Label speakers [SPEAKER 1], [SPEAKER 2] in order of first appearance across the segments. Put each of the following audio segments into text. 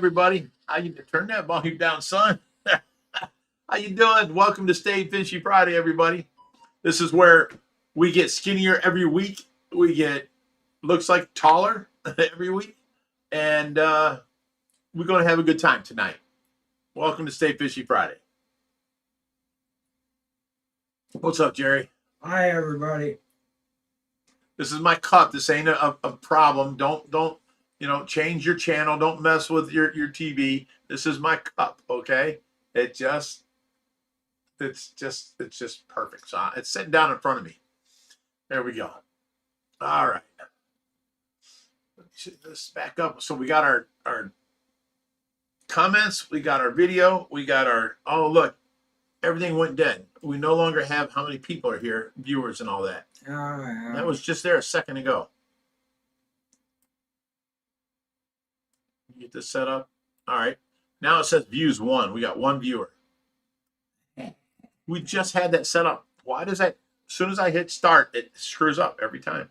[SPEAKER 1] everybody. How you turn that volume down, son? How you doing? Welcome to Stay Fishy Friday, everybody. This is where we get skinnier every week. We get looks like taller every week, and we're going to have a good time tonight. Welcome to Stay Fishy Friday. What's up, Jerry?
[SPEAKER 2] Hi, everybody.
[SPEAKER 1] This is my cup. This ain't a problem. Don't change your channel. Don't mess with your TV. This is my cup, okay? It's just perfect. So it's sitting down in front of me. There we go. All right. Let's back up. So we got our comments, we got our video, we got our, oh look, everything went dead. We no longer have how many people are here, viewers and all that.
[SPEAKER 2] Yeah.
[SPEAKER 1] That was just there a second ago. Get this set up. All right. Now it says views 1. We got 1 viewer. We just had that set up. Why does that, as soon as I hit start, it screws up every time.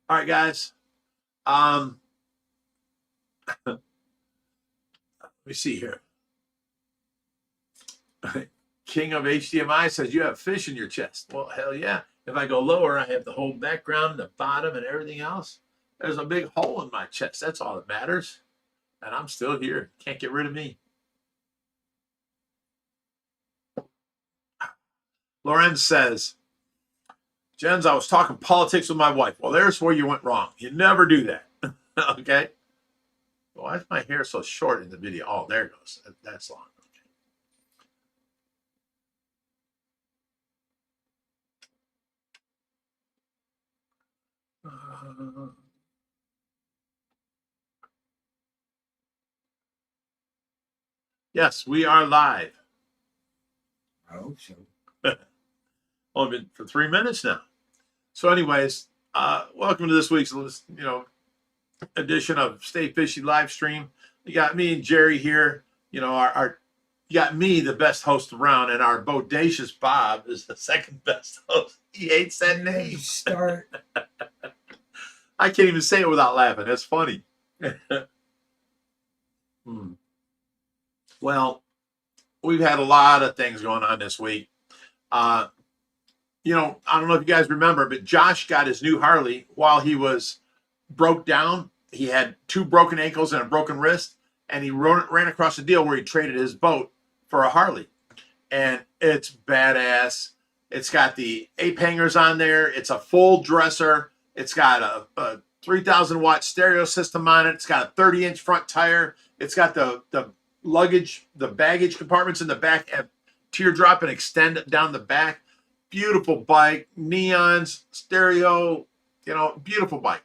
[SPEAKER 1] All right, guys. Let me see here. King of HDMI says you have fish in your chest. Well, hell yeah. If I go lower, I have the whole background, the bottom, and everything else. There's a big hole in my chest. That's all that matters. And I'm still here. Can't get rid of me. Lorenz says, Jens, I was talking politics with my wife. Well, there's where you went wrong. You never do that. Okay. Why is my hair so short in the video? Oh, there it goes. That's long. Okay. Yes, we are live.
[SPEAKER 2] I hope so.
[SPEAKER 1] Only been for 3 minutes now. So, anyways, welcome to this week's edition of Stay Fishy live stream. You got me and Jerry here. You got me, the best host around, and our bodacious Bob is the second best host. He hates that name.
[SPEAKER 2] Start.
[SPEAKER 1] I can't even say it without laughing. That's funny. Well, we've had a lot of things going on this week. I don't know if you guys remember, but Josh got his new Harley while he was broke down. He had 2 broken ankles and a broken wrist, and he ran across a deal where he traded his boat for a Harley. And it's badass. It's got the ape hangers on there. It's a full dresser. It's got a 3,000 watt stereo system on it. It's got a 30-inch front tire. It's got the luggage, the baggage compartments in the back have teardrop and extend down the back. Beautiful bike, neons, stereo, beautiful bike.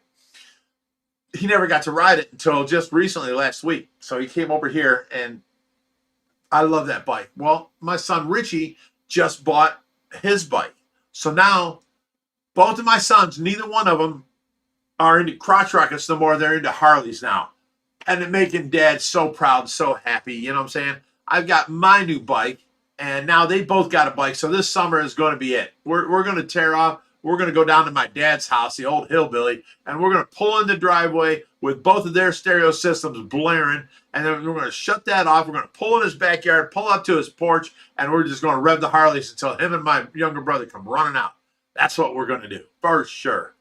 [SPEAKER 1] He never got to ride it until just recently, last week. So he came over here, and I love that bike. Well, my son Richie just bought his bike. So now both of my sons, neither one of them are into crotch rockets no more. They're into Harleys now. And it making Dad so proud, so happy. You know what I'm saying? I've got my new bike, and now they both got a bike. So this summer is going to be it. We're going to tear off. We're going to go down to my dad's house, the old hillbilly, and we're going to pull in the driveway with both of their stereo systems blaring, and then we're going to shut that off. We're going to pull in his backyard, pull up to his porch, and we're just going to rev the Harleys until him and my younger brother come running out. That's what we're going to do, for sure.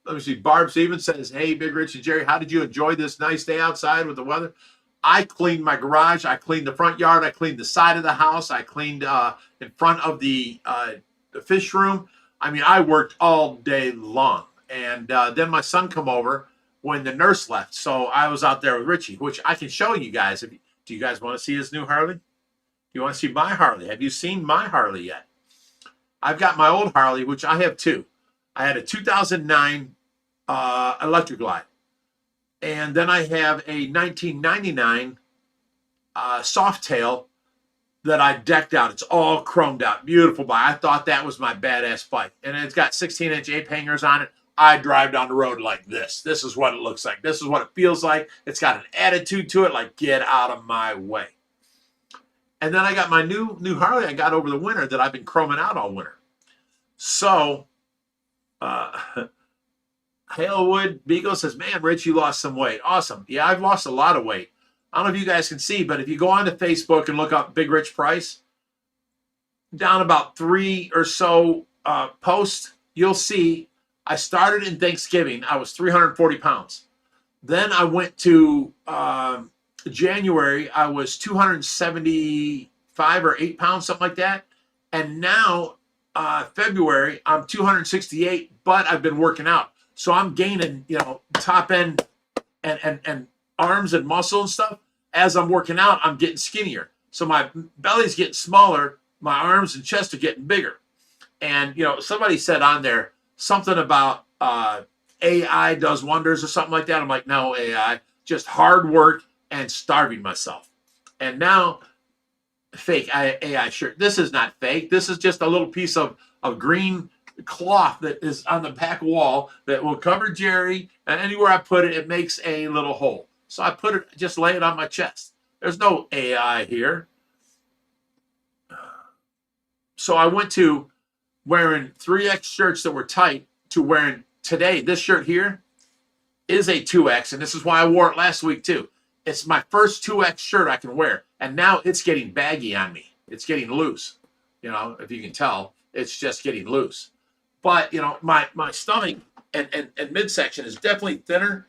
[SPEAKER 1] Let me see. Barb Stevens says, hey, Big Rich and Jerry, how did you enjoy this nice day outside with the weather? I cleaned my garage. I cleaned the front yard. I cleaned the side of the house. I cleaned in front of the fish room. I mean, I worked all day long. And then my son come over when the nurse left. So I was out there with Richie, which I can show you guys. Do you guys want to see his new Harley? Do you want to see my Harley? Have you seen my Harley yet? I've got my old Harley, which I have 2. I had a 2009 Electric Glide. And then I have a 1999 Softail that I decked out. It's all chromed out. Beautiful bike. I thought that was my badass bike. And it's got 16-inch ape hangers on it. I drive down the road like this. This is what it looks like. This is what it feels like. It's got an attitude to it like, get out of my way. And then I got my new Harley I got over the winter that I've been chroming out all winter. So Halewood Beagle says, man, Rich, you lost some weight. Awesome. Yeah, I've lost a lot of weight. I don't know if you guys can see, but if you go onto Facebook and look up Big Rich Price, down about 3 or so posts, you'll see I started in Thanksgiving. I was 340 pounds. Then I went to January. I was 275 or 8 pounds, something like that. And now February, I'm 268, but I've been working out. So I'm gaining, top end and arms and muscle and stuff. As I'm working out, I'm getting skinnier. So my belly's getting smaller. My arms and chest are getting bigger. And, somebody said on there something about AI does wonders or something like that. I'm like, no, AI, just hard work and starving myself. And now, fake AI shirt. This is not fake. This is just a little piece of green cloth that is on the back wall that will cover Jerry. And anywhere I put it, it makes a little hole. So I put it, just lay it on my chest. There's no AI here. So I went to wearing 3X shirts that were tight to wearing today. This shirt here is a 2X, and this is why I wore it last week too. It's my first 2X shirt I can wear, and now it's getting baggy on me. It's getting loose. If you can tell, it's just getting loose. But my stomach and midsection is definitely thinner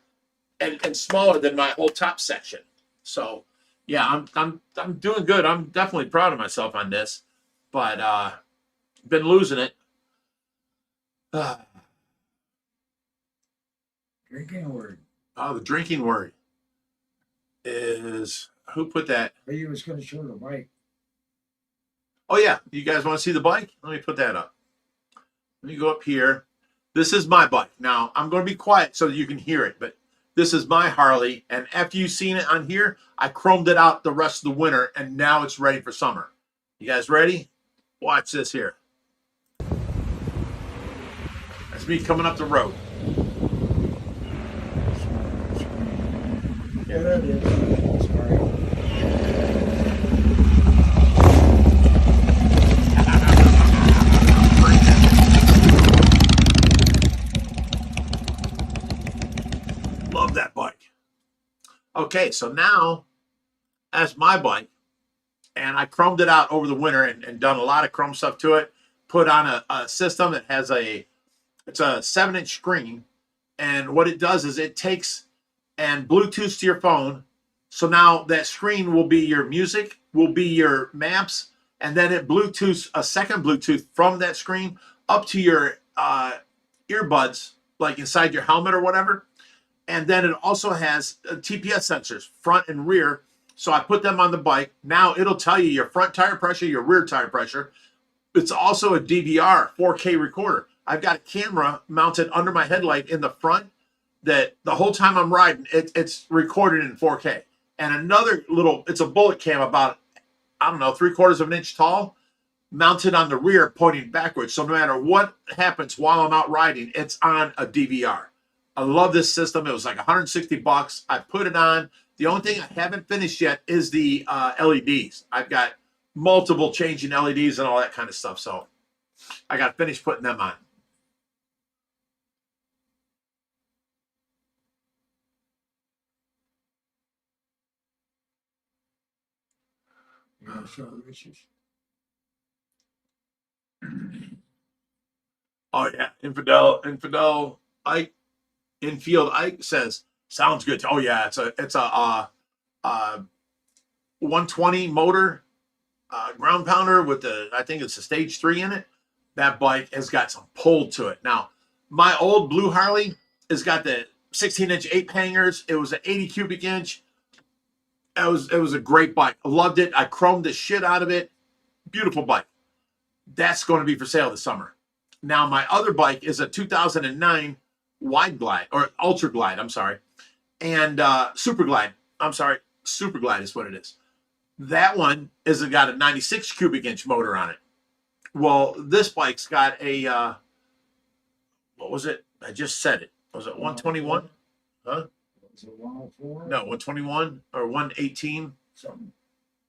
[SPEAKER 1] and smaller than my whole top section. So yeah, I'm doing good. I'm definitely proud of myself on this, but been losing it.
[SPEAKER 2] Drinking word.
[SPEAKER 1] Oh, the drinking word is, who put that?
[SPEAKER 2] But you was going to show the bike.
[SPEAKER 1] Oh yeah, you guys want to see the bike? Let me put that up. Let me go up here. This is my bike. Now I'm going to be quiet so that you can hear it, but this is my Harley, and after you've seen it on here, I chromed it out the rest of the winter, and now it's ready for summer. You guys ready? Watch this here. That's me coming up the road.
[SPEAKER 2] Yeah, that is. Sorry.
[SPEAKER 1] Love that bike. Okay, so now that's my bike, and I chromed it out over the winter and done a lot of chrome stuff to it. Put on a system that has it's a 7-inch screen, and what it does is it takes and Bluetooths to your phone. So now that screen will be your music, will be your maps, and then it Bluetooths a second Bluetooth from that screen up to your earbuds, like inside your helmet or whatever. And then it also has TPS sensors, front and rear. So I put them on the bike. Now it'll tell you your front tire pressure, your rear tire pressure. It's also a DVR 4K recorder. I've got a camera mounted under my headlight in the front that the whole time I'm riding, it's recorded in 4K. And another it's a bullet cam about, 3/4 of an inch tall, mounted on the rear pointing backwards. So no matter what happens while I'm out riding, it's on a DVR. I love this system. It was like $160. I put it on. The only thing I haven't finished yet is the LEDs. I've got multiple changing LEDs and all that kind of stuff. So I got to finish putting them on.
[SPEAKER 2] You want to show the riches?
[SPEAKER 1] Oh yeah, infidel Ike, infield Ike says sounds good. Oh yeah, it's a 120 motor ground pounder with I think it's a stage 3 in it. That bike has got some pull to it. Now my old blue Harley has got the 16-inch 8 hangers. It was an 80 cubic inch. It was a great bike. I loved it. I chromed the shit out of it. Beautiful bike. That's going to be for sale this summer. Now my other bike is a 2009 Wide Glide or Ultra Glide. I'm sorry, and Super Glide. I'm sorry, Super Glide is what it is. That one is got a 96 cubic inch motor on it. Well, this bike's got a what was it? I just said it. Was it 121? Huh?
[SPEAKER 2] Was it 104?
[SPEAKER 1] No, 121 or 118.
[SPEAKER 2] Something.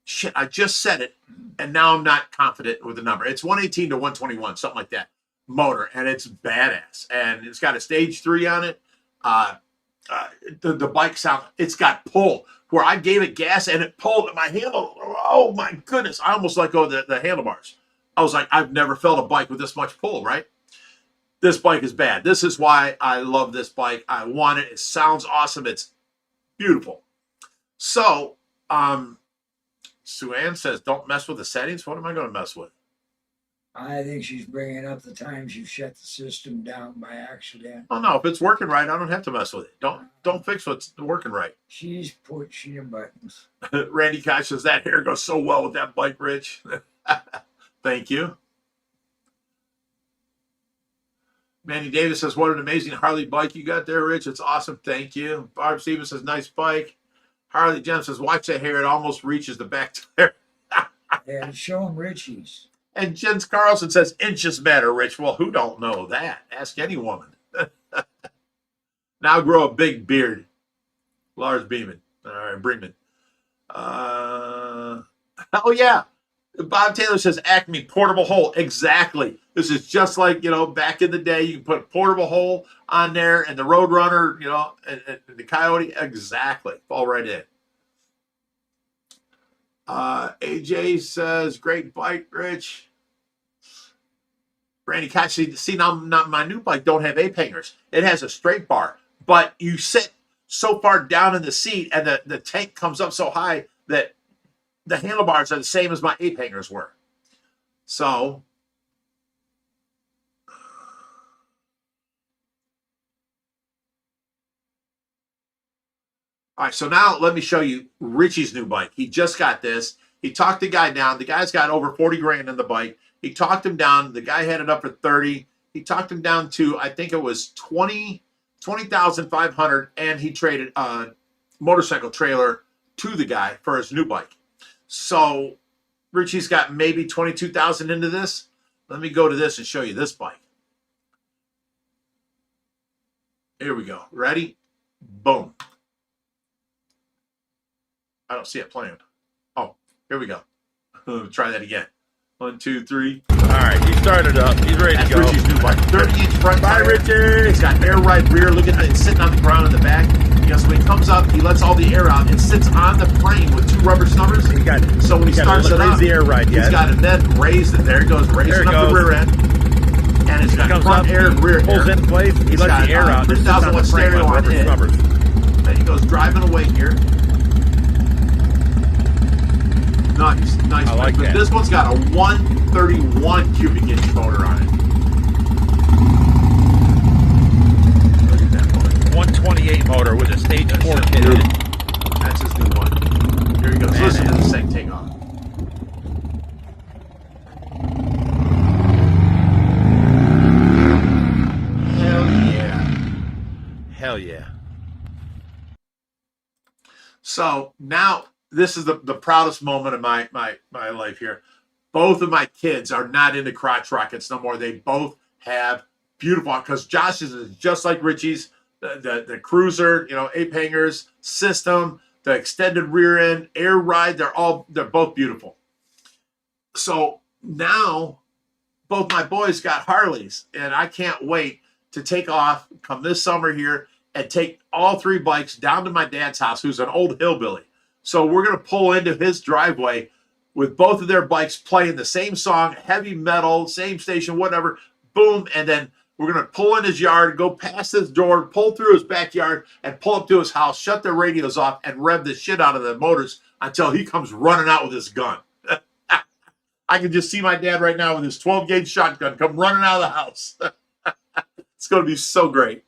[SPEAKER 1] Shit, I just said it, and now I'm not confident with the number. It's 118 to 121, something like that, motor, and it's badass. And it's got a stage 3 on it. Uh, the bike sound, it's got pull where I gave it gas and it pulled at my handle. Oh my goodness. I almost let go of the handlebars. I was like, I've never felt a bike with this much pull, right? This bike is bad. This is why I love this bike. I want it. It sounds awesome. It's beautiful. So, Sue Ann says, don't mess with the settings. What am I going to mess with?
[SPEAKER 2] I think she's bringing up the times you shut the system down by accident.
[SPEAKER 1] Oh no, if it's working right, I don't have to mess with it. Don't fix what's working right.
[SPEAKER 2] She's pushing buttons.
[SPEAKER 1] Randy Koch says that hair goes so well with that bike, Rich. Thank you. Manny Davis says, what an amazing Harley bike you got there, Rich. It's awesome. Thank you. Barb Stevens says, nice bike. Harley Jem says, watch that hair. It almost reaches the back tire.
[SPEAKER 2] And show them Richie's.
[SPEAKER 1] And Jens Carlson says, inches matter, Rich. Well, who don't know that? Ask any woman. Now grow a big beard. Lars Beeman. All right, Bremen. Oh, yeah. Bob Taylor says, Acme portable hole. Exactly. This is just like, back in the day, you can put a portable hole on there and the Roadrunner, and the Coyote. Exactly. Fall right in. AJ says, great bike, Rich. Randy Koch, see now my new bike don't have ape hangers. It has a straight bar, but you sit so far down in the seat and the tank comes up so high that the handlebars are the same as my ape hangers were. So, all right, so now let me show you Richie's new bike. He just got this. He talked the guy down. The guy's got over 40 grand in the bike. He talked him down. The guy had it up for 30. He talked him down to, I think it was 20,500, and he traded a motorcycle trailer to the guy for his new bike. So Richie's got maybe 22,000 into this. Let me go to this and show you this bike. Here we go. Ready? Boom. I don't see it playing. Oh, here we go. Try that again. 1, 2, 3.
[SPEAKER 3] All right, he started up. He's ready to go.
[SPEAKER 1] Richie's new bike. 30-inch front
[SPEAKER 3] Bye,
[SPEAKER 1] tire.
[SPEAKER 3] Richie.
[SPEAKER 1] It's got air ride rear. Look at that. It's sitting on the ground in the back. So when he comes up, he lets all the air out. It sits on the frame with 2 rubber snubbers. So when he starts it up,
[SPEAKER 3] the air ride
[SPEAKER 1] he's got it then raised it. There it goes, raising up the rear end. And it's got front air and rear air.
[SPEAKER 3] Pulls in place. He lets the air out.
[SPEAKER 1] 3,000 watt stereo on it. Then he goes driving away here. Nice.
[SPEAKER 3] I like
[SPEAKER 1] but
[SPEAKER 3] that.
[SPEAKER 1] This one's got a 131 cubic inch motor on it. Look at that motor.
[SPEAKER 3] 128 motor with a stage 4 kit in it.
[SPEAKER 1] That's his new one. Here he goes. Listen to this thing take off. Hell yeah.
[SPEAKER 3] Hell yeah.
[SPEAKER 1] So now this is the proudest moment of my life here. Both of my kids are not into crotch rockets no more. They both have beautiful, because Josh's is just like Richie's, the cruiser, ape hangers system, the extended rear end, air ride. They're both beautiful. So now both my boys got Harleys, and I can't wait to take off come this summer here and take all 3 bikes down to my dad's house, who's an old hillbilly. So we're going to pull into his driveway with both of their bikes playing the same song, heavy metal, same station, whatever, boom. And then we're going to pull in his yard, go past his door, pull through his backyard, and pull up to his house, shut their radios off, and rev the shit out of the motors until he comes running out with his gun. I can just see my dad right now with his 12-gauge shotgun come running out of the house. It's going to be so great.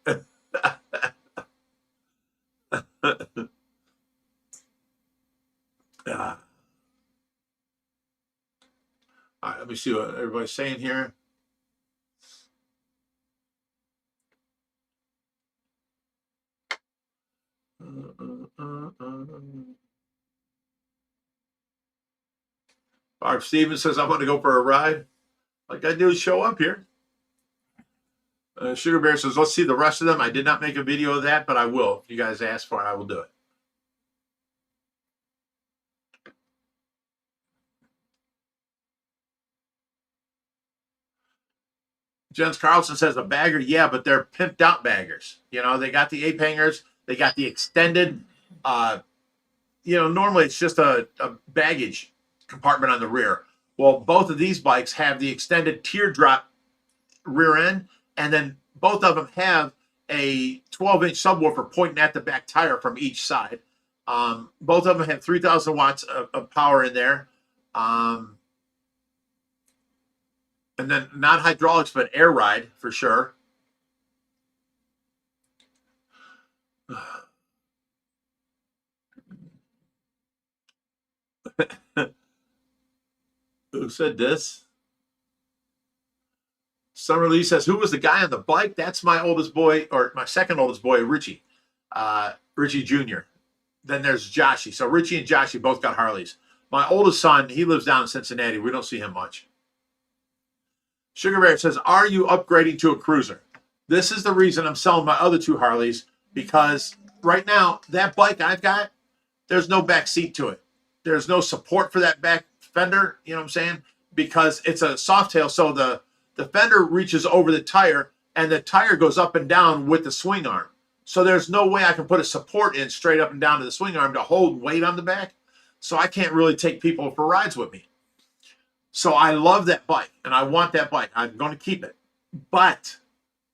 [SPEAKER 1] All right, let me see what everybody's saying here. Barb Stevens says, I'm going to go for a ride. Like I do, show up here. Sugar Bear says, let's see the rest of them. I did not make a video of that, but I will. If you guys ask for it, I will do it. Jens Carlson says a bagger, yeah, but they're pimped out baggers. You know, they got the ape hangers, they got the extended. Normally it's just a baggage compartment on the rear. Well, both of these bikes have the extended teardrop rear end, and then both of them have a 12-inch subwoofer pointing at the back tire from each side. Both of them have 3,000 watts of power in there. And then not hydraulics, but air ride for sure. Who said this? Summer Lee says, who was the guy on the bike? That's my oldest boy, or my second oldest boy, Richie. Richie Jr. Then there's Joshy. So Richie and Joshy both got Harleys. My oldest son, he lives down in Cincinnati. We don't see him much. Sugar Bear says, are you upgrading to a cruiser? This is the reason I'm selling my other two Harleys, because right now, that bike I've got, there's no back seat to it. There's no support for that back fender, you know what I'm saying? Because it's a soft tail, so the fender reaches over the tire, and the tire goes up and down with the swing arm. So there's no way I can put a support in straight up and down to the swing arm to hold weight on the back. So I can't really take people for rides with me. So I love that bike, and I want that bike. I'm going to keep it. But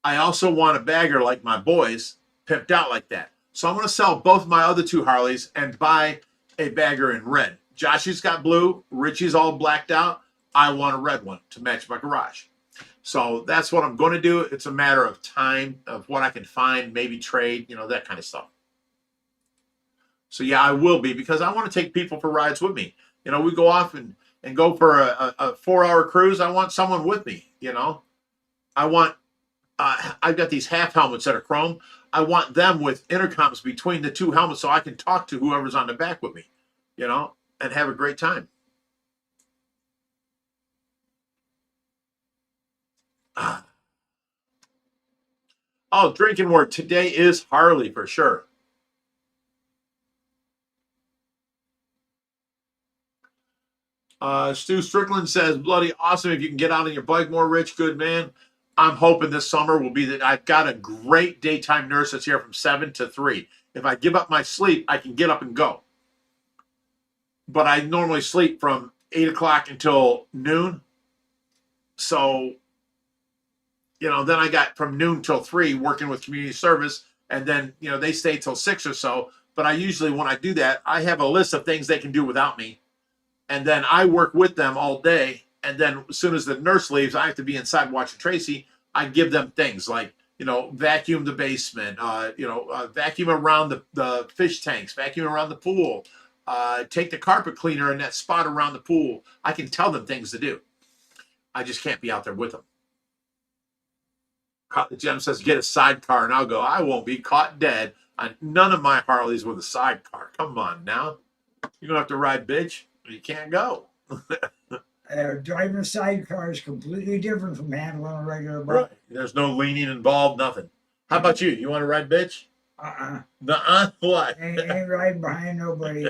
[SPEAKER 1] I also want a bagger like my boys, pimped out like that. So I'm going to sell both my other two Harleys and buy a bagger in red. Joshy's got blue. Richie's all blacked out. I want a red one to match my garage. So that's what I'm going to do. It's a matter of time, of what I can find, maybe trade, that kind of stuff. So yeah, I will be, because I want to take people for rides with me. We go off and go for a 4-hour cruise. I want someone with me, I want, I've got these half helmets that are chrome. I want them with intercoms between the two helmets so I can talk to whoever's on the back with me, and have a great time. Oh, drinking word today is Harley for sure. Stu Strickland says, bloody awesome if you can get out on your bike more, Rich. Good man. I'm hoping this summer will be that. I've got a great daytime nurse that's here from 7 to 3. If I give up my sleep, I can get up and go. But I normally sleep from 8 o'clock until noon. So, then I got from noon till 3 working with community service. And then, they stay till 6 or so. But I usually, when I do that, I have a list of things they can do without me. And then I work with them all day. And then as soon as the nurse leaves, I have to be inside watching Tracy. I give them things like, vacuum the basement, vacuum around the fish tanks, vacuum around the pool, take the carpet cleaner in that spot around the pool. I can tell them things to do. I just can't be out there with them. Jem says, get a sidecar, and I'll go, I won't be caught dead on none of my Harleys with a sidecar. Come on now. You don't have to ride, bitch. You can't go.
[SPEAKER 2] Driving a sidecar is completely different from handling a regular bike.
[SPEAKER 1] Right. There's no leaning involved, nothing. How about you? You want to ride, bitch? Nuh-uh. What?
[SPEAKER 2] Ain't riding behind nobody.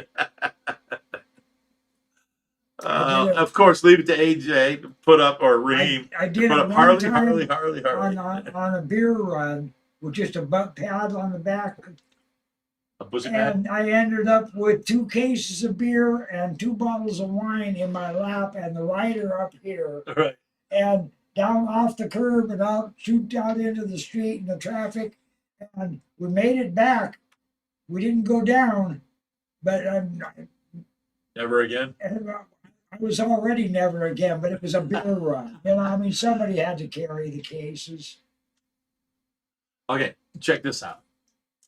[SPEAKER 1] Of course, leave it to AJ to put up, or Reem.
[SPEAKER 2] I did
[SPEAKER 1] put
[SPEAKER 2] it
[SPEAKER 1] up
[SPEAKER 2] one
[SPEAKER 1] Harley,
[SPEAKER 2] time
[SPEAKER 1] Harley.
[SPEAKER 2] on a beer run with just a butt pad on the back.
[SPEAKER 1] A pussy pad?
[SPEAKER 2] And I ended up with 2 cases of beer and 2 bottles of wine in my lap, and the rider up here.
[SPEAKER 1] Right.
[SPEAKER 2] And down off the curb and shoot out into the street and the traffic. And we made it back. We didn't go down, but
[SPEAKER 1] Never again?
[SPEAKER 2] I was already never again, but it was a beer run. Somebody had to carry the cases.
[SPEAKER 1] Okay, check this out.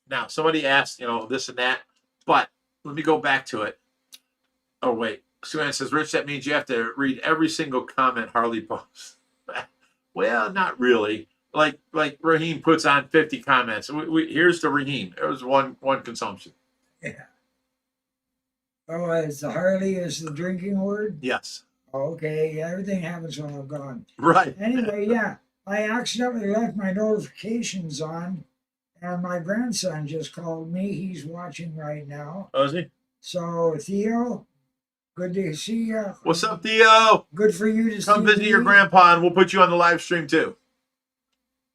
[SPEAKER 1] Now, somebody asked, this and that, but let me go back to it. Oh, wait. Sue-Ann says, Rich, that means you have to read every single comment Harley posts. Well, not really. Like Raheem puts on 50 comments. Here's to Raheem. It was one consumption.
[SPEAKER 2] Yeah. Oh, is the Harley is the drinking word?
[SPEAKER 1] Yes.
[SPEAKER 2] Okay, everything happens when I'm gone.
[SPEAKER 1] Right.
[SPEAKER 2] Anyway, yeah, I accidentally left my notifications on, and my grandson just called me. He's watching right now.
[SPEAKER 1] Oh, is he?
[SPEAKER 2] So, Theo, good to see you.
[SPEAKER 1] What's up, Theo?
[SPEAKER 2] Good for you to
[SPEAKER 1] Come
[SPEAKER 2] see
[SPEAKER 1] visit
[SPEAKER 2] me.
[SPEAKER 1] your grandpa, and we'll put you on the live stream too.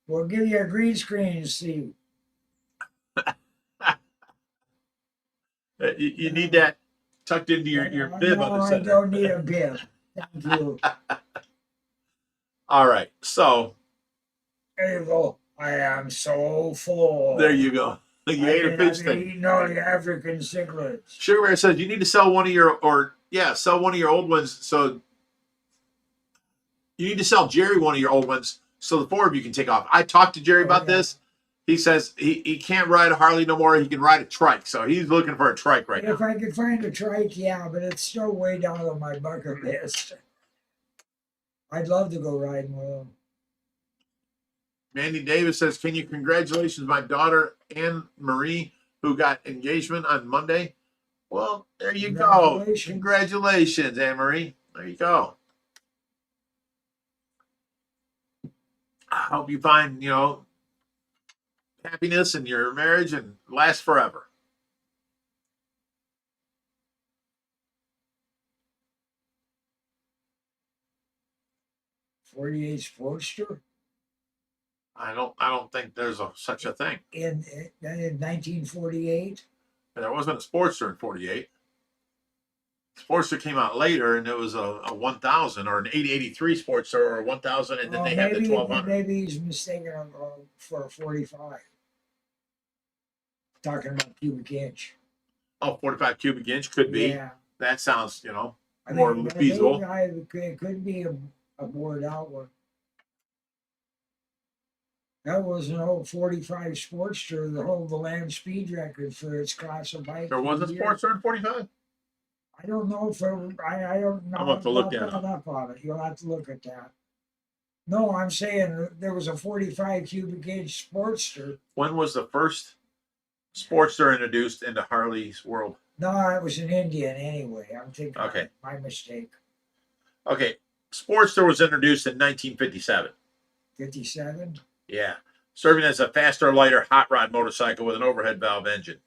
[SPEAKER 2] We'll give you a green screen, Steve.
[SPEAKER 1] You need that tucked into your bib
[SPEAKER 2] No,
[SPEAKER 1] on the
[SPEAKER 2] I
[SPEAKER 1] center.
[SPEAKER 2] don't need a bib. Thank you.
[SPEAKER 1] All right, so
[SPEAKER 2] There you go. I am so full.
[SPEAKER 1] there you go. You ate a fish
[SPEAKER 2] I've
[SPEAKER 1] thing.
[SPEAKER 2] eaten all the African cichlids.
[SPEAKER 1] Sugar Bear says you need to sell one of your, sell one of your old ones. So you need to sell Jerry one of your old ones so the four of you can take off. I talked to Jerry about this. He says he can't ride a Harley no more. He can ride a trike. So he's looking for a trike right now.
[SPEAKER 2] If I could find a trike, yeah, but it's still way down on my bucket list. I'd love to go riding with him.
[SPEAKER 1] Mandy Davis says, can you congratulations my daughter Anne Marie who got engagement on Monday? Well, there you go. Congratulations, Anne Marie. There you go. I hope you find, happiness in your marriage and last forever.
[SPEAKER 2] '48 Sportster
[SPEAKER 1] I don't think there's such a thing.
[SPEAKER 2] in 1948.
[SPEAKER 1] There wasn't a Sportster in 48. Sportster came out later, and it was a 1000 or an 883 Sportster or a 1000, and then they had the 1200.
[SPEAKER 2] Maybe he's mistaken for a 45. Talking about cubic inch.
[SPEAKER 1] Oh, 45 cubic inch could be.
[SPEAKER 2] Yeah.
[SPEAKER 1] That sounds,
[SPEAKER 2] I
[SPEAKER 1] more
[SPEAKER 2] think
[SPEAKER 1] feasible.
[SPEAKER 2] it could be a bored out one. That was an old 45 Sportster that held the land speed record for its class of bike.
[SPEAKER 1] There was a Sportster in 45?
[SPEAKER 2] I don't know if I don't know.
[SPEAKER 1] I'm going to look that
[SPEAKER 2] up on it. You'll have to look at that. No, I'm saying there was a 45 cubic inch Sportster.
[SPEAKER 1] When was the first Sportster introduced into Harley's world?
[SPEAKER 2] No, it was an Indian anyway. I'm thinking
[SPEAKER 1] Okay.
[SPEAKER 2] My mistake.
[SPEAKER 1] Okay. Sportster was introduced in 1957.
[SPEAKER 2] 57?
[SPEAKER 1] Yeah. Serving as a faster, lighter, hot rod motorcycle with an overhead valve engine.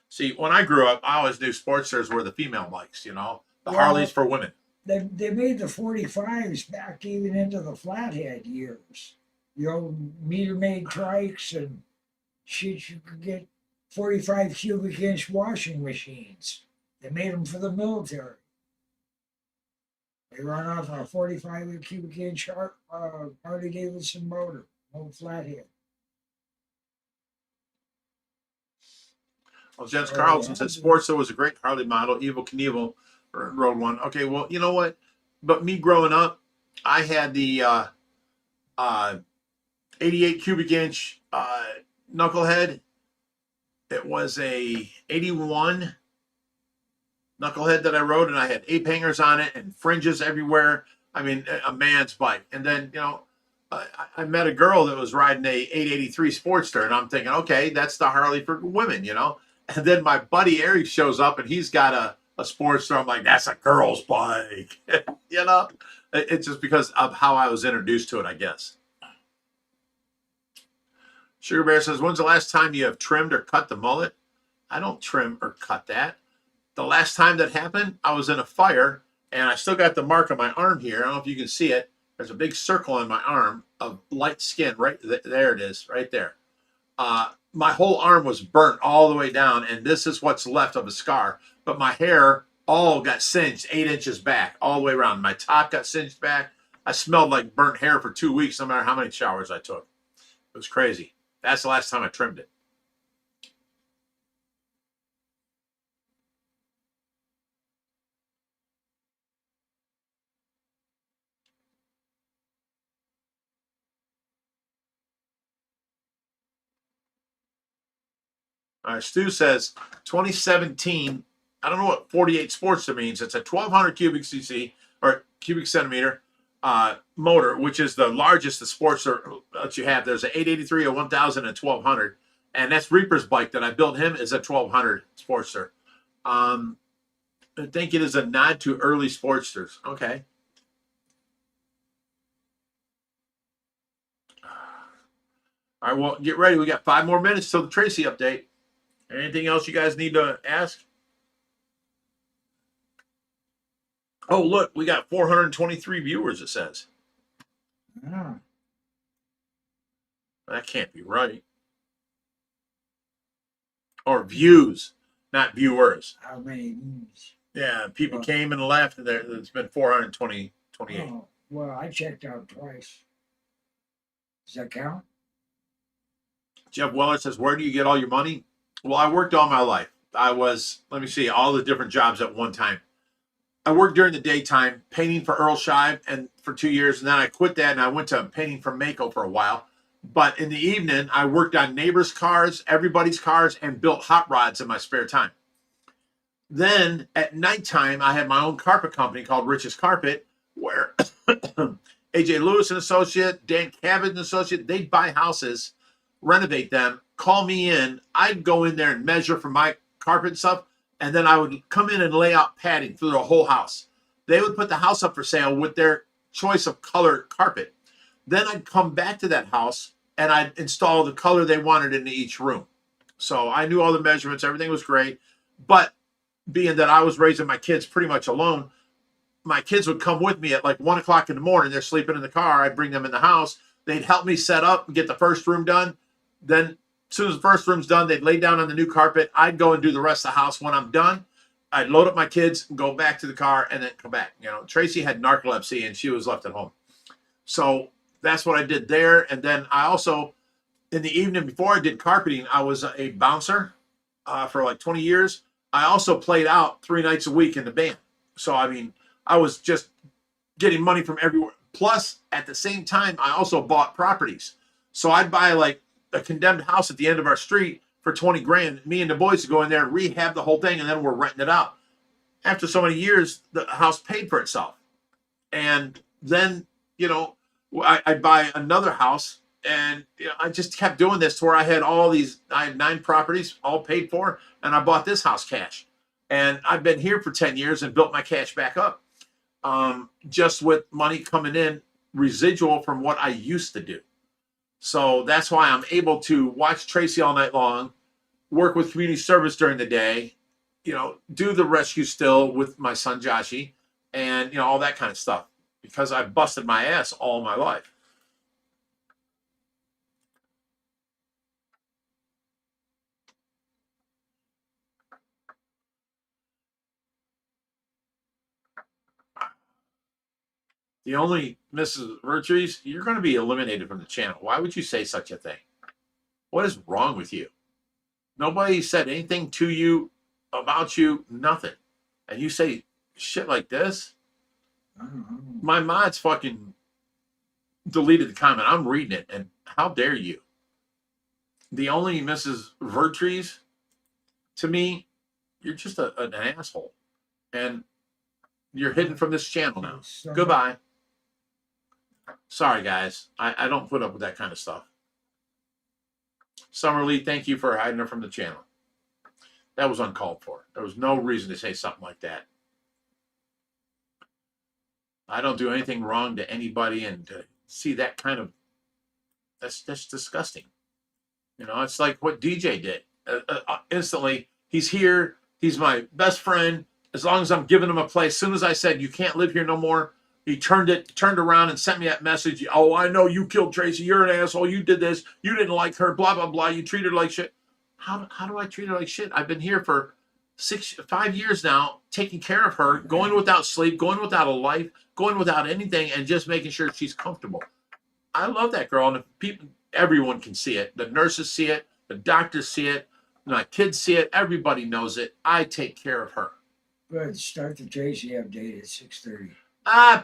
[SPEAKER 1] See, when I grew up, I always knew Sportsters were the female bikes, the Harleys for women.
[SPEAKER 2] They made the 45s back even into the flathead years. Meter-made trikes and shit. You could get 45 cubic inch washing machines. They made them for the military. They run off a 45 cubic inch Harley Davidson motor, old flathead.
[SPEAKER 1] Well, Jens Carlson said Sportster was a great Harley model. Evel Knievel rode one. Okay, well, you know what? But me growing up, I had the 88 cubic inch knucklehead. It was a 81 knucklehead that I rode, and I had ape hangers on it and fringes everywhere. I mean, a man's bike. And then, I met a girl that was riding a 883 Sportster, and I'm thinking, okay, that's the Harley for women, And then my buddy Eric shows up, and he's got a Sportster. I'm like, that's a girl's bike, It's just because of how I was introduced to it, I guess. Sugar Bear says, when's the last time you have trimmed or cut the mullet? I don't trim or cut that. The last time that happened, I was in a fire, and I still got the mark on my arm here. I don't know if you can see it. There's a big circle on my arm of light skin. Right there it is, right there. My whole arm was burnt all the way down, and this is what's left of a scar. But my hair all got singed 8 inches back, all the way around. My top got singed back. I smelled like burnt hair for 2 weeks, no matter how many showers I took. It was crazy. That's the last time I trimmed it. All right, Stu says 2017. I don't know what 48 Sportster means. It's a 1200 cubic cc or cubic centimeter motor, which is the largest the Sportster that you have. There's an 883, a 1000, and 1200, and that's Reaper's bike that I built him is a 1200 Sportster. I think it is a nod to early Sportsters. Okay. All right, well, get ready. We got 5 more minutes till the Tracy update. Anything else you guys need to ask? Oh, look, we got 423 viewers, it says.
[SPEAKER 2] Ah.
[SPEAKER 1] That can't be right. Or views, not viewers.
[SPEAKER 2] How many views?
[SPEAKER 1] Yeah, people
[SPEAKER 2] Well-
[SPEAKER 1] came and left, and it's been 428.
[SPEAKER 2] Oh, well, I checked out twice. Does that count?
[SPEAKER 1] Jeff Weller says, where do you get all your money? Well, I worked all my life. I was, let me see, all the different jobs at one time. I worked during the daytime painting for Earl Scheib and for 2 years, and then I quit that and I went to painting for Mako for a while. But in the evening, I worked on neighbors' cars, everybody's cars, and built hot rods in my spare time. Then at nighttime, I had my own carpet company called Rich's Carpet, where AJ Lewis and Associate, Dan Cabot and Associate, they'd buy houses, renovate them, call me in. I'd go in there and measure for my carpet and stuff, and then I would come in and lay out padding through the whole house. They would put the house up for sale with their choice of color carpet. Then I'd come back to that house and I'd install the color they wanted into each room. So I knew all the measurements, everything was great. But being that I was raising my kids pretty much alone, my kids would come with me at like 1 o'clock in the morning. They're sleeping in the car. I'd bring them in the house. They'd help me set up and get the first room done. Then as soon as the first room's done, they'd lay down on the new carpet. I'd go and do the rest of the house. When I'm done, I'd load up my kids and go back to the car and then come back. You know, Tracy had narcolepsy and she was left at home. So that's what I did there. And then I also, in the evening before I did carpeting, I was a bouncer for like 20 years. I also played out 3 nights a week in the band. So, I mean, I was just getting money from everywhere. Plus, at the same time, I also bought properties. So I'd buy like a condemned house at the end of our street for 20 grand. Me and the boys would go in there and rehab the whole thing, and then we're renting it out. After so many years, the house paid for itself. And then, you know, I'd buy another house, and you know, I just kept doing this to where I had I had 9 properties all paid for, and I bought this house cash. And I've been here for 10 years and built my cash back up. Just with money coming in, residual from what I used to do. So that's why I'm able to watch Tracy all night long, work with community service during the day, you know, do the rescue still with my son Joshi, and you know, all that kind of stuff, because I've busted my ass all my life. The only Mrs. Virtues, you're going to be eliminated from the channel. Why would you say such a thing? What is wrong with you? Nobody said anything to you, about you, nothing. And you say shit like this? My mod's fucking deleted the comment. I'm reading it, and how dare you? The only Mrs. Virtues, to me, you're just an asshole. And you're hidden from this channel now. Goodbye. Sorry, guys. I don't put up with that kind of stuff. Summer Lee, thank you for hiding her from the channel. That was uncalled for. There was no reason to say something like that. I don't do anything wrong to anybody, and to see that kind of, that's disgusting. You know, it's like what DJ did. Instantly, he's here. He's my best friend. As long as I'm giving him a place. As soon as I said, you can't live here no more, he turned around and sent me that message. Oh, I know you killed Tracy. You're an asshole. You did this. You didn't like her. Blah, blah, blah. You treated her like shit. How do I treat her like shit? I've been here for 5 years now, taking care of her, going without sleep, going without a life, going without anything, and just making sure she's comfortable. I love that girl, and everyone can see it. The nurses see it. The doctors see it. My kids see it. Everybody knows it. I take care of her.
[SPEAKER 2] Good. Start the Tracy update at 6:30.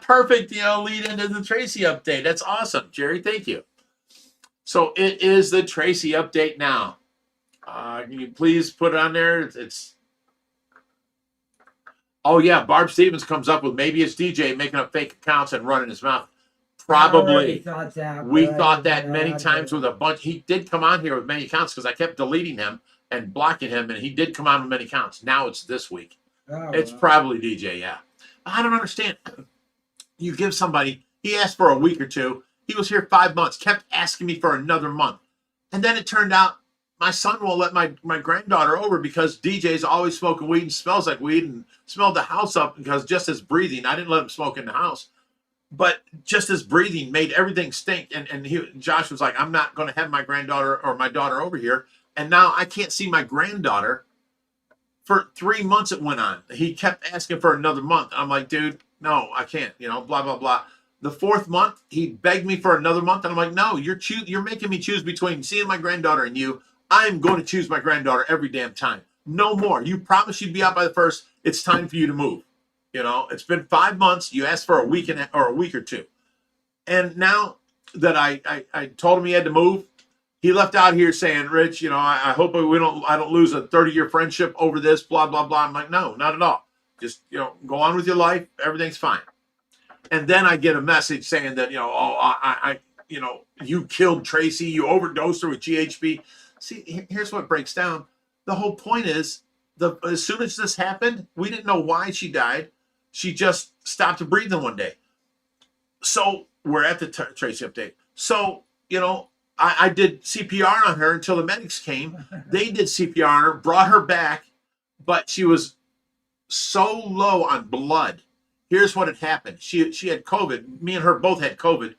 [SPEAKER 1] Perfect. You know, lead into the Tracy update. That's awesome, Jerry. Thank you. So it is the Tracy update now. Can you please put it on there? Oh yeah, Barb Stevens comes up with maybe it's DJ making up fake accounts and running his mouth. Probably. We thought that many times with a bunch. He did come on here with many accounts because I kept deleting him and blocking him, and he did come on with many accounts. Now it's this week. It's probably DJ, yeah. I don't understand. You give somebody, he asked for a week or two. He was here 5 months, kept asking me for another month. And then it turned out my son won't let my granddaughter over because DJ's always smoking weed and smells like weed and smelled the house up because just his breathing. I didn't let him smoke in the house. but just his breathing made everything stink. And Josh was like, I'm not going to have my granddaughter or my daughter over here. And now I can't see my granddaughter. For 3 months it went on. He kept asking for another month. I'm like, dude, no, I can't, blah, blah, blah. The 4th month, he begged me for another month. And I'm like, no, you're making me choose between seeing my granddaughter and you. I'm going to choose my granddaughter every damn time. No more. You promised you'd be out by the 1st. It's time for you to move. It's been 5 months. You asked for a week or a week or two. And now that I told him he had to move, he left out here saying, Rich, I hope I don't lose a 30-year friendship over this, blah, blah, blah. I'm like, no, not at all. Just, go on with your life. Everything's fine. And then I get a message saying that, you killed Tracy. You overdosed her with GHB. See, here's what breaks down. The whole point is, as soon as this happened, we didn't know why she died. She just stopped breathing one day. So we're at the Tracy update. So, I did CPR on her until the medics came. They did CPR on her, brought her back, but she was so low on blood. Here's what had happened. She had COVID. Me and her both had COVID,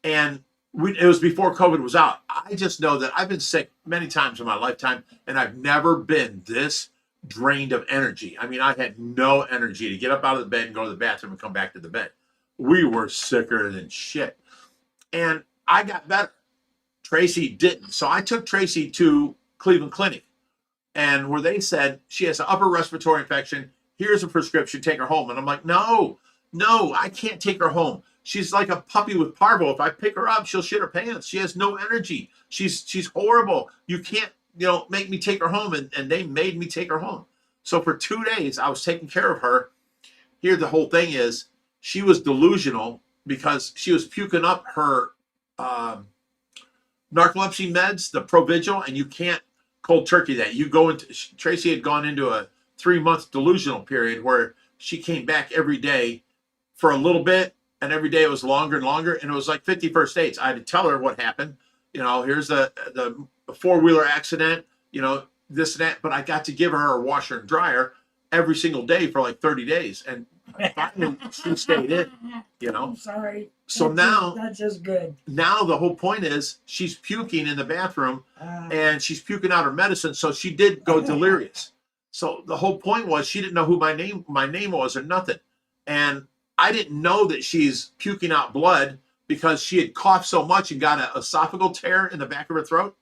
[SPEAKER 1] and it was before COVID was out. I just know that I've been sick many times in my lifetime, and I've never been this drained of energy. I mean, I had no energy to get up out of the bed and go to the bathroom and come back to the bed. We were sicker than shit. And I got better. Tracy didn't. So I took Tracy to Cleveland Clinic, and where they said she has an upper respiratory infection. Here's a prescription. Take her home. And I'm like, no, I can't take her home. She's like a puppy with parvo. If I pick her up, she'll shit her pants. She has no energy. She's horrible. You can't, make me take her home. And they made me take her home. So for 2 days, I was taking care of her. Here, the whole thing is, she was delusional because she was puking up her narcolepsy meds, the Provigil, and you can't cold turkey that. You go into, Tracy had gone into a 3-month delusional period where she came back every day for a little bit, and every day it was longer and longer, and it was like 50 first dates. I had to tell her what happened. Here's the 4-wheeler accident, this and that, but I got to give her a washer and dryer every single day for like 30 days. And finally she stayed in,
[SPEAKER 2] I'm sorry.
[SPEAKER 1] So
[SPEAKER 2] that's just good.
[SPEAKER 1] Now the whole point is she's puking in the bathroom and she's puking out her medicine. So she did go delirious. So the whole point was she didn't know who my name was or nothing. And I didn't know that she's puking out blood because she had coughed so much and got an esophageal tear in the back of her throat.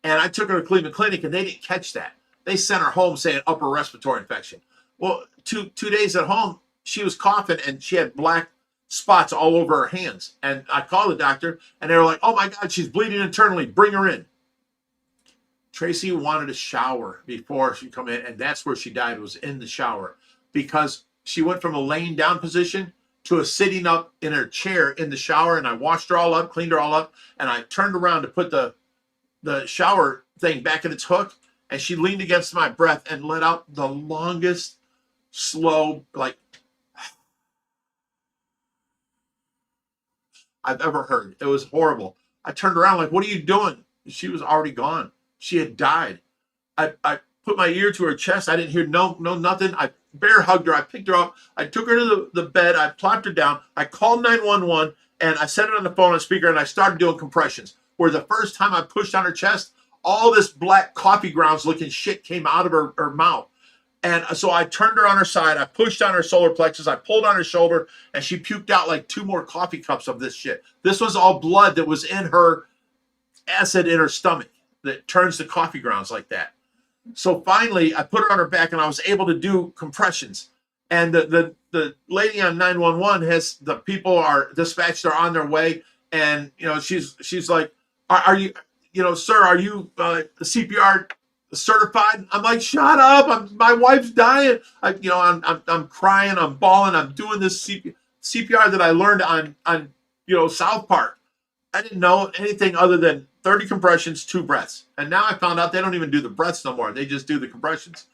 [SPEAKER 1] And I took her to Cleveland Clinic and they didn't catch that. They sent her home saying upper respiratory infection. Well, two days at home, she was coughing and she had black spots all over her hands. And I called the doctor and they were like, oh my God, she's bleeding internally. Bring her in. Tracy wanted a shower before she come in, and that's where she died, was in the shower, because she went from a laying down position to a sitting up in her chair in the shower. And I washed her all up, cleaned her all up, and I turned around to put the shower thing back in its hook, and she leaned against my breath and let out the longest, slow, like, I've ever heard. It was horrible. I turned around like, what are you doing? She was already gone. She had died. I put my ear to her chest. I didn't hear no nothing. I bear hugged her. I picked her up. I took her to the bed. I plopped her down. I called 911 and I set it on the phone on speaker and I started doing compressions. Where the first time I pushed on her chest, all this black coffee grounds looking shit came out of her mouth. And so I turned her on her side. I pushed on her solar plexus. I pulled on her shoulder and she puked out like 2 more coffee cups of this shit. This was all blood that was in her acid in her stomach that turns to coffee grounds like that. So finally I put her on her back and I was able to do compressions. And the lady on 911 has, the people are dispatched, are on their way. And, she's like, are you, sir, are you CPR certified? I'm like, shut up. My wife's dying. I'm crying. I'm bawling. I'm doing this CPR that I learned on South Park. I didn't know anything other than 30 compressions, 2 breaths. And now I found out they don't even do the breaths no more. They just do the compressions.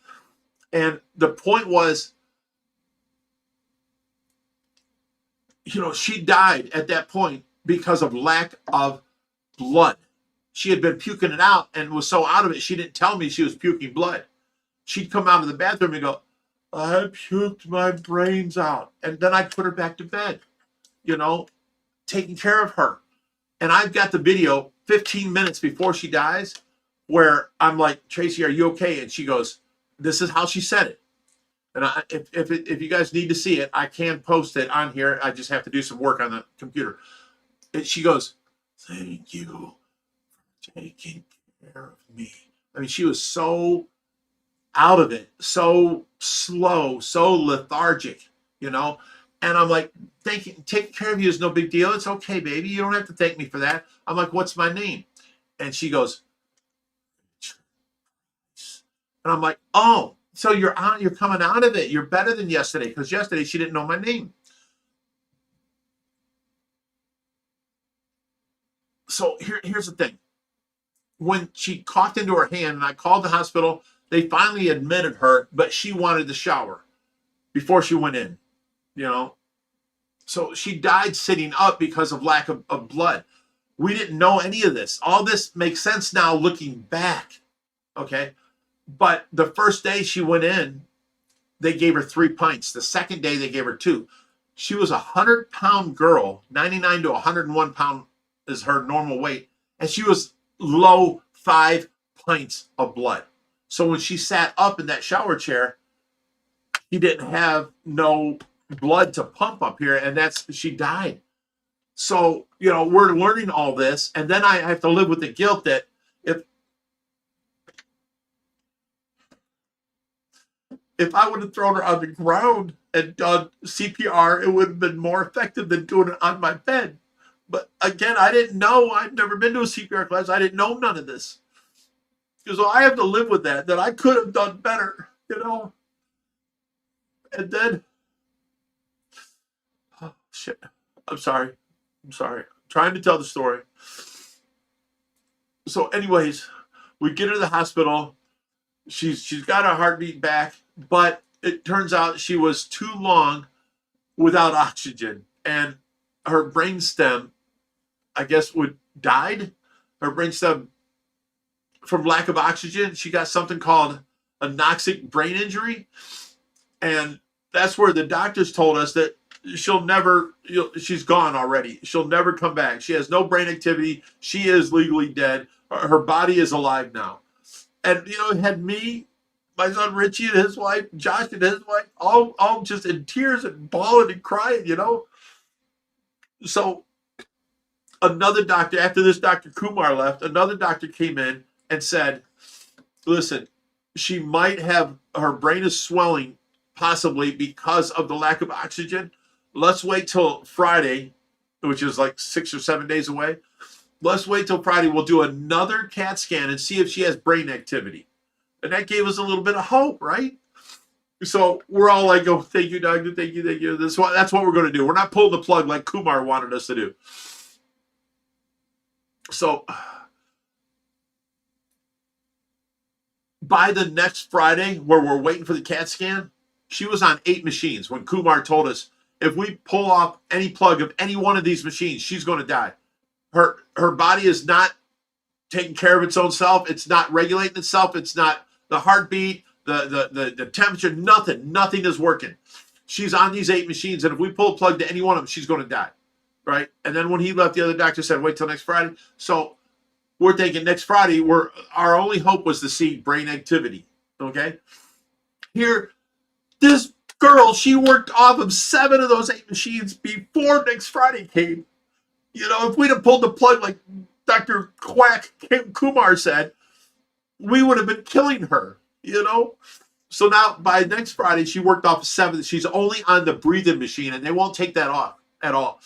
[SPEAKER 1] And the point was, she died at that point because of lack of blood. She had been puking it out and was so out of it, she didn't tell me she was puking blood. She'd come out of the bathroom and go, I puked my brains out. And then I'd put her back to bed. you know, taking care of her. And I've got the video 15 minutes before she dies where I'm like, Tracy, are you okay? And she goes, this is how she said it. And if you guys need to see it, I can post it on here. I just have to do some work on the computer. And she goes, thank you for taking care of me. I mean, she was so out of it, so slow, so lethargic, you know? And I'm like, taking care of you is no big deal. It's okay, baby. You don't have to thank me for that. I'm like, what's my name? And she goes, and I'm like, oh, so you're coming out of it. You're better than yesterday, because yesterday she didn't know my name. So here's the thing. When she coughed into her hand and I called the hospital, they finally admitted her, but she wanted to shower before she went in, you know. So she died sitting up because of lack of blood. We didn't know any of this. All this makes sense now looking back, okay? But the first day she went in, they gave her 3 pints. The second day they gave her 2. She was a 100-pound girl, 99 to 101 pound is her normal weight, and she was low 5 pints of blood. So when she sat up in that shower chair, he didn't have no blood to pump up here, and she died. So, you know, we're learning all this, and then I have to live with the guilt that if I would have thrown her on the ground and done CPR, it would have been more effective than doing it on my bed. But again, I didn't know. I've never been to a CPR class. I didn't know none of this. So I have to live with that I could have done better, you know. And then, oh, shit. I'm sorry. I'm trying to tell the story. So anyways, we get her to the hospital. She's got her heartbeat back, but it turns out she was too long without oxygen, and her brainstem, I guess, died. Her brainstem, from lack of oxygen, she got something called anoxic brain injury, and that's where the doctors told us that she's gone already. She'll never come back. She has no brain activity. She is legally dead. Her body is alive now. And, you know, it had me, my son Richie and his wife, Josh and his wife, all just in tears and bawling and crying, you know. So another doctor, after this Dr. Kumar left, another doctor came in and said, listen, she might have, her brain is swelling possibly because of the lack of oxygen. Let's wait till Friday, which is like 6 or 7 days away. Let's wait till Friday. We'll do another CAT scan and see if she has brain activity. And that gave us a little bit of hope, right? So we're all like, oh, thank you, doctor. Thank you, thank you. That's what we're going to do. We're not pulling the plug like Kumar wanted us to do. So by the next Friday, where we're waiting for the CAT scan, she was on 8 machines when Kumar told us, if we pull off any plug of any one of these machines, she's going to die. Her body is not taking care of its own self. It's not regulating itself. It's not the heartbeat, the temperature, nothing is working. She's on these 8 machines, and if we pull a plug to any one of them, she's going to die, right? And then when he left, the other doctor said, wait till next Friday. So we're thinking next Friday, our only hope was to see brain activity, okay? Here, this girl, she worked off of 7 of those 8 machines before next Friday came. You know, if we'd have pulled the plug like Dr. Quack Kumar said, we would have been killing her, you know? So now by next Friday, she worked off 7. She's only on the breathing machine, and they won't take that off at all.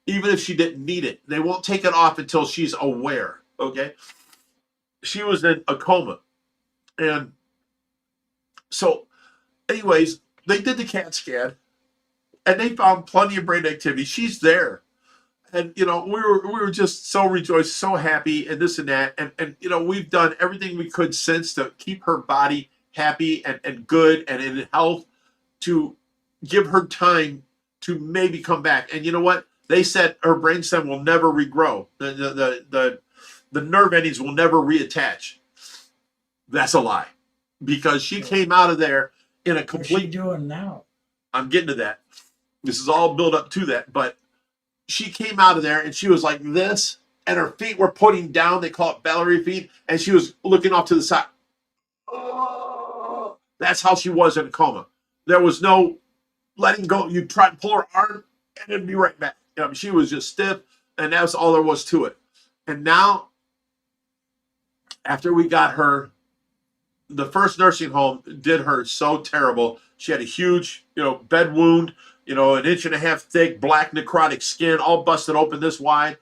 [SPEAKER 1] Even if she didn't need it, they won't take it off until she's aware, okay? She was in a coma. And so anyways, they did the CAT scan, and they found plenty of brain activity. She's there. And, you know, we were just so rejoiced, so happy, and this and that. And you know, we've done everything we could since to keep her body happy and good and in health, to give her time to maybe come back. And you know what? They said her brainstem will never regrow. The nerve endings will never reattach. That's a lie. Because she came out of there in a complete...
[SPEAKER 2] What's she doing now?
[SPEAKER 1] I'm getting to that. This is all built up to that, but she came out of there and she was like this, and her feet were putting down. They call it belly feet, and she was looking off to the side. Oh, that's how she was in a coma. There was no letting go. You try to pull her arm, and it'd be right back. She was just stiff, and that's all there was to it. And now, after we got her, the first nursing home did her so terrible. She had a huge, bed wound, an inch and a half thick, black necrotic skin, all busted open this wide.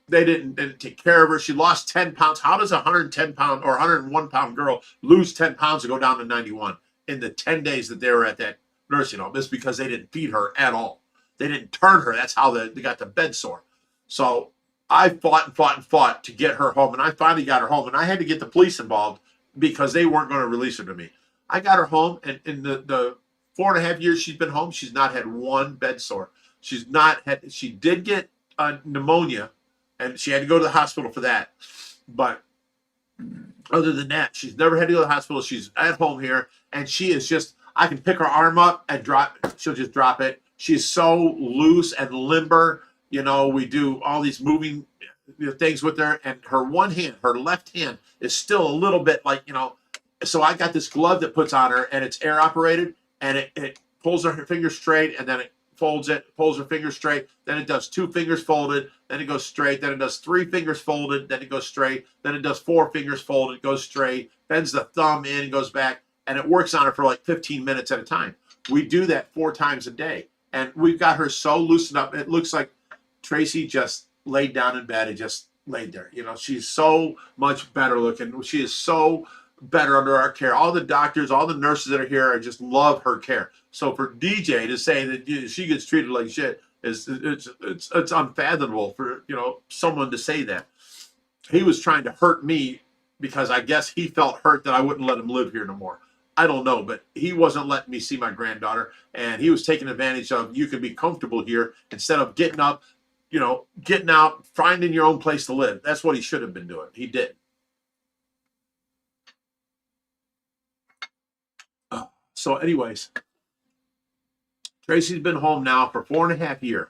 [SPEAKER 1] They didn't take care of her. She lost 10 pounds. How does a 110-pound or 101-pound girl lose 10 pounds and go down to 91 in the 10 days that they were at that nursing home? It's because they didn't feed her at all. They didn't turn her. That's how they got the bed sore. So I fought and fought and fought to get her home, and I finally got her home, and I had to get the police involved because they weren't going to release her to me. I got her home, and in the 4.5 years she's been home, she's not had one bed sore. She did get pneumonia, and she had to go to the hospital for that. But other than that, she's never had to go to the hospital. She's at home here, and she is just, I can pick her arm up and drop it. She'll just drop it. She's so loose and limber. We do all these moving things with her, and her one hand, her left hand, is still a little bit like, so I got this glove that puts on her, and it's air operated, and it pulls her finger straight, and then it folds it, pulls her finger straight, then it does 2 fingers folded, then it goes straight, then it does 3 fingers folded, then it goes straight, then it does 4 fingers folded, goes straight, bends the thumb in and goes back, and it works on her for like 15 minutes at a time. We do that 4 times a day, and we've got her so loosened up, it looks like Tracy just laid down in bed and just laid there. She's so much better looking. She is so better under our care. All the doctors, all the nurses that are here, I just love her care. So for DJ to say that she gets treated like shit it's unfathomable for someone to say that. He was trying to hurt me because I guess he felt hurt that I wouldn't let him live here no more. I don't know, but he wasn't letting me see my granddaughter, and he was taking advantage of, you can be comfortable here instead of getting up, getting out, finding your own place to live. That's what he should have been doing. He did. So anyways, Tracy's been home now for 4.5 years.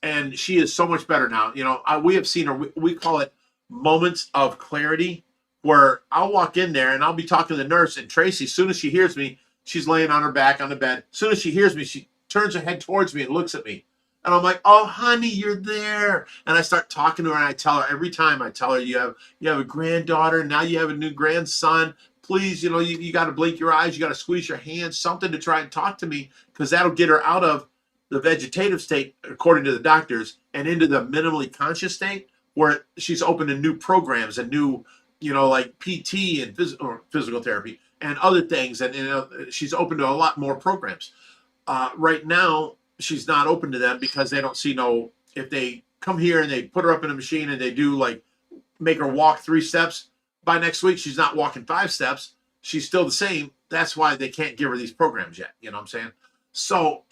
[SPEAKER 1] And she is so much better now. We have seen her, we call it moments of clarity, where I'll walk in there and I'll be talking to the nurse, and Tracy, as soon as she hears me, she's laying on her back on the bed. As soon as she hears me, she turns her head towards me and looks at me. And I'm like, oh, honey, you're there. And I start talking to her, and I tell her, every time I tell her, you have a granddaughter, now you have a new grandson. Please, you got to blink your eyes, you got to squeeze your hands, something to try and talk to me, because that'll get her out of the vegetative state, according to the doctors, and into the minimally conscious state, where she's open to new programs and new, like PT and physical therapy and other things. And, she's open to a lot more programs. Right now, she's not open to them because they don't see if they come here and they put her up in a machine and they do make her walk 3 steps, by next week, she's not walking 5 steps. She's still the same. That's why they can't give her these programs yet. You know what I'm saying? So,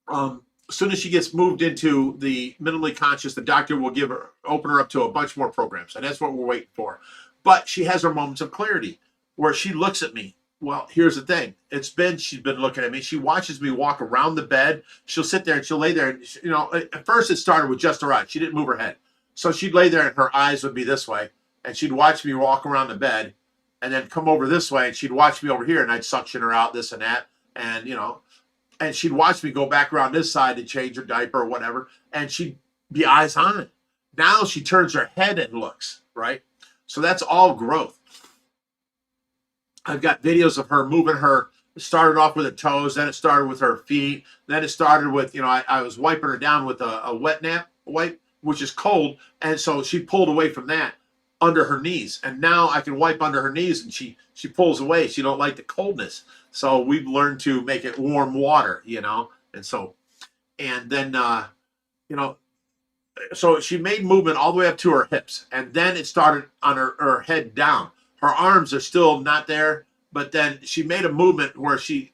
[SPEAKER 1] as soon as she gets moved into the minimally conscious, the doctor will open her up to a bunch more programs. And that's what we're waiting for. But she has her moments of clarity where she looks at me. Well, here's the thing. She's been looking at me. She watches me walk around the bed. She'll sit there and she'll lay there. And, at first it started with just her eyes. She didn't move her head. So she'd lay there and her eyes would be this way. And she'd watch me walk around the bed and then come over this way. And she'd watch me over here, and I'd suction her out, this and that. And, and she'd watch me go back around this side to change her diaper or whatever. And she'd be eyes on. Now she turns her head and looks, right? So that's all growth. I've got videos of her moving her. It started off with her toes, then it started with her feet, then it started with, I was wiping her down with a wet wipe, which is cold, and so she pulled away from that under her knees, and now I can wipe under her knees, and she pulls away. She don't like the coldness, so we've learned to make it warm water, and so, and then so she made movement all the way up to her hips, and then it started on her head down. Her arms are still not there, but then she made a movement where she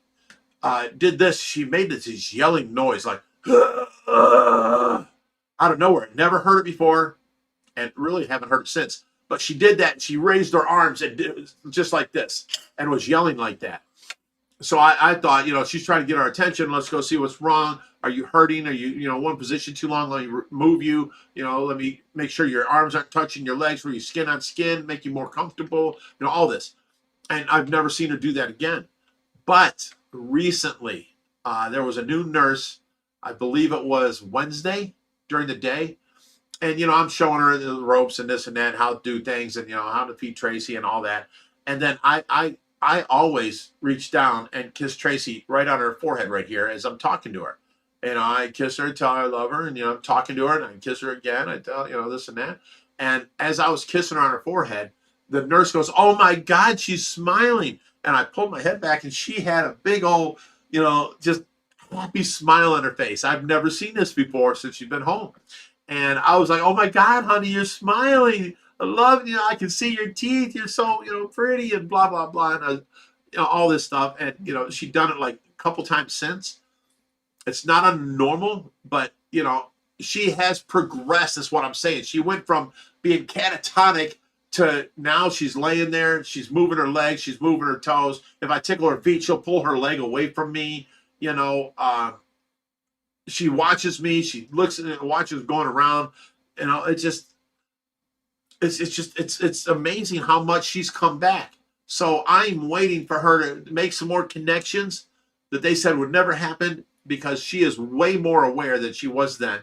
[SPEAKER 1] did this. She made this yelling noise, like out of nowhere. Never heard it before, and really haven't heard it since. But she did that, and she raised her arms and did just like this, and was yelling like that. So I thought, she's trying to get our attention. Let's go see what's wrong. Are you hurting? Are you, one position too long? Let me move you. Let me make sure your arms aren't touching your legs, where you skin on skin, make you more comfortable. All this. And I've never seen her do that again. But recently, there was a new nurse. I believe it was Wednesday during the day. And, I'm showing her the ropes and this and that, how to do things and, how to feed Tracy and all that. And then I always reach down and kiss Tracy right on her forehead right here as I'm talking to her. I kiss her, tell her I love her, and I'm talking to her, and I kiss her again. I tell this and that. And as I was kissing her on her forehead, the nurse goes, "Oh my God, she's smiling!" And I pulled my head back, and she had a big old, just happy smile on her face. I've never seen this before since she's been home. And I was like, "Oh my God, honey, you're smiling. I love I can see your teeth. You're so, pretty," and blah, blah, blah. And all this stuff. And, she'd done it like a couple times since. It's not unnormal, but, she has progressed, is what I'm saying. She went from being catatonic to now she's laying there. She's moving her legs. She's moving her toes. If I tickle her feet, she'll pull her leg away from me. She watches me. She looks at it and watches going around. It's amazing how much she's come back. So I'm waiting for her to make some more connections that they said would never happen, because she is way more aware than she was then.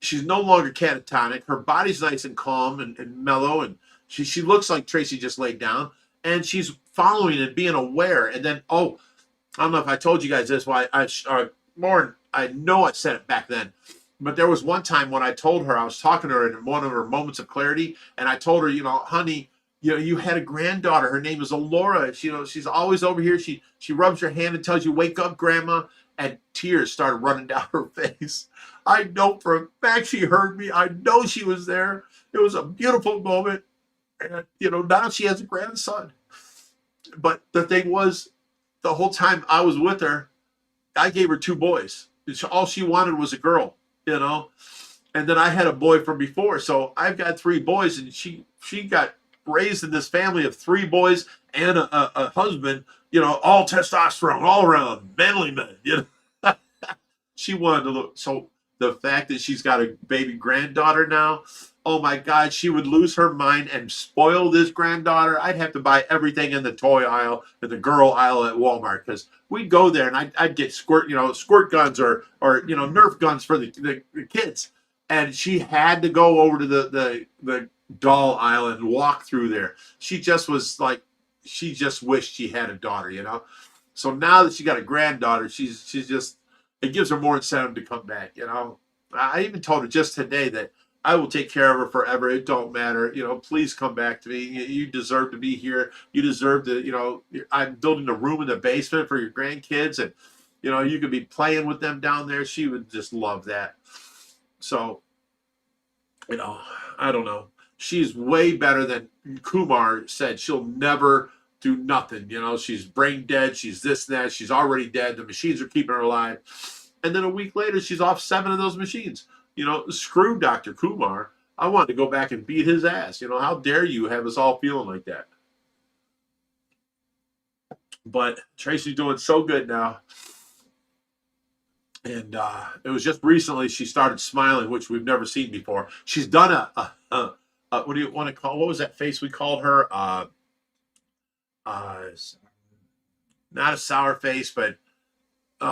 [SPEAKER 1] She's no longer catatonic. Her body's nice and calm and mellow, and she looks like Tracy just laid down, and she's following and being aware. And then, I don't know if I told you guys this. Why I know I said it back then, but there was one time when I told her, I was talking to her in one of her moments of clarity, and I told her, "Honey, you had a granddaughter. Her name is Alora. She's always over here. She rubs your hand and tells you, 'Wake up, Grandma.'" And tears started running down her face. I know for a fact she heard me. I know she was there. It was a beautiful moment. And, now she has a grandson. But the thing was, the whole time I was with her, I gave her 2 boys. All she wanted was a girl, And then I had a boy from before. So I've got 3 boys, and she got raised in this family of 3 boys and a husband, all testosterone, all around, manly men, She wanted to look. So the fact that she's got a baby granddaughter now, oh my God, she would lose her mind and spoil this granddaughter. I'd have to buy everything in the toy aisle and the girl aisle at Walmart, because we'd go there and I'd get squirt guns or Nerf guns for the kids. And she had to go over to the doll aisle and walk through there. She just was like, she just wished she had a daughter, So now that she got a granddaughter, she's just, it gives her more incentive to come back, I even told her just today that I will take care of her forever. It don't matter, please come back to me. You deserve to be here. You deserve to, I'm building a room in the basement for your grandkids, and, you could be playing with them down there. She would just love that. So, I don't know. She's way better than Kumar said. She'll never do nothing. She's brain dead. She's this and that. She's already dead. The machines are keeping her alive. And then a week later, she's off 7 of those machines. Screw Dr. Kumar. I wanted to go back and beat his ass. How dare you have us all feeling like that? But Tracy's doing so good now. And it was just recently she started smiling, which we've never seen before. She's done a what do you want to call? What was that face we called her? Not a sour face, but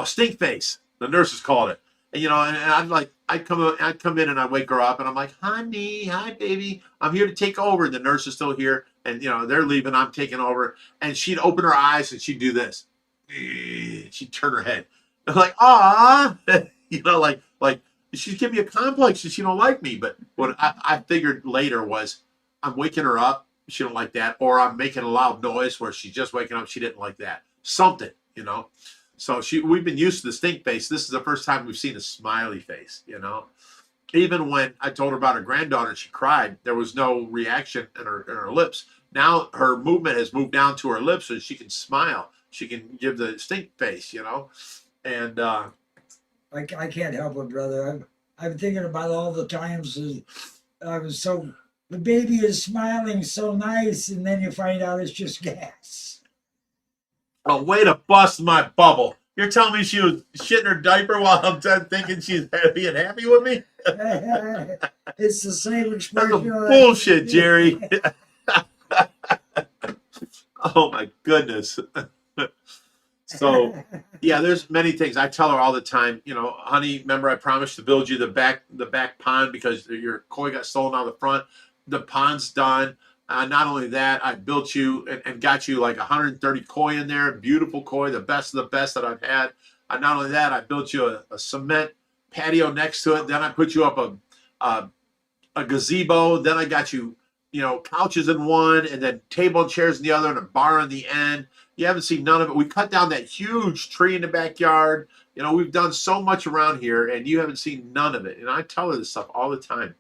[SPEAKER 1] stink face. The nurses called it. And and I'd come in and I'd wake her up and I'm like, "Honey, hi baby, I'm here to take over." The nurse is still here, and they're leaving. I'm taking over, and she'd open her eyes and she'd do this. She'd turn her head. I'm like, "Ah," like she's giving me a complex and she don't like me. But what I figured later was, I'm waking her up. She don't like that, or I'm making a loud noise where she's just waking up. She didn't like that. Something, So we've been used to the stink face. This is the first time we've seen a smiley face, Even when I told her about her granddaughter and she cried, there was no reaction in her lips. Now her movement has moved down to her lips, so she can smile. She can give the stink face, And
[SPEAKER 2] I can't help it, brother. I'm thinking about all the times I was the baby is smiling so nice, and then you find out it's just gas.
[SPEAKER 1] A way to bust my bubble. You're telling me she was shitting her diaper while I'm done thinking she's being happy with me?
[SPEAKER 2] It's the same
[SPEAKER 1] That's
[SPEAKER 2] expression.
[SPEAKER 1] some bullshit, Jerry. Oh my goodness. So yeah, there's many things I tell her all the time. You know, honey, remember I promised to build you the back pond because your koi got stolen out of the front. The pond's done. Not only that, I built you and got you like 130 koi in there, beautiful koi, the best of the best that I've had. Not only that, I built you a cement patio next to it. Then I put you up a gazebo. Then I got you, you know, couches in one, and then table and chairs in the other, and a bar on the end. You haven't seen none of it. We cut down that huge tree in the backyard. You know, we've done so much around here, and you haven't seen none of it. And I tell her this stuff all the time.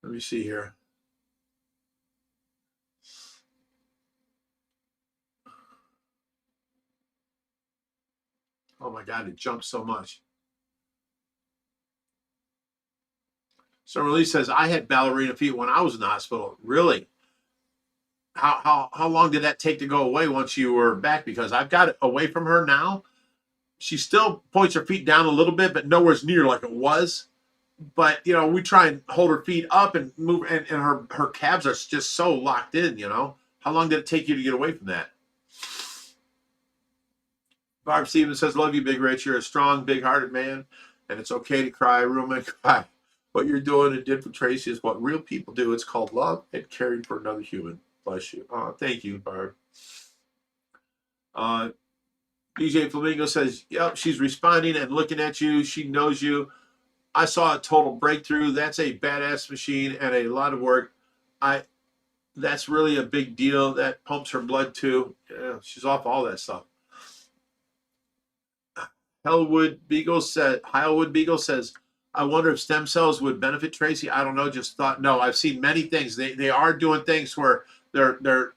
[SPEAKER 1] Let me see here. Oh my God, it jumped so much. So Release says, I had ballerina feet when I was in the hospital. Really? How long did that take to go away once you were back? Because I've got it away from her now. She still points her feet down a little bit, but nowhere near like it was. But you know, we try and hold her feet up and move, and her calves are just so locked in. You know, how long did it take you to get away from that? Barb Stevens says, "Love you, Big Rich. You're a strong, big-hearted man, and it's okay to cry. Real men cry. What you're doing and did for Tracy is what real people do. It's called love and caring for another human. Bless you. Thank you, Barb." DJ Flamingo says, "Yep, she's responding and looking at you. She knows you. I saw a total breakthrough. That's a badass machine and a lot of work. That's really a big deal. That pumps her blood too. Yeah, she's off all that stuff." Hillwood Beagle says, "I wonder if stem cells would benefit Tracy. I don't know. Just thought. No, I've seen many things. They are doing things where they're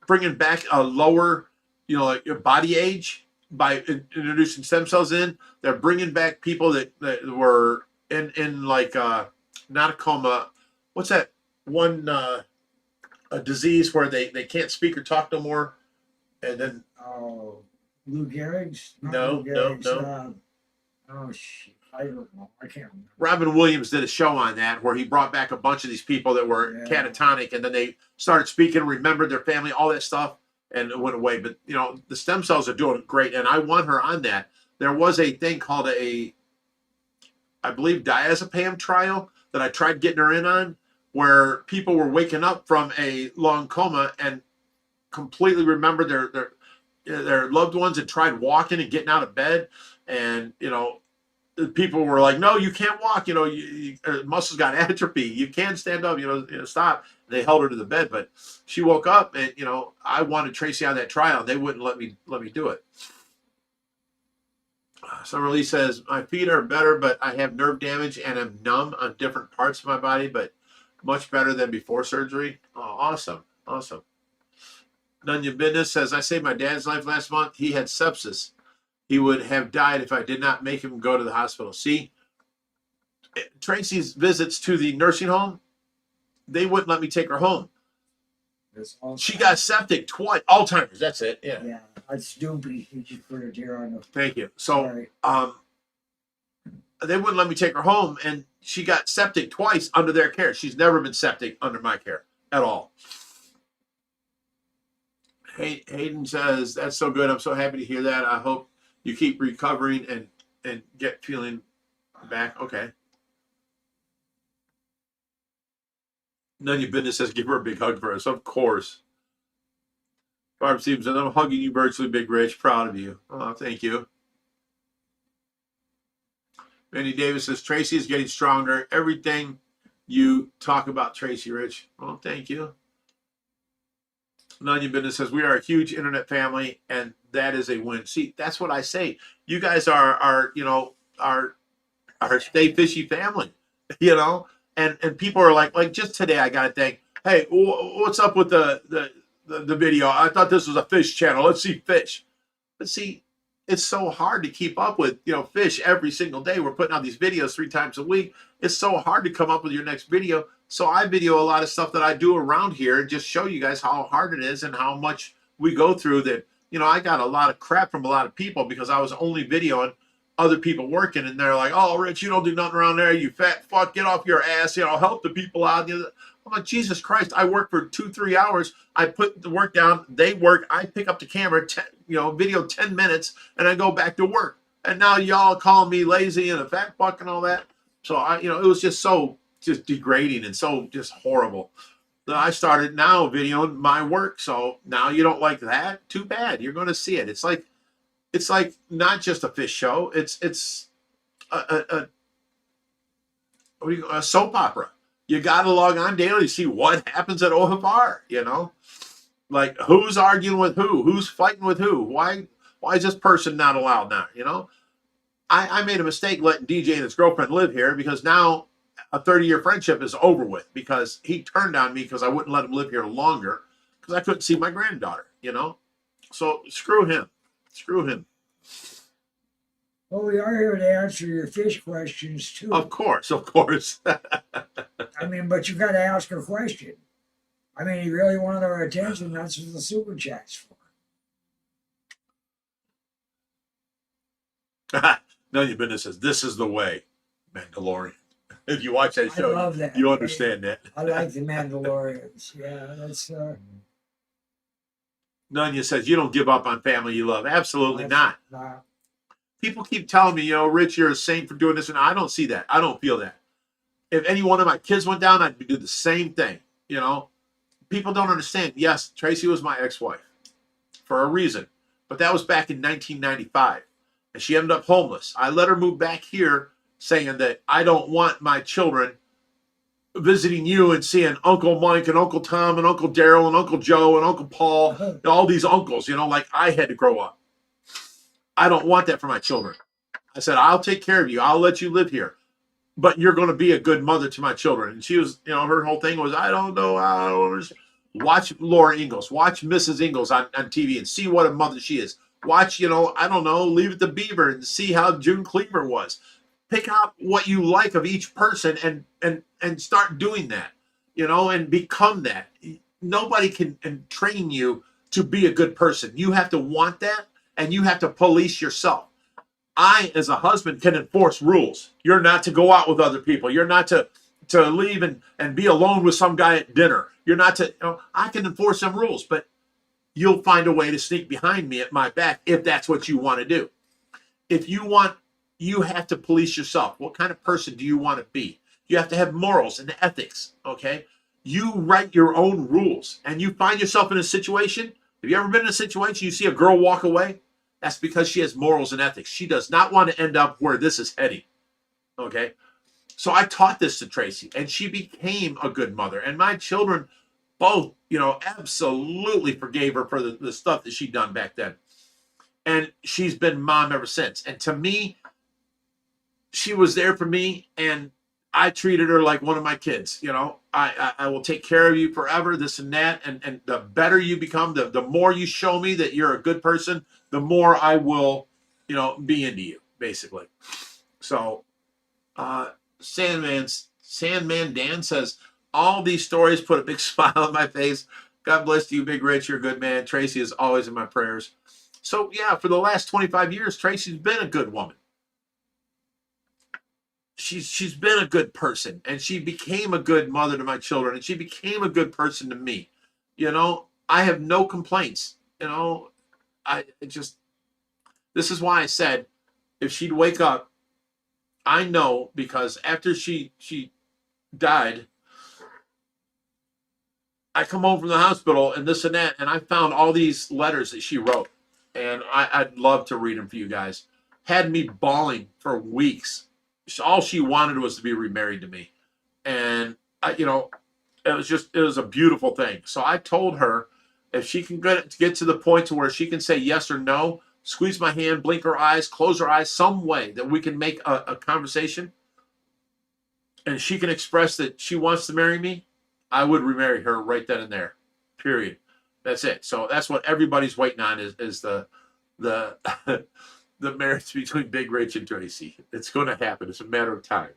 [SPEAKER 1] bringing back a lower, you know, like your body age by introducing stem cells in. They're bringing back people that were in like not a coma. What's that one a disease where they can't speak or talk no more, and then
[SPEAKER 2] Lou Gehrig's?
[SPEAKER 1] No.
[SPEAKER 2] Oh shit, I don't know. I can't remember.
[SPEAKER 1] Robin Williams did a show on that where he brought back a bunch of these people that were catatonic, and then they started speaking, remembered their family, all that stuff, and it went away. But you know, the stem cells are doing great, and I want her on that. There was a thing called I believe, diazepam trial that I tried getting her in on, where people were waking up from a long coma and completely remembered their loved ones and tried walking and getting out of bed, and you know, people were like, "No, you can't walk. You know, your muscles got atrophy. You can't stand up. You know, stop." They held her to the bed, but she woke up, and you know, I wanted Tracy on that trial. They wouldn't let me do it. Summer Lee says, "My feet are better, but I have nerve damage and I'm numb on different parts of my body, but much better than before surgery." Oh, awesome. Nunya Business says, "I saved my dad's life last month. He had sepsis. He would have died if I did not make him go to the hospital." See, Tracy's visits to the nursing home, they wouldn't let me take her home. She got septic twice. Alzheimer's, that's it. Yeah.
[SPEAKER 2] Yeah, that's Doobie. You just put it here on the.
[SPEAKER 1] Thank you. So, they wouldn't let me take her home, and she got septic twice under their care. She's never been septic under my care at all. Hayden says, "That's so good. I'm so happy to hear that. I hope you keep recovering and get feeling back." Okay. None of your business says, "Give her a big hug for us." Of course. Barb Stevens says, "I'm hugging you virtually, Big Rich. Proud of you." Oh, thank you. Manny Davis says, "Tracy is getting stronger. Everything you talk about Tracy, Rich." Oh, thank you. None of your business says, "We are a huge internet family, and that is a win." See, that's what I say. You guys are you know, our Stay Fishy family, you know, and people are like just today I got to think, "Hey, what's up with the video? I thought this was a fish channel. Let's see fish." But see, it's so hard to keep up with, you know, fish every single day. We're putting out these videos 3 times a week. It's so hard to come up with your next video. So I video a lot of stuff that I do around here and just show you guys how hard it is and how much we go through that. You know, I got a lot of crap from a lot of people because I was only videoing other people working, and they're like, "Oh, Rich, you don't do nothing around there, you fat fuck, get off your ass, you know, help the people out." I'm like, Jesus Christ, I work for 2-3 hours, I put the work down, they work, I pick up the camera, video 10 minutes, and I go back to work. And now y'all calling me lazy and a fat fuck and all that. So it was just so just degrading and so just horrible. I started now videoing my work. So now you don't like that? Too bad. You're going to see it. It's like not just a fish show. It's a soap opera. You got to log on daily to see what happens at OFR. Like who's arguing with who, who's fighting with who. Why is this person not allowed now? I made a mistake letting DJ and his girlfriend live here because now a 30-year friendship is over with because he turned on me because I wouldn't let him live here longer because I couldn't see my granddaughter. So screw him.
[SPEAKER 2] Well, we are here to answer your fish questions too.
[SPEAKER 1] Of course.
[SPEAKER 2] I mean, but you got to ask a question. I mean, you really want our attention. That's what the super chat's for.
[SPEAKER 1] None of your business says this is the way, Mandalorian. If you watch that show,
[SPEAKER 2] I love that.
[SPEAKER 1] you understand that.
[SPEAKER 2] I like the Mandalorians. Yeah, that's.
[SPEAKER 1] None of you says you don't give up on family you love. Absolutely not.
[SPEAKER 2] Nah.
[SPEAKER 1] People keep telling me, Rich, you're a saint for doing this, and I don't see that. I don't feel that. If any one of my kids went down, I'd do the same thing. People don't understand. Yes, Tracy was my ex-wife for a reason, but that was back in 1995, and she ended up homeless. I let her move back here, saying that I don't want my children visiting you and seeing Uncle Mike and Uncle Tom and Uncle Daryl and Uncle Joe and Uncle Paul, and all these uncles, like I had to grow up. I don't want that for my children. I said, I'll take care of you. I'll let you live here, but you're going to be a good mother to my children. And she was, her whole thing was, I don't know. I don't understand. Watch Laura Ingalls, watch Mrs. Ingalls on TV and see what a mother she is. Watch, I don't know, Leave It to Beaver and see how June Cleaver was. Pick out what you like of each person and start doing that, and become that. Nobody can train you to be a good person. You have to want that, and you have to police yourself. I, as a husband, can enforce rules. You're not to go out with other people. You're not to leave and be alone with some guy at dinner. You're not to, I can enforce some rules, but you'll find a way to sneak behind me at my back if that's what you want to do. If you want, you have to police yourself. What kind of person do you want to be? You have to have morals and ethics, okay? You write your own rules, and you find yourself in a situation. Have you ever been in a situation you see a girl walk away? That's because she has morals and ethics. She does not want to end up where this is heading, okay? So I taught this to Tracy, and she became a good mother. And my children both, absolutely forgave her for the stuff that she'd done back then. And she's been mom ever since. And to me, she was there for me, and I treated her like one of my kids. I will take care of you forever, this and that. And the better you become, the more you show me that you're a good person, the more I will, be into you, basically. So, Sandman Dan says, all these stories put a big smile on my face. God bless you, Big Rich. You're a good man. Tracy is always in my prayers. So, yeah, for the last 25 years, Tracy's been a good woman. She's been a good person, and she became a good mother to my children, and she became a good person to me. I have no complaints. This is why I said, if she'd wake up, I know, because after she died, I come home from the hospital and this and that, and I found all these letters that she wrote, and I'd love to read them for you guys. Had me bawling for weeks. All she wanted was to be remarried to me. And, it was a beautiful thing. So I told her, if she can get to the point to where she can say yes or no, squeeze my hand, blink her eyes, close her eyes, some way that we can make a conversation, and she can express that she wants to marry me, I would remarry her right then and there. Period. That's it. So that's what everybody's waiting on is the the marriage between Big Rich and Tracy. It's going to happen. It's a matter of time.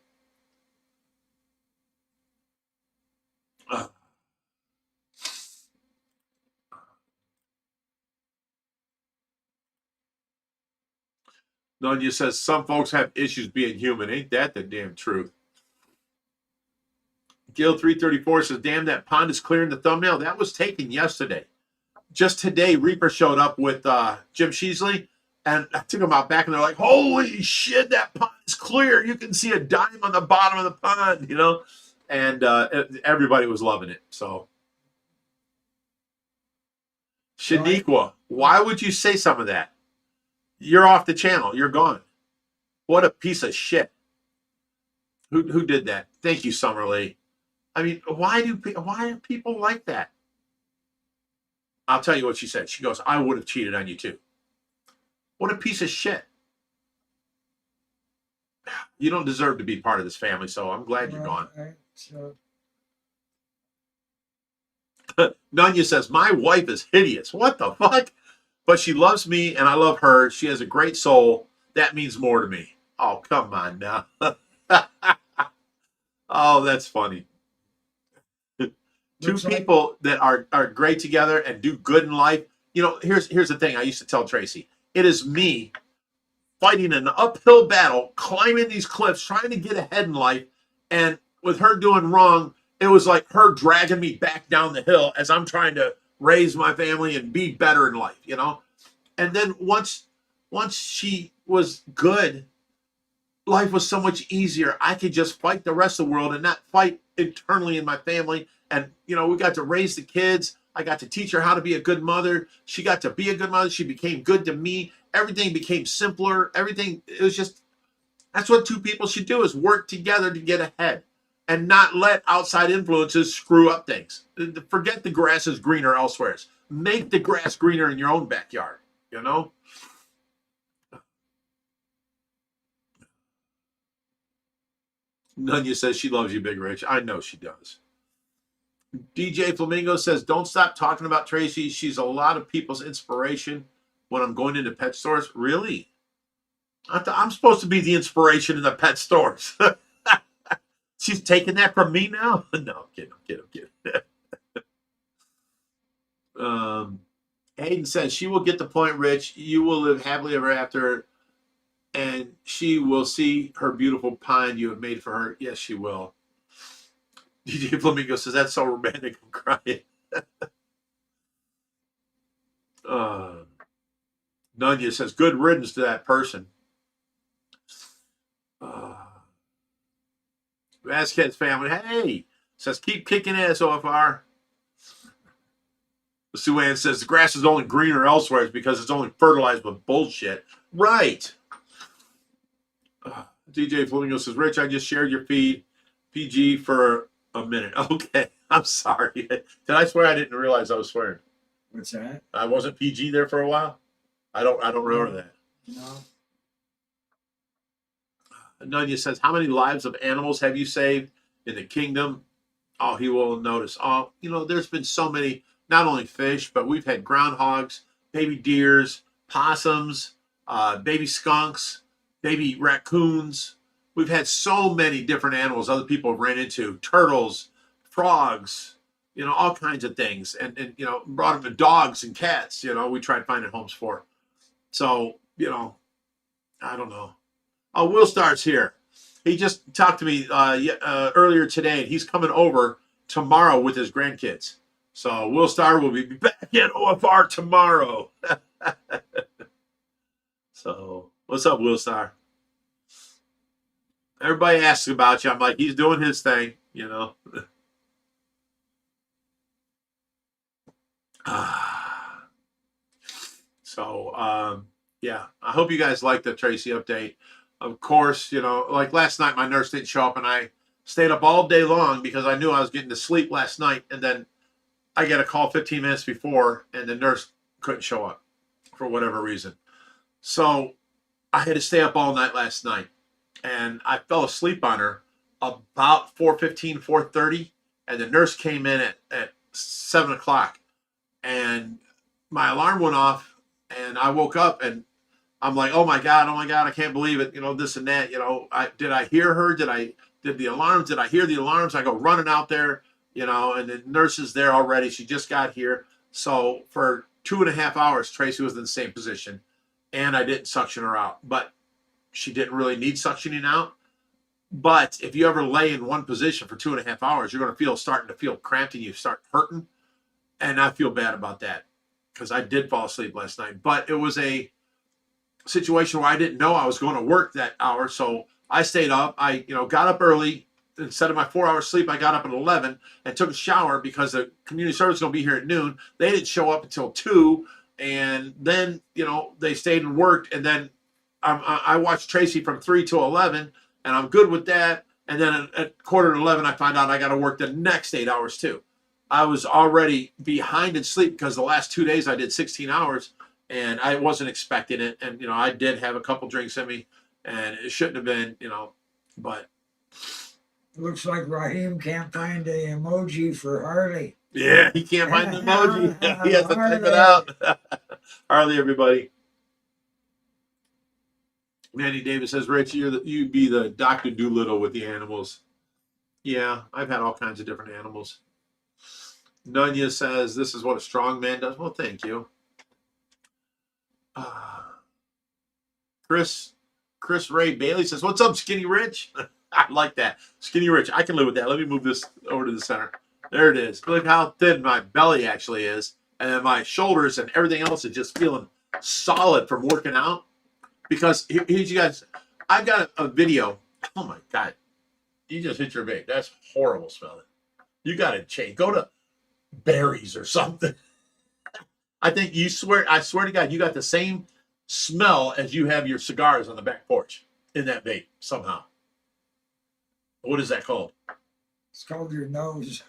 [SPEAKER 1] Nunya says some folks have issues being human. Ain't that the damn truth? Gil 334 says, damn, that pond is clear in the thumbnail. That was taken yesterday. Just today, Reaper showed up with Jim Sheasley, and I took them out back, and they're like, holy shit, that pond is clear. You can see a dime on the bottom of the pond, you know? And everybody was loving it. So, Shaniqua, why would you say some of that? You're off the channel. You're gone. What a piece of shit. Who did that? Thank you, Summerlee. I mean, why are people like that? I'll tell you what she said. She goes, I would have cheated on you too. What a piece of shit. You don't deserve to be part of this family, so I'm glad you're gone.
[SPEAKER 2] So,
[SPEAKER 1] Nunya says, my wife is hideous. What the fuck? But she loves me and I love her. She has a great soul. That means more to me. Oh, come on now. Oh, that's funny. Two people that are great together and do good in life. You know, here's the thing I used to tell Tracy. It is me fighting an uphill battle, climbing these cliffs, trying to get ahead in life. And with her doing wrong, it was like her dragging me back down the hill as I'm trying to raise my family and be better in life, you know? And then once she was good, life was so much easier. I could just fight the rest of the world and not fight internally in my family. And, you know, we got to raise the kids. I got to teach her how to be a good mother. She got to be a good mother. She became good to me. Everything became simpler. Everything, it was just, that's what two people should do, is work together to get ahead and not let outside influences screw up things. Forget the grass is greener elsewhere. Make the grass greener in your own backyard, you know? Nunya says she loves you, Big Rich. I know she does. DJ Flamingo says, don't stop talking about Tracy. She's a lot of people's inspiration when I'm going into pet stores. Really? I'm supposed to be the inspiration in the pet stores. She's taking that from me now? No, I'm kidding. Hayden says, she will get the point, Rich. You will live happily ever after, and she will see her beautiful pond you have made for her. Yes, she will. DJ Flamingo says, that's so romantic. I'm crying. Nunya says, good riddance to that person. Vasquez family, hey, says, keep kicking ass, OFR. Sue Ann says, the grass is only greener elsewhere because it's only fertilized with bullshit. Right. DJ Flamingo says, Rich, I just shared your feed. PG for a minute. Okay, I'm sorry. Did I swear? I didn't realize I was swearing.
[SPEAKER 2] what's that?
[SPEAKER 1] I wasn't PG there for a while. I don't remember that.
[SPEAKER 2] No.
[SPEAKER 1] Nunya says, how many lives of animals have you saved in the kingdom? Oh, he will notice. Oh, you know, there's been so many, not only fish, but we've had groundhogs, baby deers, possums, baby skunks, baby raccoons. We've had so many different animals other people have ran into, turtles, frogs, you know, all kinds of things. And you know, brought them to dogs and cats, you know, we tried finding homes for. So, you know, I don't know. Oh, Will Star's here. He just talked to me earlier today, and he's coming over tomorrow with his grandkids. So Will Star will be back at OFR tomorrow. So what's up, Will Star? Everybody asks about you. I'm like, he's doing his thing, you know. So, yeah, I hope you guys like the Tracy update. Of course, you know, like last night, my nurse didn't show up, and I stayed up all day long because I knew I was getting to sleep last night. And then I get a call 15 minutes before, and the nurse couldn't show up for whatever reason. So I had to stay up all night last night, and I fell asleep on her about 4:15, 4:30, and the nurse came in at 7 o'clock, and my alarm went off, and I woke up, and I'm like, oh my God, I can't believe it. You know, this and that, you know, did I hear her? Did I hear the alarms? I go running out there, you know, and the nurse is there already. She just got here. So for 2.5 hours, Tracy was in the same position, and I didn't suction her out. But she didn't really need suctioning out. But if you ever lay in one position for 2.5 hours, you're going to starting to feel cramped and you start hurting. And I feel bad about that because I did fall asleep last night. But it was a situation where I didn't know I was going to work that hour. So I stayed up. I, got up early. Instead of my 4 hour sleep, I got up at 11 and took a shower because the community service is going to be here at noon. They didn't show up until 2. And then, they stayed and worked. And then I watched Tracy from 3 to 11. And I'm good with that. And then at 11:15, I find out I got to work the next 8 hours too. I was already behind in sleep because the last 2 days I did 16 hours and I wasn't expecting it. And, I did have a couple drinks in me and it shouldn't have been, but.
[SPEAKER 2] Looks like Raheem can't find the emoji for Harley.
[SPEAKER 1] Yeah, he can't find the emoji. He has to type it out. Harley, everybody. Manny Davis says, Rich, you'd be the Dr. Doolittle with the animals. Yeah, I've had all kinds of different animals. Nunya says, this is what a strong man does. Well, thank you. Chris Ray Bailey says, what's up, Skinny Rich? I like that. Skinny Rich. I can live with that. Let me move this over to the center. There it is. Look how thin my belly actually is. And then my shoulders and everything else is just feeling solid from working out. Because here's you guys, I've got a video. Oh my God. You just hit your vape. That's horrible smelling. You got to change. Go to Berries or something. I swear to God, you got the same smell as you have your cigars on the back porch in that vape somehow. What is that called?
[SPEAKER 2] It's called your nose.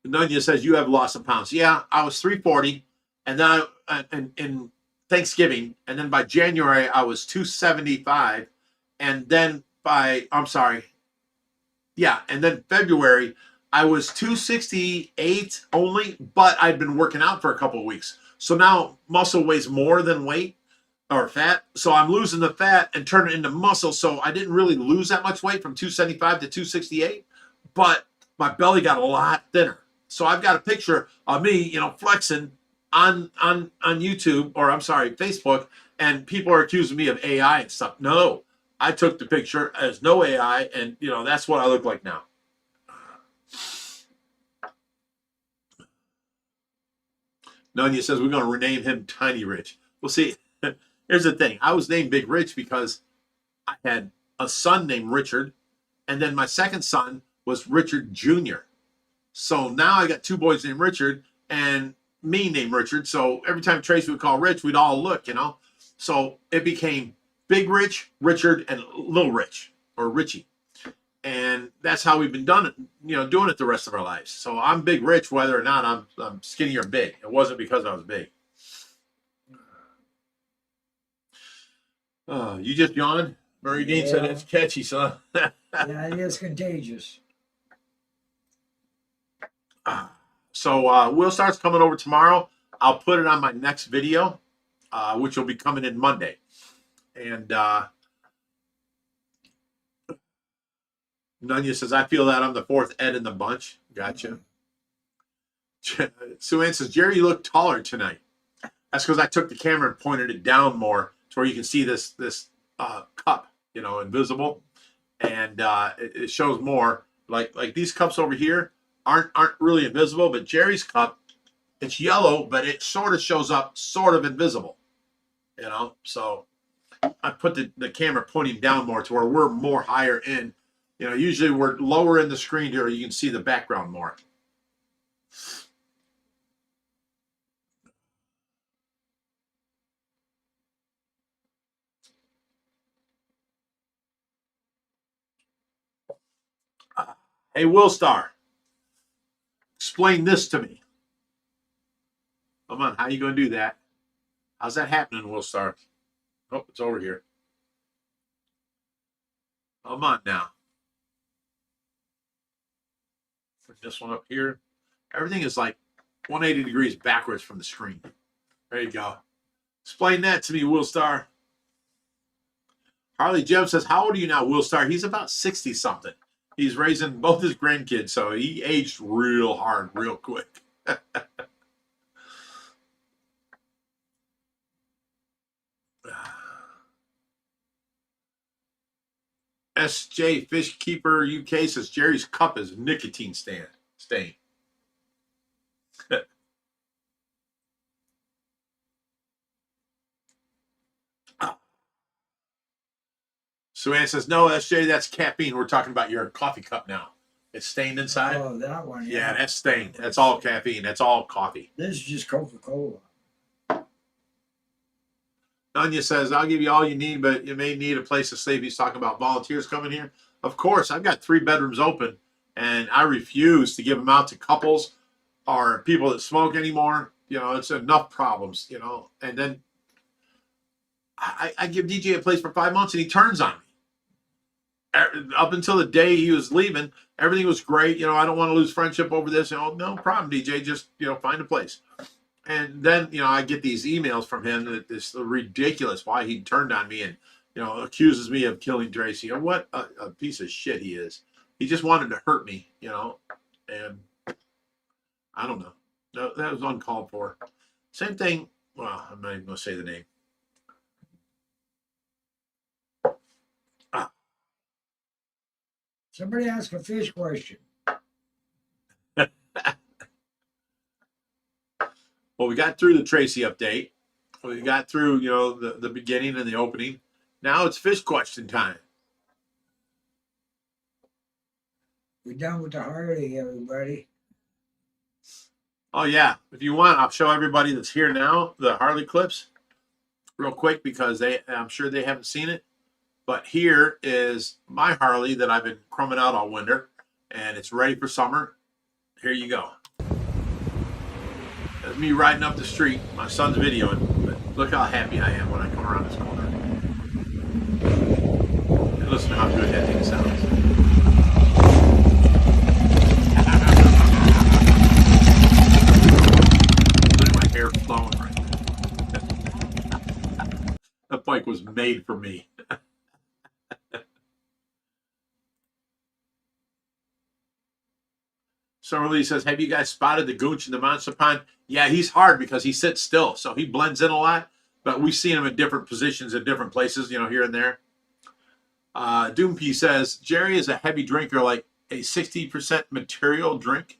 [SPEAKER 1] Nunya says you have lost some pounds. Yeah, I was 340, and then in Thanksgiving, and then by January I was 275, and then and then February I was 268 only, but I'd been working out for a couple of weeks, so now muscle weighs more than weight or fat, so I'm losing the fat and turning it into muscle. So I didn't really lose that much weight from 275 to 268, but my belly got a lot thinner. So I've got a picture of me, flexing on YouTube, or I'm sorry, Facebook, and people are accusing me of AI and stuff. No, I took the picture as no AI, and that's what I look like now. Nunya says we're going to rename him Tiny Rich. Well, see, here's the thing. I was named Big Rich because I had a son named Richard, and then my second son was Richard Jr. So now I got 2 boys named Richard and me named Richard. So every time Tracy would call Rich, we'd all look, So it became Big Rich, Richard, and Little Rich or Richie. And that's how we've been doing it the rest of our lives. So I'm Big Rich, whether or not I'm skinny or big. It wasn't because I was big. Oh, you just yawned? Murray Dean said it's catchy, son.
[SPEAKER 2] Yeah, it is contagious.
[SPEAKER 1] So Will Star's coming over tomorrow. I'll put it on my next video, which will be coming in Monday. And Nunya says, I feel that I'm the 4th Ed in the bunch. Gotcha. Sue Ann says, Jerry, you look taller tonight. That's because I took the camera and pointed it down more to where you can see this cup, invisible. And it shows more. Like these cups over here aren't really invisible, but Jerry's cup, it's yellow, but it sort of shows up sort of invisible. So I put the camera pointing down more to where we're more higher in. Usually we're lower in the screen here, you can see the background more. Hey, Will Star, explain this to me. Come on, how you going to do that? How's that happening, Will Star? Oh, it's over here. Come on now. Put this one up here. Everything is like 180 degrees backwards from the screen. There you go. Explain that to me, Will Star. Harley Jem says, how old are you now, Will Star? He's about 60-something. He's raising both his grandkids, so he aged real hard, real quick. SJ Fish Keeper UK says Jerry's cup is nicotine stain. Suanne says, no, SJ, that's caffeine. We're talking about your coffee cup now. It's stained inside.
[SPEAKER 2] Oh, that one.
[SPEAKER 1] Yeah, that's stained. That's all caffeine. That's all coffee.
[SPEAKER 2] This is just Coca-Cola.
[SPEAKER 1] Anya says, I'll give you all you need, but you may need a place to sleep. He's talking about volunteers coming here. Of course, I've got 3 bedrooms open, and I refuse to give them out to couples or people that smoke anymore. You know, it's enough problems, you know. And then I give DJ a place for 5 months, and he turns on me. Up until the day he was leaving, everything was great. You know, I don't want to lose friendship over this. You know, no problem, DJ. Just, you know, find a place. And then, you know, I get these emails from him that it's ridiculous why he turned on me and, you know, accuses me of killing Tracy. You know, what a piece of shit he is. He just wanted to hurt me, you know, and I don't know. No, that was uncalled for. Same thing. Well, I'm not even going to say the name.
[SPEAKER 2] Somebody ask a fish question.
[SPEAKER 1] Well, we got through the Tracy update. We got through, you know, the beginning and the opening. Now it's fish question time.
[SPEAKER 2] We're done with the Harley, everybody.
[SPEAKER 1] Oh, yeah. If you want, I'll show everybody that's here now the Harley clips real quick because I'm sure they haven't seen it. But here is my Harley that I've been crumbing out all winter, and it's ready for summer. Here you go. That's me riding up the street. My son's videoing, but look how happy I am when I come around this corner. And listen to how good that thing sounds. Look at my hair flowing right there. That bike was made for me. Summer Lee says, have you guys spotted the goonch in the monster pond? Yeah, he's hard because he sits still, so he blends in a lot. But we've seen him in different positions in different places, you know, here and there. Doompy says, Jerry is a heavy drinker, like a 60% material drink.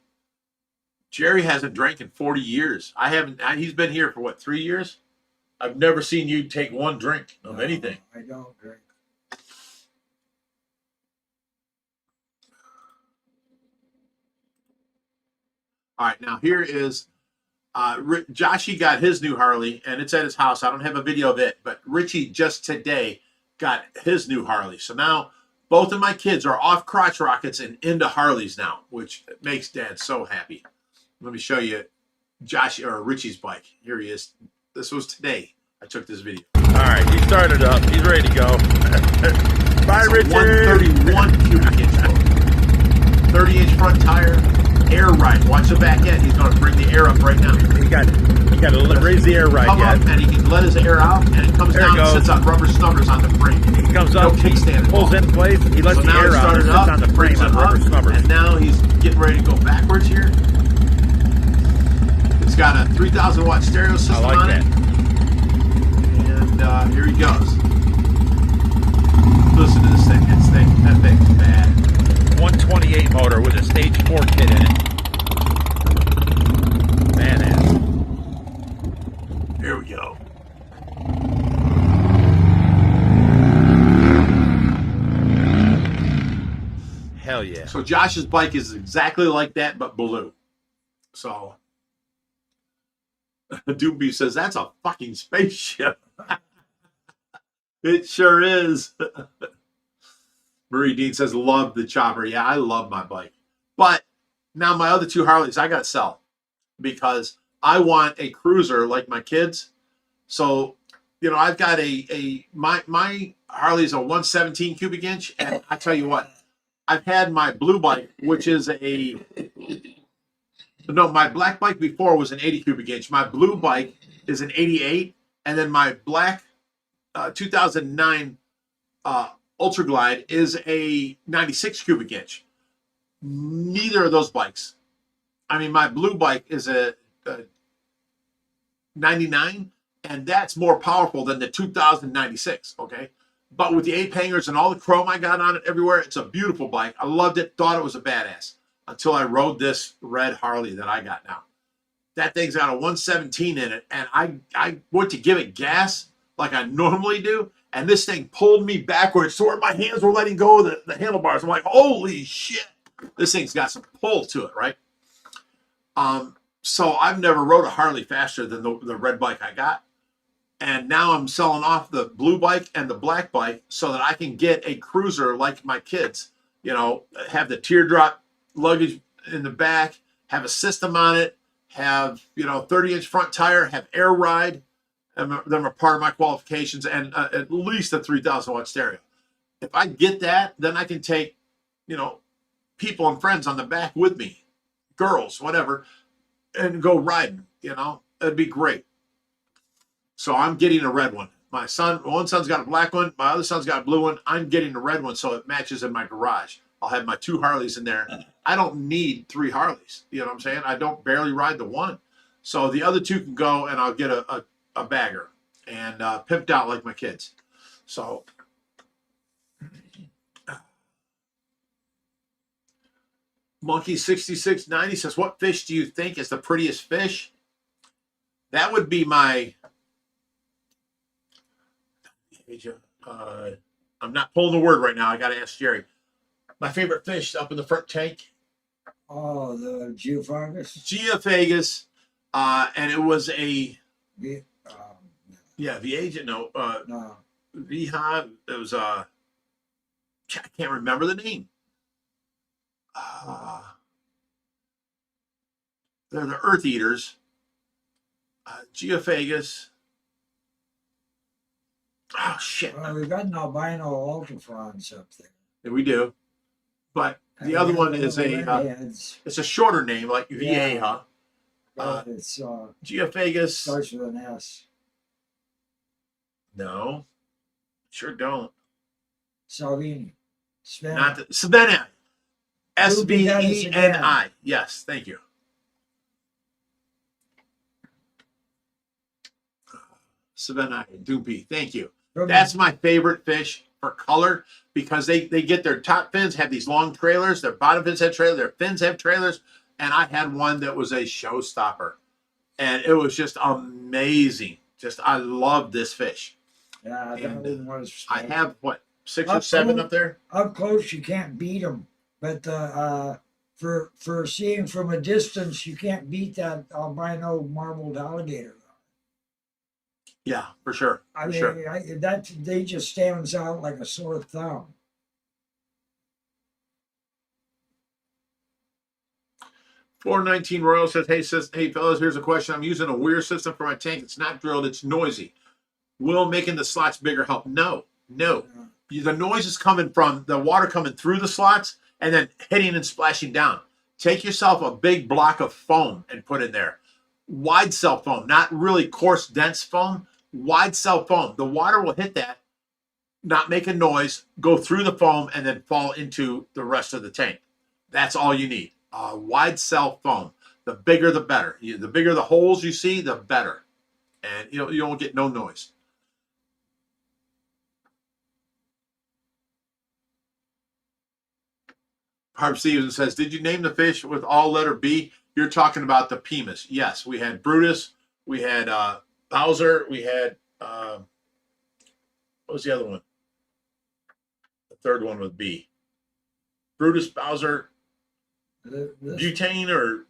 [SPEAKER 1] Jerry hasn't drank in 40 years. He's been here for, what, 3 years? I've never seen you take one drink of anything.
[SPEAKER 2] I don't drink.
[SPEAKER 1] All right, now here is Joshy got his new Harley, and it's at his house. I don't have a video of it, but Richie just today got his new Harley. So now both of my kids are off crotch rockets and into Harleys now, which makes Dad so happy. Let me show you Richie's bike. Here he is. This was today. I took this video.
[SPEAKER 3] All right, he started up. He's ready to go. Bye, Richie.
[SPEAKER 1] 131 cubic inch boat. 30-inch front tire. Air ride. Watch the back end. He's going to bring the air up right now.
[SPEAKER 3] He got to raise the air right
[SPEAKER 1] Come
[SPEAKER 3] yet.
[SPEAKER 1] up and he can let his air out, and it comes
[SPEAKER 3] There
[SPEAKER 1] down
[SPEAKER 3] it
[SPEAKER 1] and
[SPEAKER 3] goes.
[SPEAKER 1] sits on rubber snubbers on the frame.
[SPEAKER 3] He comes up,
[SPEAKER 1] No kickstand at
[SPEAKER 3] pulls
[SPEAKER 1] all.
[SPEAKER 3] in place, he lets
[SPEAKER 1] So
[SPEAKER 3] the
[SPEAKER 1] now
[SPEAKER 3] air
[SPEAKER 1] he
[SPEAKER 3] out, and
[SPEAKER 1] started
[SPEAKER 3] sits
[SPEAKER 1] up,
[SPEAKER 3] on the frame
[SPEAKER 1] brings
[SPEAKER 3] on
[SPEAKER 1] it
[SPEAKER 3] rubber
[SPEAKER 1] up,
[SPEAKER 3] snubbers.
[SPEAKER 1] and now he's getting ready to go backwards here. It's got a 3,000 watt stereo system
[SPEAKER 3] I like
[SPEAKER 1] on
[SPEAKER 3] that.
[SPEAKER 1] it, and here he goes. Listen to this thing. That thing's bad.
[SPEAKER 3] 128 motor with a stage 4 kit in it. Badass.
[SPEAKER 1] Here we go.
[SPEAKER 3] Hell yeah.
[SPEAKER 1] So Josh's bike is exactly like that, but blue. So Doobie says that's a fucking spaceship. It sure is. Marie Dean says, love the chopper. Yeah, I love my bike. But now my other 2 Harleys, I got to sell because I want a cruiser like my kids. So, you know, I've got my Harley's a 117 cubic inch. And I tell you what, I've had my blue bike, which is my black bike before was an 80 cubic inch. My blue bike is an 88. And then my black 2009 Ultra Glide is a 96 cubic inch. Neither of those bikes. I mean, my blue bike is a 99, and that's more powerful than the 2096, okay? But with the ape hangers and all the chrome I got on it everywhere, it's a beautiful bike. I loved it, thought it was a badass until I rode this red Harley that I got now. That thing's got a 117 in it, and I went to give it gas like I normally do, and this thing pulled me backwards to where my hands were letting go of the handlebars. I'm like, holy shit, this thing's got some pull to it, right? So I've never rode a Harley faster than the red bike I got. And now I'm selling off the blue bike and the black bike so that I can get a cruiser like my kids, you know, have the teardrop luggage in the back, have a system on it, have, you know, 30-inch front tire, have air ride. And them are part of my qualifications, and at least a 3,000 watt stereo. If I get that, then I can take, you know, people and friends on the back with me, girls, whatever, and go riding, you know, it'd be great. So I'm getting a red one. My son, one son's got a black one. My other son's got a blue one. I'm getting a red one so it matches in my garage. I'll have my 2 Harleys in there. I don't need 3 Harleys. You know what I'm saying? I don't barely ride the one. So the other 2 can go, and I'll get a bagger and pimped out like my kids. So Monkey 6690 says, what fish do you think is the prettiest fish? That would be my I'm not pulling the word right now. I got to ask Jerry. My favorite fish up in the front tank.
[SPEAKER 2] Oh, the geophagus.
[SPEAKER 1] Geophagus, and it was a
[SPEAKER 2] The,
[SPEAKER 1] Viaja. No,
[SPEAKER 2] no.
[SPEAKER 1] Viha. It was I can't remember the name. They're the earth eaters. Geophagus. Oh shit!
[SPEAKER 2] Well, we've got an albino ultrafrons up there.
[SPEAKER 1] Yeah, we do, but the
[SPEAKER 2] And
[SPEAKER 1] other
[SPEAKER 2] we
[SPEAKER 1] one
[SPEAKER 2] have
[SPEAKER 1] is
[SPEAKER 2] the
[SPEAKER 1] a
[SPEAKER 2] redheads,
[SPEAKER 1] it's a shorter name like
[SPEAKER 2] Yeah.
[SPEAKER 1] Vieja.
[SPEAKER 2] but it's
[SPEAKER 1] Geophagus.
[SPEAKER 2] starts with an S.
[SPEAKER 1] No, sure don't.
[SPEAKER 2] Salvini. Sven.
[SPEAKER 1] Not the Sveni.
[SPEAKER 2] Sveni.
[SPEAKER 1] Sveni. Yes, thank you. Sveni Doopy. Thank you. That's my favorite fish for color because they get their top fins have these long trailers, their bottom fins have trailers, their fins have trailers, and I had one that was a showstopper, and it was just amazing. Just I love this fish.
[SPEAKER 2] Yeah, that
[SPEAKER 1] And
[SPEAKER 2] one was.
[SPEAKER 1] I have what 6 or
[SPEAKER 2] Up
[SPEAKER 1] 7
[SPEAKER 2] close-
[SPEAKER 1] up there.
[SPEAKER 2] Up close, you can't beat them, but for seeing from a distance, you can't beat that albino marbled alligator.
[SPEAKER 1] Yeah, for sure.
[SPEAKER 2] I
[SPEAKER 1] For
[SPEAKER 2] mean,
[SPEAKER 1] sure.
[SPEAKER 2] that they just stands out like a sore thumb.
[SPEAKER 1] $4.19 Royal says, hey fellas, here's a question. I'm using a weir system for my tank. It's not drilled, it's noisy. Will making the slots bigger help? No. The noise is coming from the water coming through the slots and then hitting and splashing down. Take yourself a big block of foam and put in there. Wide cell foam, not really coarse, dense foam. Wide cell foam. The water will hit that, not make a noise, go through the foam, and then fall into the rest of the tank. That's all you need. Wide cell foam. The bigger, the better. The bigger the holes you see, the better. And you don't get no noise. Harp Stevenson says, did you name the fish with all letter B? You're talking about the Pimas. Yes, we had Brutus. We had Bowser. We had, what was the other one? The third one with B. Brutus, Bowser, Butane or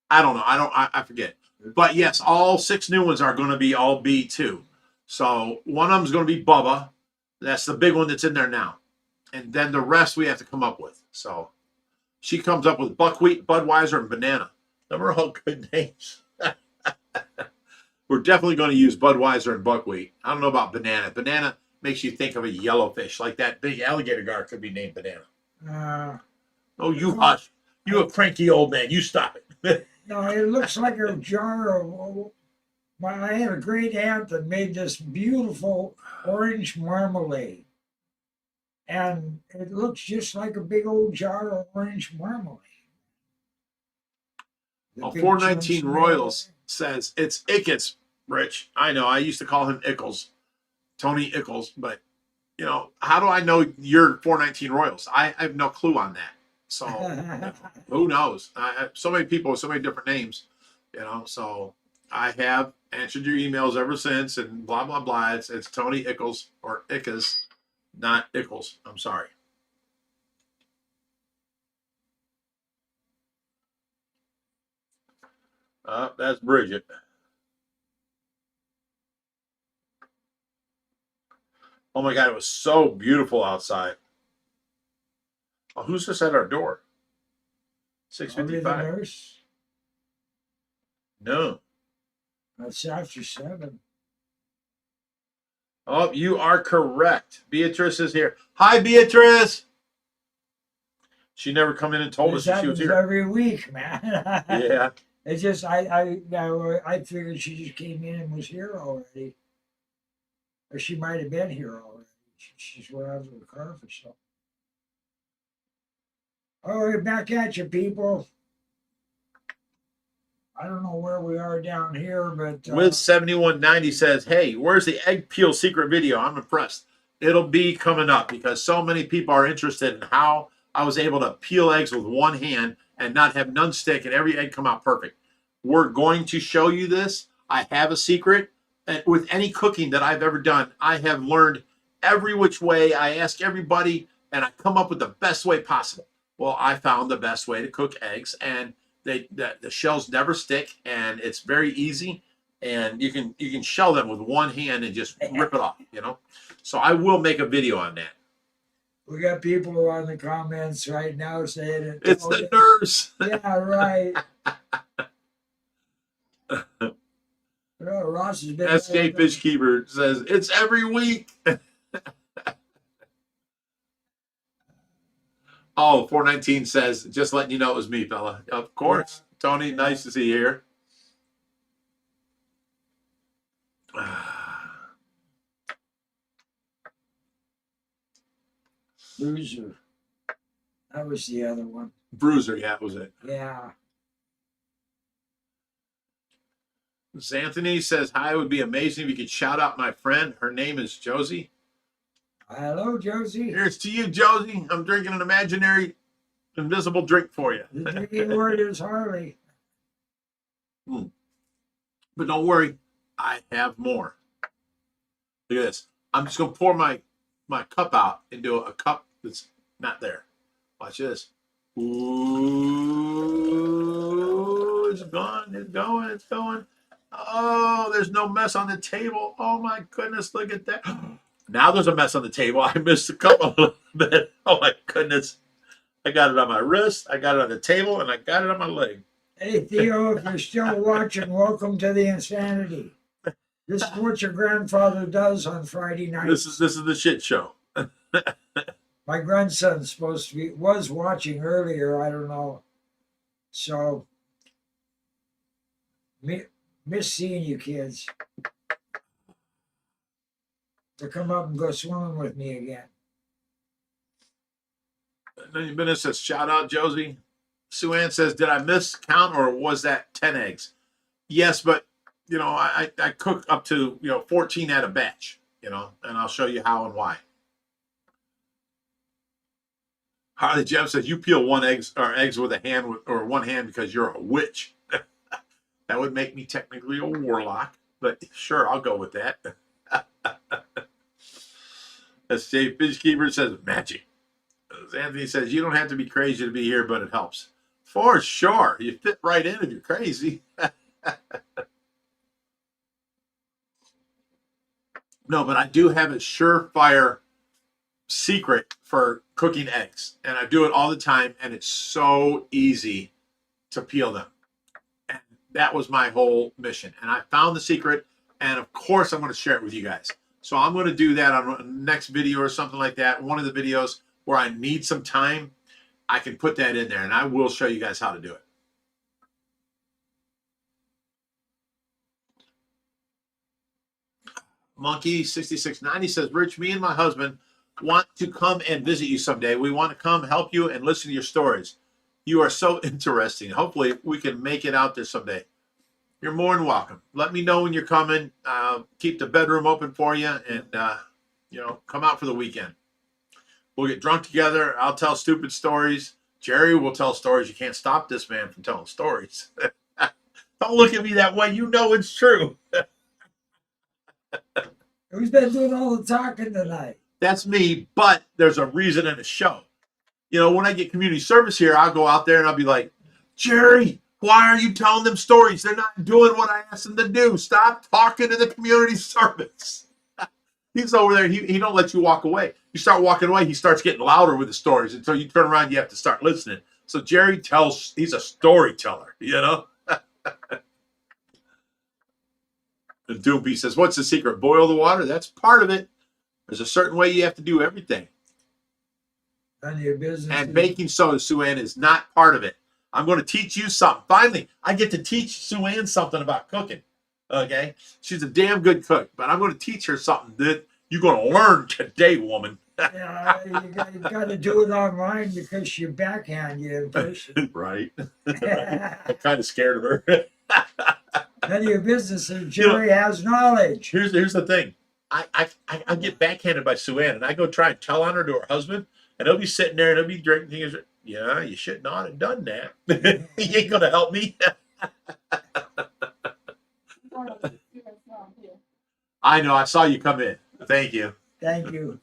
[SPEAKER 1] I don't know. I forget. But yes, all 6 new ones are going to be all B too. So one of them is going to be Bubba. That's the big one that's in there now. And then the rest we have to come up with. So she comes up with buckwheat, Budweiser, and banana. Them are all good names. We're definitely going to use Budweiser and buckwheat. I don't know about banana. Banana makes you think of a yellowfish, like that big alligator gar could be named banana. Oh, you hush. You a cranky old man. You stop it.
[SPEAKER 2] No, it looks like a jar of. I had a great aunt that made this beautiful orange marmalade. And it looks just like a big old jar of orange marmalade. The big
[SPEAKER 1] 419
[SPEAKER 2] chunks
[SPEAKER 1] Royals says it's Rich. I know. I used to call him Ickles, Tony Ickles, but you know, how do I know you're 419 Royals? I have no clue on that. So who knows? So many people with so many different names, you know. So I have answered your emails ever since, and blah blah blah. It's Tony Ickles or Ickes, not Ickles. I'm sorry. That's Bridget. Oh my God, it was so beautiful outside. Oh, who's just at our door?
[SPEAKER 2] Probably the
[SPEAKER 1] 6:55.
[SPEAKER 2] nurse.
[SPEAKER 1] No.
[SPEAKER 2] That's after 7.
[SPEAKER 1] Oh, you are correct. Beatrice is here. Hi, Beatrice. She never come in and told us
[SPEAKER 2] This
[SPEAKER 1] that she was
[SPEAKER 2] happens
[SPEAKER 1] here.
[SPEAKER 2] every week, man.
[SPEAKER 1] Yeah.
[SPEAKER 2] It's just I figured she just came in and was here already, or she might have been here already. She's went out to the car for something. Oh, we're back at you, people. I don't know where we are down here, but
[SPEAKER 1] Wiz 7190 says, "Hey, where's the egg peel secret video? I'm impressed. It'll be coming up because so many people are interested in how I was able to peel eggs with one hand and not have none stick and every egg come out perfect. We're going to show you this. I have a secret. And with any cooking that I've ever done, I have learned every which way. I ask everybody and I come up with the best way possible. Well, I found the best way to cook eggs, and the shells never stick, and it's very easy, and you can shell them with one hand and just rip it off, you know. So I will make a video on that.
[SPEAKER 2] we got people on the comments right now saying it.
[SPEAKER 1] It's the nurse.
[SPEAKER 2] Yeah, right. Oh, Ross has been
[SPEAKER 1] SK Fishkeeper says it's every week. Oh, 419 says, just letting you know it was me, fella. Of course. Yeah. Tony, nice to see you here.
[SPEAKER 2] Bruiser. That was the other one.
[SPEAKER 1] Bruiser, yeah, that was it.
[SPEAKER 2] Yeah.
[SPEAKER 1] Anthony says, hi, it would be amazing if you could shout out my friend. Her name is Josie.
[SPEAKER 2] Hello, Josie.
[SPEAKER 1] Here's to you, Josie. I'm drinking an imaginary, invisible drink for you.
[SPEAKER 2] The drinking word is Harley.
[SPEAKER 1] But don't worry, I have more. Look at this. I'm just going to pour my cup out into a cup that's not there. Watch this. Ooh, it's gone. It's going. It's going. Oh, there's no mess on the table. Oh, my goodness. Look at that. Now there's a mess on the table. I missed the cup a little bit. Oh, my goodness. I got it on my wrist. I got it on the table, and I got it on my leg.
[SPEAKER 2] Hey, Theo, if you're still watching, welcome to the insanity. This is what your grandfather does on Friday night.
[SPEAKER 1] This is the shit show.
[SPEAKER 2] My grandson's was watching earlier. I don't know. So, miss seeing you kids. To come up and go swimming with me again.
[SPEAKER 1] Minute says, shout out, Josie. Sue Ann says, did I miscount or was that 10 eggs? Yes, but, you know, I cook up to, 14 at a batch, and I'll show you how and why. Harley Jeff says, you peel eggs with a hand or one hand because you're a witch. That would make me technically a warlock, but sure, I'll go with that. S.J. Fishkeeper says, magic. Anthony says, you don't have to be crazy to be here, but it helps. For sure. You fit right in if you're crazy. No, but I do have a surefire secret for cooking eggs. And I do it all the time, and it's so easy to peel them. And that was my whole mission. And I found the secret, and of course I'm going to share it with you guys. So I'm going to do that on the next video or something like that. One of the videos where I need some time, I can put that in there, and I will show you guys how to do it. Monkey 6690 says, Rich, me and my husband want to come and visit you someday. We want to come help you and listen to your stories. You are so interesting. Hopefully we can make it out there someday. you're more than welcome. Let me know when you're coming. Keep the bedroom open for you, and come out for the weekend. We'll get drunk together. I'll tell stupid stories. Jerry will tell stories. You can't stop this man from telling stories. Don't look at me that way. You know it's true.
[SPEAKER 2] Who's been doing all the talking tonight?
[SPEAKER 1] That's me, but there's a reason in a show. When I get community service here, I'll go out there and I'll be like, Jerry, why are you telling them stories? They're not doing what I asked them to do. Stop talking to the community service. He's over there. He don't let you walk away. You start walking away, he starts getting louder with the stories until you turn around. You have to start listening. So Jerry he's a storyteller, And Doopy says, what's the secret? Boil the water. That's part of it. There's a certain way you have to do everything.
[SPEAKER 2] None of your business.
[SPEAKER 1] And baking soda, Sue Ann, is not part of it. I'm going to teach you something. Finally, I get to teach Sue Ann something about cooking. Okay? She's a damn good cook, but I'm going to teach her something that you're going to learn today, woman.
[SPEAKER 2] Yeah, you got to do it online because she backhand you in person.
[SPEAKER 1] Right. I'm kind of scared of her.
[SPEAKER 2] None of your business. Jerry has knowledge.
[SPEAKER 1] Here's the thing. I get backhanded by Sue Ann, and I go try and tell on her to her husband, and he'll be sitting there and he'll be drinking. He goes, yeah, you should not have done that. He ain't going to help me. I know. I saw you come in. Thank you.
[SPEAKER 2] Thank you.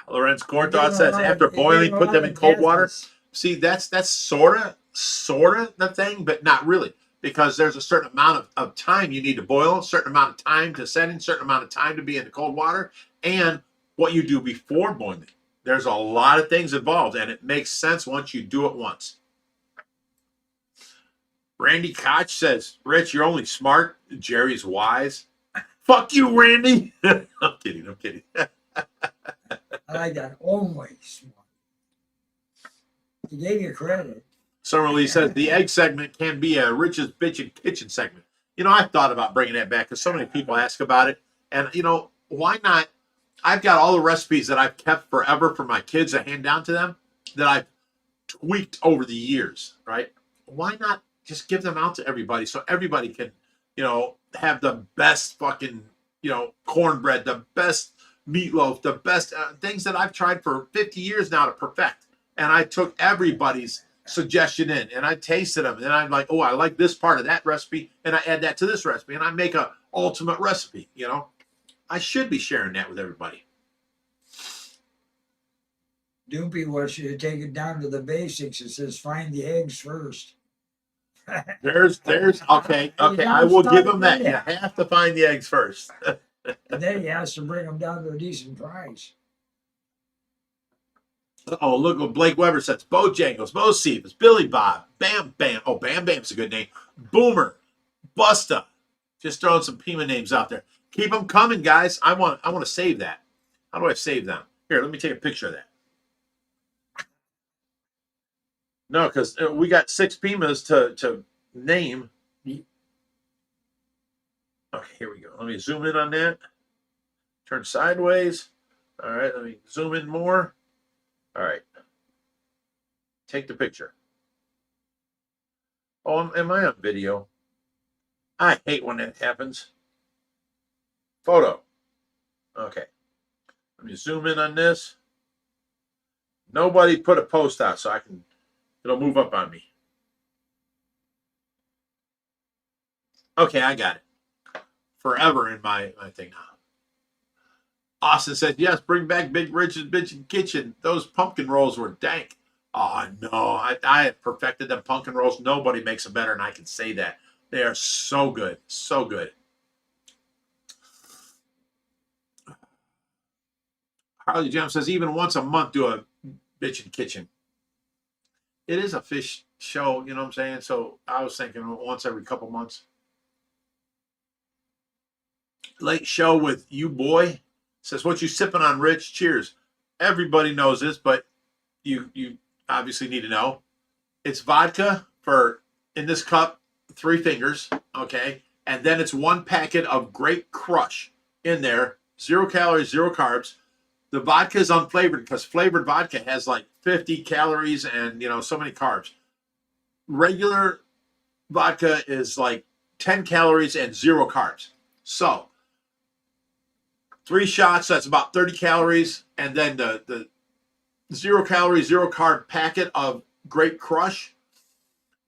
[SPEAKER 1] Lorenz Corthon says, after boiling, put them in cold water. See, that's sort of the thing, but not really, because there's a certain amount of time you need to boil, a certain amount of time to set in, a certain amount of time to be in the cold water, and what you do before boiling. There's a lot of things involved, and it makes sense once you do it once. Randy Koch says, Rich, you're only smart. Jerry's wise. Fuck you, Randy. I'm kidding.
[SPEAKER 2] I like that. Always smart. He gave you credit.
[SPEAKER 1] Summer Lee says, the egg segment can be a Rich's Bitchin' Kitchen segment. I thought about bringing that back because so many people ask about it. And, why not? I've got all the recipes that I've kept forever for my kids to hand down to them that I've tweaked over the years, right? Why not just give them out to everybody so everybody can, have the best fucking, cornbread, the best meatloaf, the best things that I've tried for 50 years now to perfect. And I took everybody's suggestion in and I tasted them. And I'm like, oh, I like this part of that recipe. And I add that to this recipe. And I make a ultimate recipe, I should be sharing that with everybody.
[SPEAKER 2] Doopy wants you to take it down to the basics. It says find the eggs first.
[SPEAKER 1] There's okay. I will give them that. You have to find the eggs first.
[SPEAKER 2] And then he has to bring them down to a decent price.
[SPEAKER 1] Oh, look what Blake Weber says. Bojangles, Bo Cephas, Billy Bob, Bam Bam. Oh, Bam Bam's a good name. Boomer, Busta. Just throwing some Pima names out there. Keep them coming, guys. I want to save that. How do I save them? Here, let me take a picture of that. No, because we got 6 Pimas to name. Okay, here we go. Let me zoom in on that. Turn sideways. All right, let me zoom in more. All right. Take the picture. Oh, am I on video? I hate when that happens. Photo. Okay. Let me zoom in on this. Nobody put a post out so it'll move up on me. Okay, I got it. Forever in my thing now. Austin said, yes, bring back Big Rich's Bitchin' Kitchen. Those pumpkin rolls were dank. Oh, no. I have perfected them pumpkin rolls. Nobody makes them better, and I can say that. They are so good. So good. Harley Jam says, even once a month, do a Bitchin' Kitchen. It is a fish show, you know what I'm saying? So I was thinking once every couple months. Late show with you, boy. Says, what you sipping on, Rich? Cheers. Everybody knows this, but you obviously need to know. It's vodka in this cup, 3 fingers, okay? And then it's 1 packet of Great Crush in there. 0 calories, 0 carbs. The vodka is unflavored because flavored vodka has like 50 calories and so many carbs. Regular vodka is like 10 calories and 0 carbs. So 3 shots, that's about 30 calories, and then the 0 calorie, 0 carb packet of Great Crush,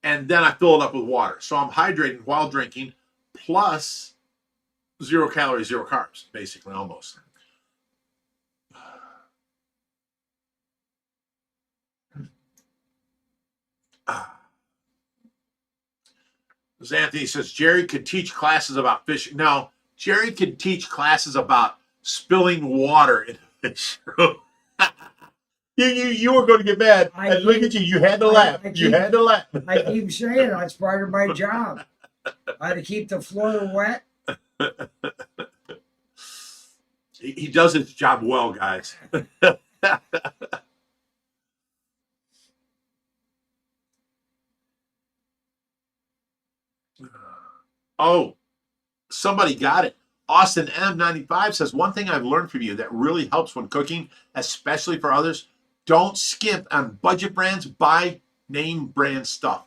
[SPEAKER 1] and then I fill it up with water. So I'm hydrating while drinking, plus 0 calories, 0 carbs, basically, almost. As Anthony says, Jerry could teach classes about fishing. No, Jerry could teach classes about spilling water in a fish room. You were going to get mad. And look at you. You had to laugh. You had to laugh.
[SPEAKER 2] I keep saying that's part of my job. I had to keep the floor wet.
[SPEAKER 1] He does his job well, guys. Oh, somebody got it. Austin M95 says, one thing I've learned from you that really helps when cooking, especially for others, don't skimp on budget brands, buy name brand stuff.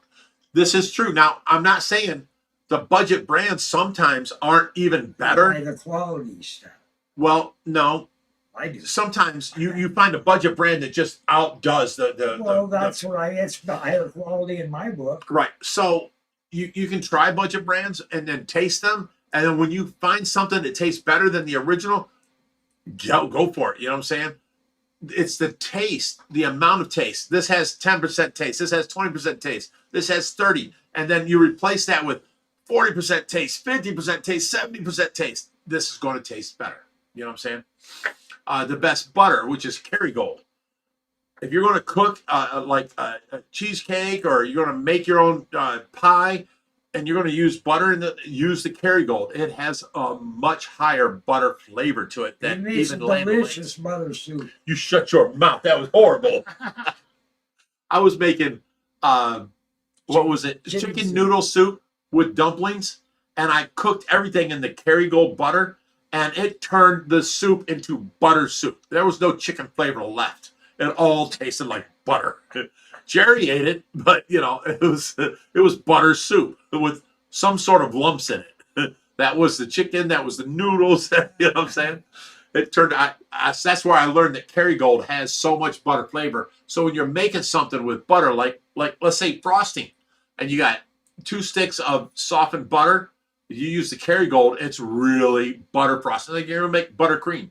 [SPEAKER 1] This is true. Now, I'm not saying the budget brands sometimes aren't even better.
[SPEAKER 2] By the quality stuff.
[SPEAKER 1] Well, no.
[SPEAKER 2] I do.
[SPEAKER 1] Sometimes you find a budget brand that just outdoes the
[SPEAKER 2] Well, that's what it's the higher quality in my book.
[SPEAKER 1] right. So you can try budget brands and then taste them. And then when you find something that tastes better than the original, go for it. You know what I'm saying? It's the taste, the amount of taste. This has 10% taste. This has 20% taste. This has 30. And then you replace that with 40% taste, 50% taste, 70% taste. This is going to taste better. You know what I'm saying? The best butter, which is Kerrygold. If you're going to cook like a cheesecake, or you're going to make your own pie, and you're going to use butter, use the Kerrygold. It has a much higher butter flavor to it than even Land
[SPEAKER 2] delicious butter soup.
[SPEAKER 1] You shut your mouth. That was horrible. I was making what was it? Chicken noodle soup with dumplings, and I cooked everything in the Kerrygold butter, and it turned the soup into butter soup. There was no chicken flavor left. It all tasted like butter. Jerry ate it, but it was butter soup with some sort of lumps in it. That was the chicken. That was the noodles. You know what I'm saying? It turned. That's where I learned that Kerrygold has so much butter flavor. So when you're making something with butter, like let's say frosting, and you got 2 sticks of softened butter, you use the Kerrygold. It's really butter frosting. Like you're gonna make buttercream.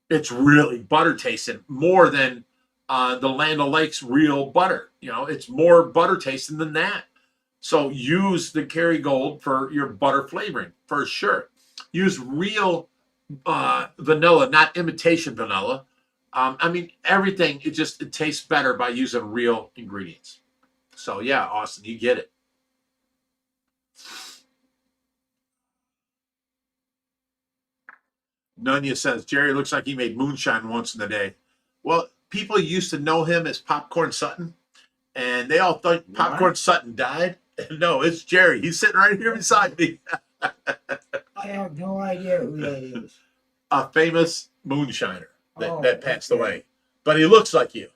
[SPEAKER 1] It's really butter tasting more than the Land O'Lakes real butter. It's more butter tasting than that. So use the Kerrygold for your butter flavoring for sure. Use real vanilla, not imitation vanilla. I mean, everything, it tastes better by using real ingredients. So yeah, Austin, you get it. Nunya says, Jerry looks like he made moonshine once in the day. Well, people used to know him as Popcorn Sutton, and they all thought Popcorn Sutton died. No, it's Jerry. He's sitting right here beside me.
[SPEAKER 2] I have no idea who that is.
[SPEAKER 1] A famous moonshiner that passed away. But he looks like you.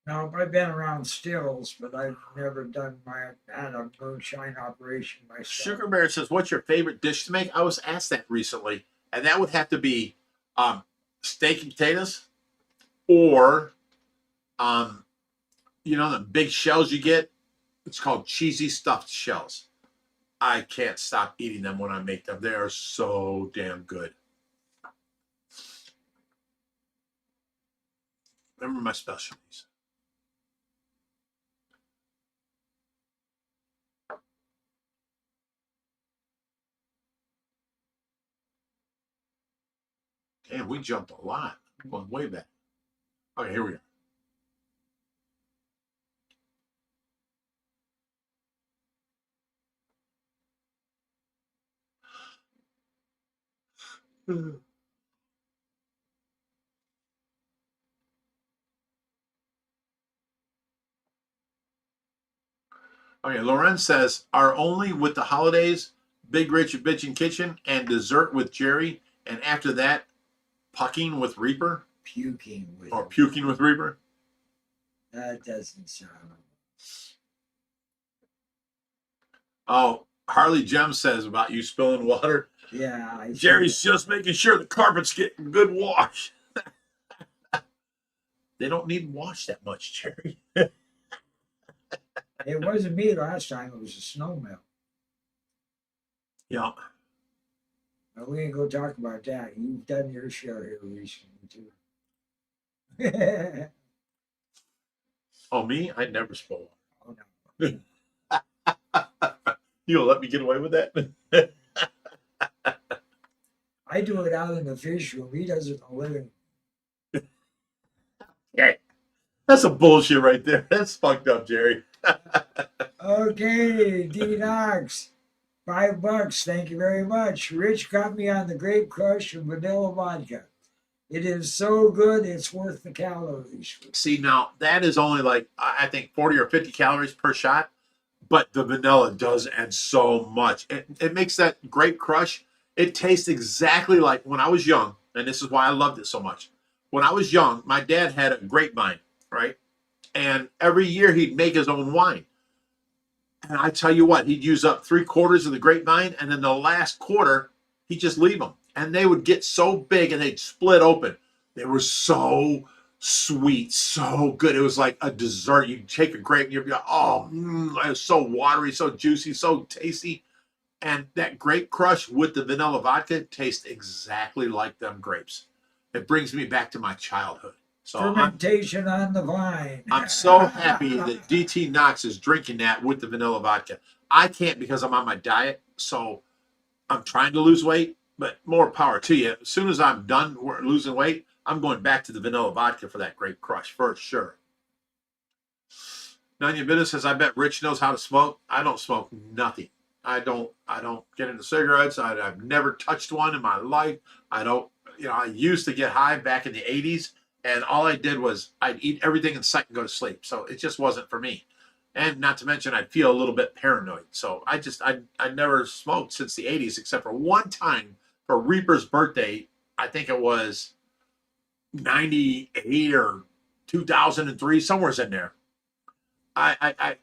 [SPEAKER 2] No, I've been around stills, but I've never had a moonshine operation myself.
[SPEAKER 1] Sugar Bear says, what's your favorite dish to make? I was asked that recently, and that would have to be steak and potatoes, or the big shells you get. It's called cheesy stuffed shells. I can't stop eating them when I make them. They are so damn good. Remember my specialties. Damn, we jumped a lot. Going way back. Okay, here we go. Okay, Loren says, are only with the holidays, Big Rich Bitchin' Kitchen, and dessert with Jerry, and after that, pucking with Reaper?
[SPEAKER 2] Puking with
[SPEAKER 1] Or
[SPEAKER 2] him.
[SPEAKER 1] puking with Reaper?
[SPEAKER 2] That doesn't sound.
[SPEAKER 1] Oh, Harley Jem says about you spilling water.
[SPEAKER 2] Yeah, I see
[SPEAKER 1] Jerry's
[SPEAKER 2] that.
[SPEAKER 1] just making sure the carpets get a good wash. They don't need wash that much, Jerry.
[SPEAKER 2] It wasn't me last time. It was a snow melt.
[SPEAKER 1] Yeah.
[SPEAKER 2] But we ain't gonna talk about that. You've done your share here recently too.
[SPEAKER 1] Oh, me? I never spill
[SPEAKER 2] Oh no.
[SPEAKER 1] water. You gonna let me get away with that?
[SPEAKER 2] I do it out in the fish room. He does it in the living room.
[SPEAKER 1] Yeah. That's a bullshit right there. That's fucked up, Jerry.
[SPEAKER 2] Okay, D Knox. $5. Thank you very much. Rich got me on the grape crush and vanilla vodka. It is so good, it's worth the calories.
[SPEAKER 1] See, now that is only like, I think 40 or 50 calories per shot, but the vanilla does add so much. It makes that grape crush, it tastes exactly like when I was young, and this is why I loved it so much. When I was young, my dad had a grapevine, right? And every year he'd make his own wine. And I tell you what, he'd use up 3/4 of the grapevine, and then the last quarter, he'd just leave them. And they would get so big and they'd split open. They were so sweet, so good. It was like a dessert. You'd take a grape and you'd be like, oh, it was so watery, so juicy, so tasty. And that grape crush with the vanilla vodka tastes exactly like them grapes. It brings me back to my childhood. So
[SPEAKER 2] Fermentation on the vine.
[SPEAKER 1] I'm so happy that DT Knox is drinking that with the vanilla vodka. I can't because I'm on my diet, so I'm trying to lose weight, but more power to you. As soon as I'm done losing weight, I'm going back to the vanilla vodka for that grape crush for sure. Nanya Bitta says, I bet Rich knows how to smoke. I don't smoke nothing. I don't get into cigarettes. I've never touched one in my life. I don't, I used to get high back in the 80s. And all I did was I'd eat everything in sight and go to sleep. So it just wasn't for me. And not to mention, I'd feel a little bit paranoid. So I never smoked since the 80s, except for one time for Reaper's birthday. I think it was 98 or 2003, somewhere's in there. I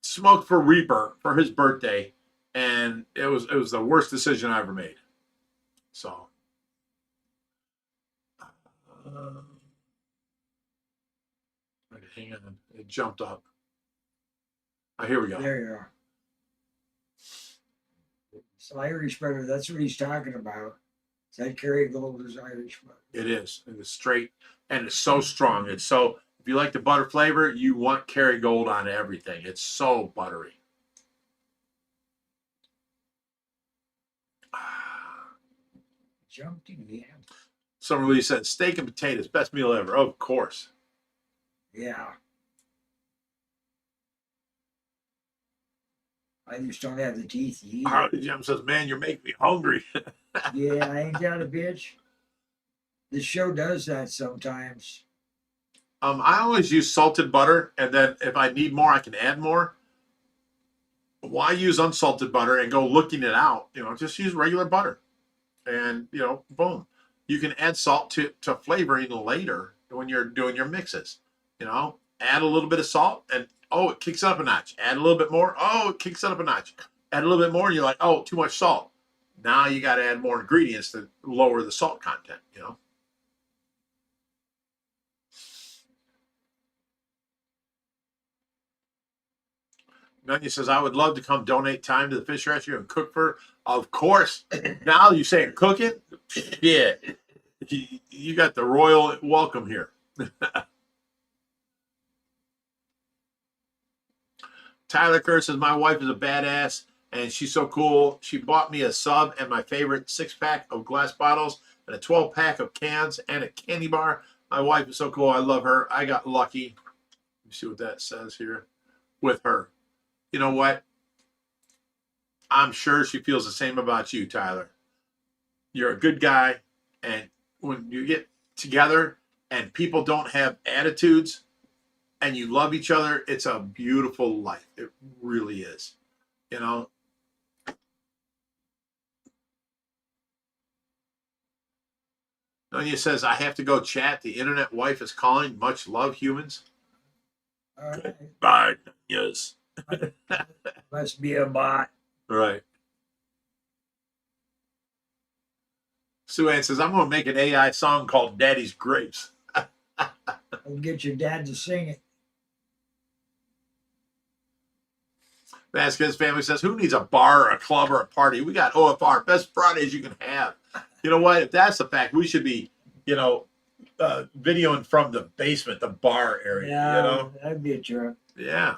[SPEAKER 1] smoked for Reaper for his birthday, and it was the worst decision I ever made. So. Hang on, it jumped up. Oh, here we go.
[SPEAKER 2] There you are. So Irish butter, that's what he's talking about. That Kerrygold is Irish butter.
[SPEAKER 1] It is. It is straight, and it's so strong. It's so, if you like the butter flavor, you want Kerrygold on everything. It's so buttery.
[SPEAKER 2] Jumped again.
[SPEAKER 1] Somebody said steak and potatoes, best meal ever. Of course.
[SPEAKER 2] Yeah. I just don't have the teeth to eat.
[SPEAKER 1] Harley Jim says, man, you're making me hungry.
[SPEAKER 2] Yeah, I ain't that a bitch. This show does that sometimes.
[SPEAKER 1] I always use salted butter, and then if I need more, I can add more. Why use unsalted butter and go looking it out? Just use regular butter. And, boom. You can add salt to flavoring later when you're doing your mixes. Add a little bit of salt, and it kicks it up a notch. Add a little bit more. Oh, it kicks it up a notch. Add a little bit more, and you're like, oh, too much salt. Now you got to add more ingredients to lower the salt content, Nunya says, I would love to come donate time to the fish rescue and cook for. Of course. Now you saying cooking? Yeah. You got the royal welcome here. Tyler Kerr says, my wife is a badass and she's so cool. She bought me a sub and my favorite 6-pack of glass bottles and a 12-pack of cans and a candy bar. My wife is so cool. I love her. I got lucky. Let me see what that says here with her. You know what? I'm sure she feels the same about you, Tyler. You're a good guy. And when you get together and people don't have attitudes, and you love each other, it's a beautiful life. It really is. You know. Nonia says, I have to go chat. The internet wife is calling. Much love, humans.
[SPEAKER 2] All right.
[SPEAKER 3] Bye. Yes.
[SPEAKER 2] Must be a bot.
[SPEAKER 1] Right. Sue Ann says, I'm going to make an AI song called Daddy's Grapes.
[SPEAKER 2] I'll get your dad to sing it.
[SPEAKER 1] Vasquez family says, who needs a bar or a club or a party? We got OFR, best Fridays you can have. You know what? If that's the fact, we should be, videoing from the basement, the bar area,
[SPEAKER 2] Yeah, that'd be a trip.
[SPEAKER 1] Yeah.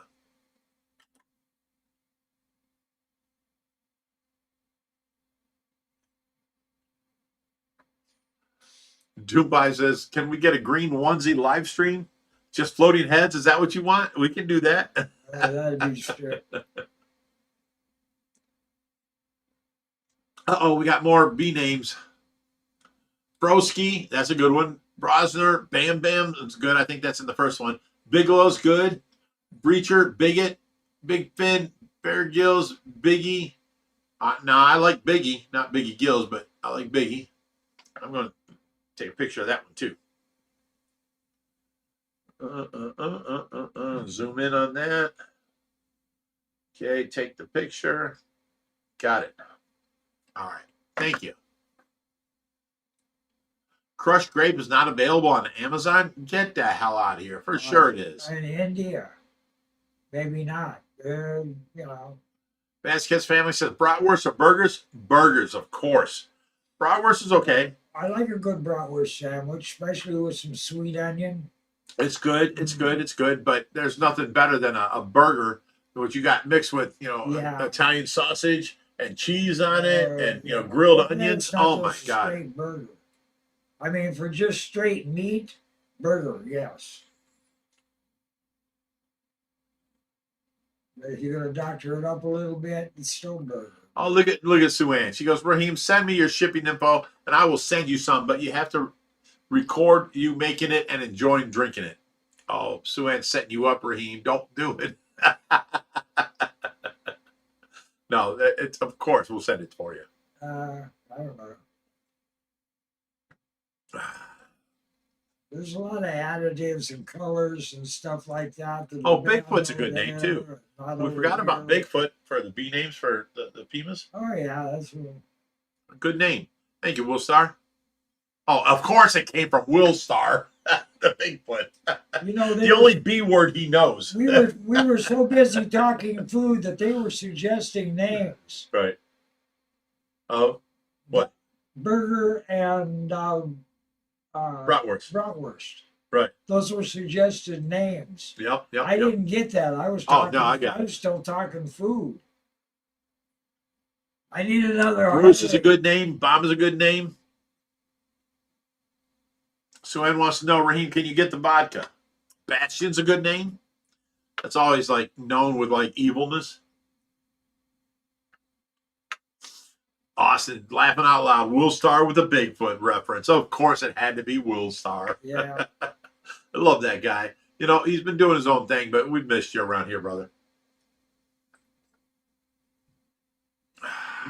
[SPEAKER 1] Dubai says, can we get a green onesie live stream? Just floating heads? Is that what you want? We can do that.
[SPEAKER 2] That'd be strip.
[SPEAKER 1] Uh-oh, we got more B names. Broski, that's a good one. Brosner, Bam Bam, that's good. I think that's in the first one. Bigelow's good. Breacher, Bigot, Big Fin, Bear Gills, Biggie. No, I like Biggie, not Biggie Gills, but I like Biggie. I'm going to take a picture of that one too. Zoom in on that. Okay, take the picture. Got it. All right. Thank you. Crushed grape is not available on Amazon. Get the hell out of here. For sure it is.
[SPEAKER 2] In India, maybe not.
[SPEAKER 1] Vasquez family says bratwurst or burgers? Burgers, of course. Bratwurst is okay.
[SPEAKER 2] I like a good bratwurst sandwich, especially with some sweet onion.
[SPEAKER 1] It's good. It's good. It's good. But there's nothing better than a burger, what you got mixed with, Italian sausage and cheese on it and, grilled onions. Oh, my God.
[SPEAKER 2] Straight burger. I mean, for just straight meat, burger, yes. If you're going to doctor it up a little bit, it's still burger.
[SPEAKER 1] Oh, look at Sue Ann. She goes, Raheem, send me your shipping info and I will send you some, but you have to record you making it and enjoying drinking it. Oh, Sue Ann's setting you up, Raheem. Don't do it. No, it's of course we'll send it for you.
[SPEAKER 2] I don't know. There's a lot of additives and colors and stuff like that.
[SPEAKER 1] Oh, Bigfoot's a good name too. We forgot about Bigfoot for the B names for the Pimas.
[SPEAKER 2] Oh yeah, that's
[SPEAKER 1] a good name. Thank you, Will Star. Oh, of course it came from Will Star, the Bigfoot. The only B word he knows.
[SPEAKER 2] We were so busy talking food that they were suggesting names.
[SPEAKER 1] Right. Oh, what?
[SPEAKER 2] Burger and
[SPEAKER 1] bratwurst. Right.
[SPEAKER 2] Those were suggested names.
[SPEAKER 1] Yep.
[SPEAKER 2] I didn't get that. I was talking.
[SPEAKER 1] I
[SPEAKER 2] was still talking food. I need another.
[SPEAKER 1] Bruce is a good name. Bob is a good name. Sue Ann wants to know, Raheem, can you get the vodka? Bastion's a good name. That's always known with evilness. Austin laughing out loud. Will Star with a Bigfoot reference. Of course, it had to be Will Star.
[SPEAKER 2] Yeah.
[SPEAKER 1] I love that guy. He's been doing his own thing, but we've missed you around here, brother.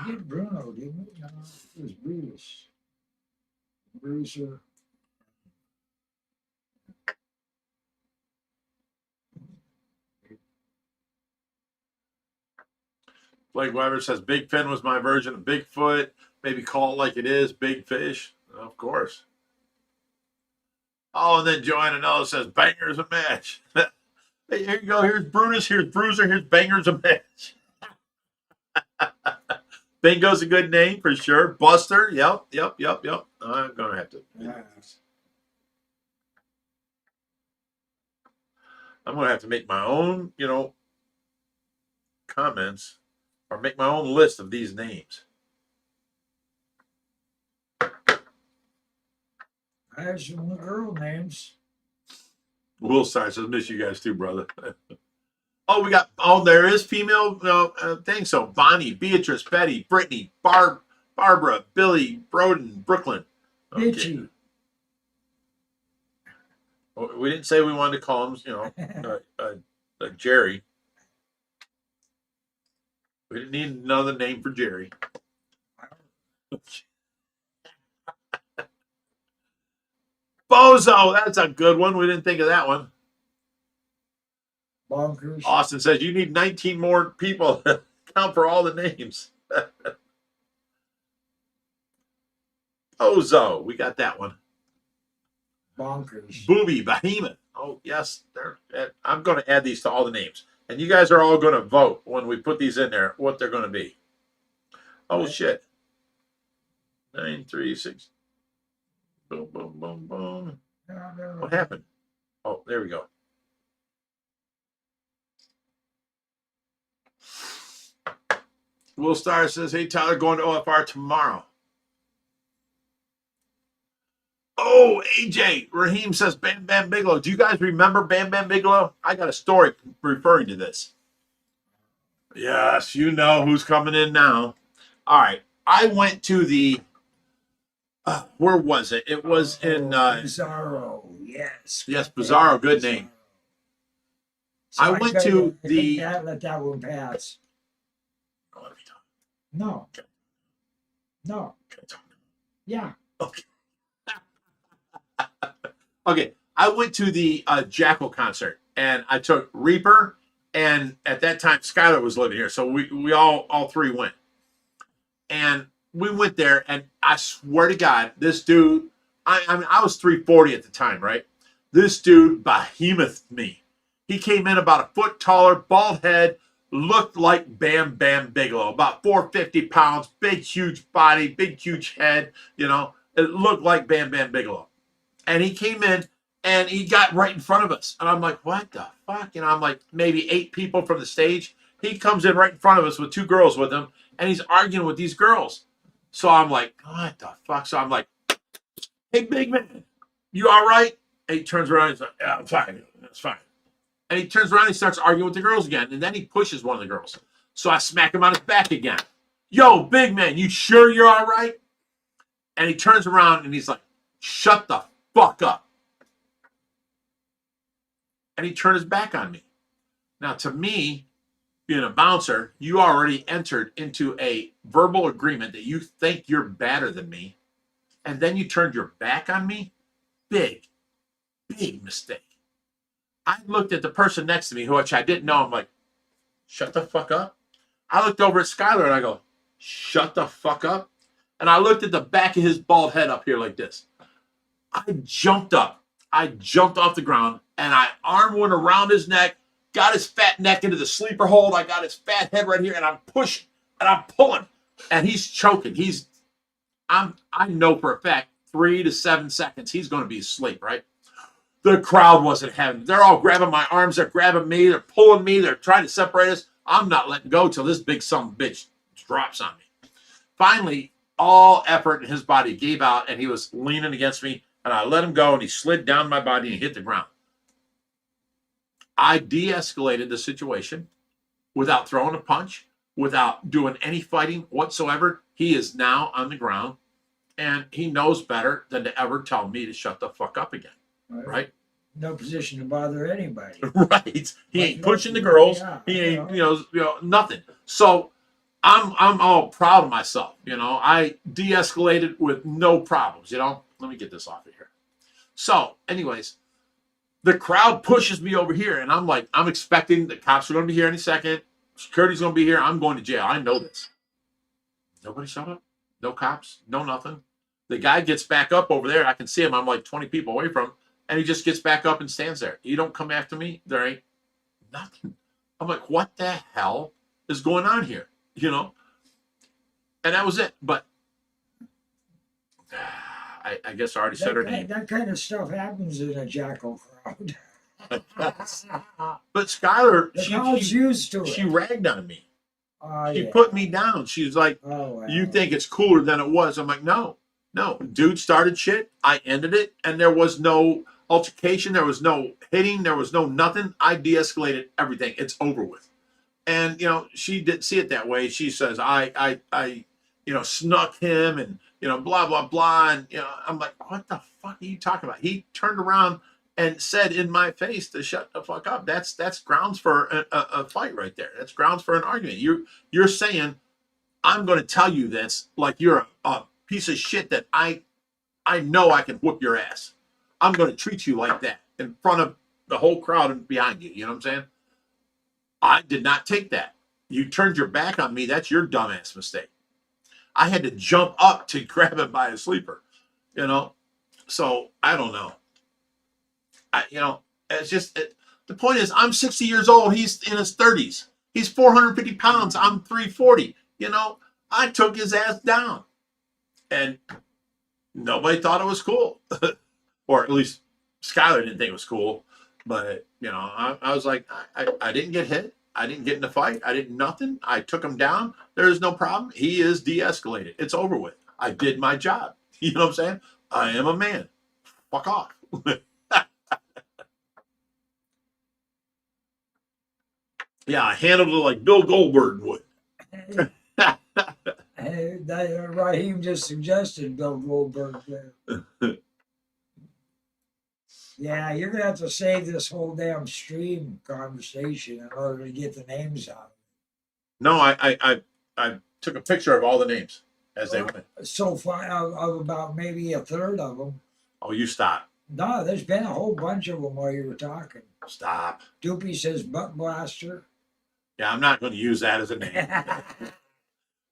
[SPEAKER 2] We did Bruno, didn't we? No, it was Bruce. Bruiser.
[SPEAKER 1] Blake Weber says Big Fin was my version of Bigfoot. Maybe call it like it is, Big Fish. Of course. Oh, and then Joanna Nellis says bangers a match. Hey, here you go. Here's Brutus. Here's Bruiser. Here's bangers a match. Bingo's a good name for sure. Buster. Yep. I'm gonna have to. I'm gonna have to make my own, comments. Or make my own list of these names.
[SPEAKER 2] I have some girl names.
[SPEAKER 1] Will Star says, miss you guys too, brother. There is female things. So Bonnie, Beatrice, Betty, Brittany, Barbara, Billy, Broden, Brooklyn. Okay.
[SPEAKER 2] Bitchy.
[SPEAKER 1] We didn't say we wanted to call him, Jerry. We didn't need another name for Jerry. Bozo, that's a good one. We didn't think of that one.
[SPEAKER 2] Bonkers.
[SPEAKER 1] Austin says you need 19 more people to count for all the names. Bozo, we got that one.
[SPEAKER 2] Bonkers.
[SPEAKER 1] Booby, Behemoth. Oh, yes. I'm going to add these to all the names. And you guys are all going to vote when we put these in there what they're going to be. Oh,
[SPEAKER 2] Right.
[SPEAKER 1] shit. 9, 3, 6. Boom, boom, boom, boom.
[SPEAKER 2] No.
[SPEAKER 1] What happened? Oh, there we go. Will Star says, hey, Tyler, going to OFR tomorrow. Oh, AJ, Raheem says Bam Bam Bigelow. Do you guys remember Bam Bam Bigelow? I got a story referring to this. Yes, you know who's coming in now. All right. I went to the, where was it? It was in,
[SPEAKER 2] Bizarro. Yes.
[SPEAKER 1] yes, Bizarro, good name. I went to the,
[SPEAKER 2] Let that one pass. No. No. Yeah.
[SPEAKER 1] Okay. Okay, I went to the Jackal concert, and I took Reaper, and at that time Skylar was living here, so we all three went, and we went there, and I swear to God, this dude, I mean I was 340 at the time, right? This dude behemoth me. He came in about a foot taller, bald head, looked like Bam Bam Bigelow, about 450 pounds, big huge body, big huge head. You know, it looked like Bam Bam Bigelow. And he came in and he got right in front of us. And I'm like, what the fuck? You know, I'm like maybe 8 people from the stage. He comes in right in front of us with 2 girls with him, and he's arguing with these girls. So I'm like, what the fuck? So I'm like, hey, big man, you all right? And he turns around and he's like, yeah, I'm fine. That's fine. And he turns around and he starts arguing with the girls again. And then he pushes one of the girls. So I smack him on his back again. Yo, big man, you sure you're all right? And he turns around and he's like, shut the fuck up. And he turned his back on me. Now, to me, being a bouncer, you already entered into a verbal agreement that you think you're better than me. And then you turned your back on me. Big mistake. I looked at the person next to me, which I didn't know. I'm like, shut the fuck up. I looked over at Skylar and I go, shut the fuck up. And I looked at the back of his bald head up here like this. I jumped up. I jumped off the ground and I arm went around his neck, got his fat neck into the sleeper hold. I got his fat head right here and I'm pushing and I'm pulling and he's choking. I know for a fact 3 to 7 seconds he's going to be asleep, right? The crowd wasn't having it. They're all grabbing my arms. They're grabbing me. They're pulling me. They're trying to separate us. I'm not letting go till this big son of a bitch drops on me. Finally, all effort in his body gave out, and he was leaning against me, and I let him go, and he slid down my body and hit the ground. I de-escalated the situation without throwing a punch, without doing any fighting whatsoever. He is now on the ground, and he knows better than to ever tell me to shut the fuck up again. Right?
[SPEAKER 2] No position to bother anybody.
[SPEAKER 1] Right. He ain't pushing the girls. He ain't, nothing. So I'm all proud of myself. I de-escalated with no problems. Let me get this off of here. So, anyways, the crowd pushes me over here, and I'm like, I'm expecting the cops are going to be here any second. Security's going to be here. I'm going to jail. I know this. Nobody showed up. No cops. No nothing. The guy gets back up over there. I can see him. I'm like 20 people away from him. And he just gets back up and stands there. You don't come after me. There ain't nothing. I'm like, what the hell is going on here? And that was it. But I guess I already said her name.
[SPEAKER 2] That kind of stuff happens in a jackal crowd.
[SPEAKER 1] But Skylar,
[SPEAKER 2] she's used to it.
[SPEAKER 1] She ragged on me. She
[SPEAKER 2] Yeah.
[SPEAKER 1] put me down. She's like, you think it's cooler than it was. I'm like, no. Dude started shit. I ended it. And there was no altercation. There was no hitting. There was no nothing. I de-escalated everything. It's over with. And, she didn't see it that way. She says, I snuck him and, blah, blah, blah. And, I'm like, what the fuck are you talking about? He turned around and said in my face to shut the fuck up. That's grounds for a fight right there. That's grounds for an argument. You're saying I'm going to tell you this like you're a piece of shit that I know I can whoop your ass. I'm going to treat you like that in front of the whole crowd and behind you. You know what I'm saying? I did not take that. You turned your back on me. That's your dumbass mistake. I had to jump up to grab him by a sleeper, you know? So I don't know. It's just, the point is, I'm 60 years old. He's in his 30s. He's 450 pounds. I'm 340. I took his ass down. And nobody thought it was cool. Or at least Skylar didn't think it was cool. But, I was like, I didn't get hit. I didn't get in a fight. I didn't nothing. I took him down. There's no problem. He is de-escalated. It's over with. I did my job. You know what I'm saying? I am a man. Fuck off. Yeah, I handled it like Bill Goldberg would.
[SPEAKER 2] Raheem just suggested Bill Goldberg there. Yeah, you're gonna have to save this whole damn stream conversation in order to get the names out.
[SPEAKER 1] No, I took a picture of all the names as they went.
[SPEAKER 2] So far, of about maybe a third of them.
[SPEAKER 1] Oh, you stop.
[SPEAKER 2] No, there's been a whole bunch of them while you were talking.
[SPEAKER 1] Stop.
[SPEAKER 2] Doopy says butt blaster.
[SPEAKER 1] Yeah, I'm not going to use that as a name.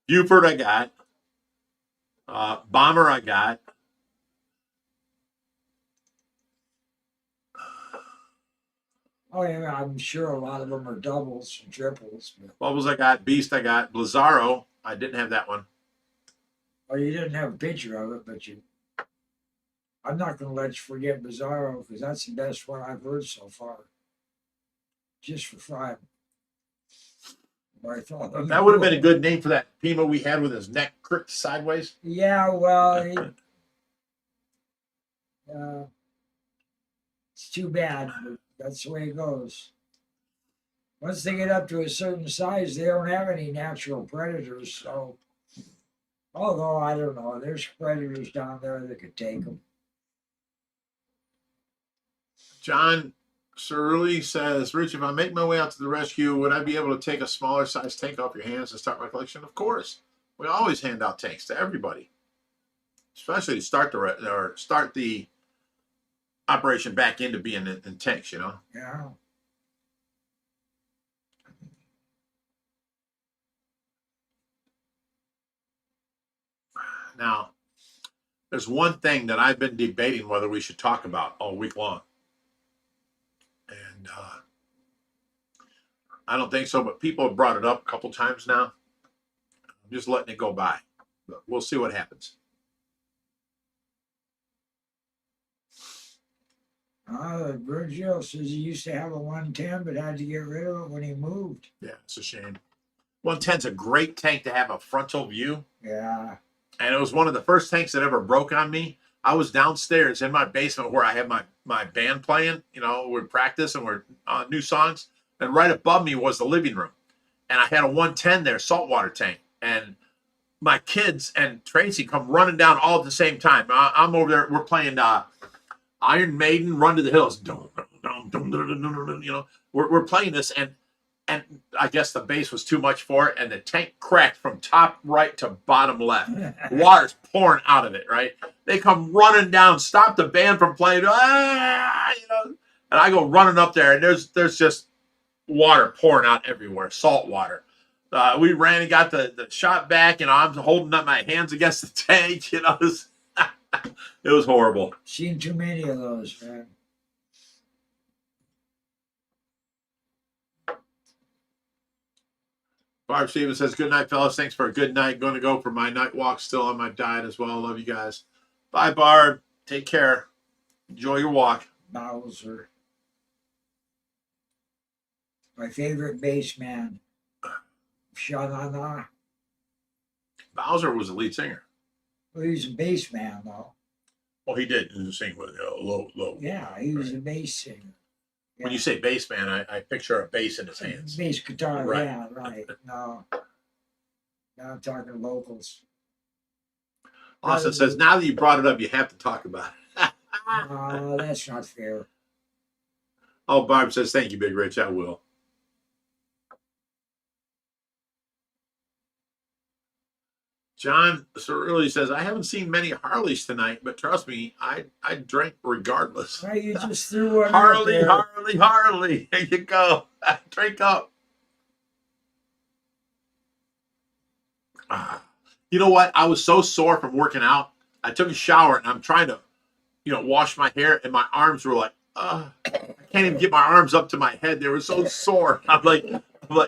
[SPEAKER 1] Buford, I got. Bomber, I got.
[SPEAKER 2] Oh yeah, I'm sure a lot of them are doubles and triples. But...
[SPEAKER 1] Bubbles, I got. Beast, I got. Blizzaro, I didn't have that one.
[SPEAKER 2] Oh, you didn't have a picture of it, but you. I'm not going to let you forget Bizarro because that's the best one I've heard so far. Just for fun. I thought
[SPEAKER 1] that would have been a good name for that Pima we had with his neck crooked sideways.
[SPEAKER 2] Yeah, well, it's too bad, but that's the way it goes. Once they get up to a certain size, they don't have any natural predators. So, although I don't know, there's predators down there that could take them.
[SPEAKER 1] John Cerulli says, Rich, if I make my way out to the rescue, would I be able to take a smaller size tank off your hands and start my collection? Of course. We always hand out tanks to everybody, especially to start the operation back into being in tanks,
[SPEAKER 2] Yeah.
[SPEAKER 1] Now, there's one thing that I've been debating whether we should talk about all week long. And I don't think so, but people have brought it up a couple times now. I'm just letting it go by. But we'll see what happens.
[SPEAKER 2] Virgil says he used to have a 110, but had to get rid of it when he moved.
[SPEAKER 1] Yeah, it's a shame. 110's a great tank to have a frontal view.
[SPEAKER 2] Yeah.
[SPEAKER 1] And it was one of the first tanks that ever broke on me. I was downstairs in my basement where I had my band playing, we'd practice and we're new songs. And right above me was the living room. And I had a 110 there, saltwater tank. And my kids and Tracy come running down all at the same time. I'm over there. We're playing Iron Maiden, Run to the Hills. We're playing this. And I guess the bass was too much for it, and the tank cracked from top right to bottom left. Water's pouring out of it, right? They come running down, stop the band from playing, and I go running up there, and there's just water pouring out everywhere, salt water. We ran and got the shot back, I'm holding up my hands against the tank, it was horrible.
[SPEAKER 2] Seen too many of those, man.
[SPEAKER 1] Barb Stevens says, good night, fellas. Thanks for a good night. Going to go for my night walk. Still on my diet as well. Love you guys. Bye, Barb. Take care. Enjoy your walk.
[SPEAKER 2] Bowser. My favorite bass man. Sha-na-na.
[SPEAKER 1] Bowser was the lead singer.
[SPEAKER 2] Well, he was a bass man, though.
[SPEAKER 1] Well, he did sing with low.
[SPEAKER 2] Yeah, he was a bass singer. Yeah.
[SPEAKER 1] When you say bass man, I picture a bass in his hands.
[SPEAKER 2] Bass guitar,
[SPEAKER 1] Right.
[SPEAKER 2] Yeah, right. No. Now I'm talking vocals.
[SPEAKER 1] Austin says, now that you brought it up, you have to talk about it.
[SPEAKER 2] That's not fair.
[SPEAKER 1] Oh, Barb says, thank you, Big Rich. I will. John Cerulli says, I haven't seen many Harleys tonight, but trust me, I drank regardless.
[SPEAKER 2] Well, you just threw one out
[SPEAKER 1] Harley,
[SPEAKER 2] there.
[SPEAKER 1] Harley, Harley. There you go. Drink up. You know what? I was so sore from working out. I took a shower and I'm trying to, wash my hair, and my arms were like, I can't even get my arms up to my head. They were so sore. I'm like,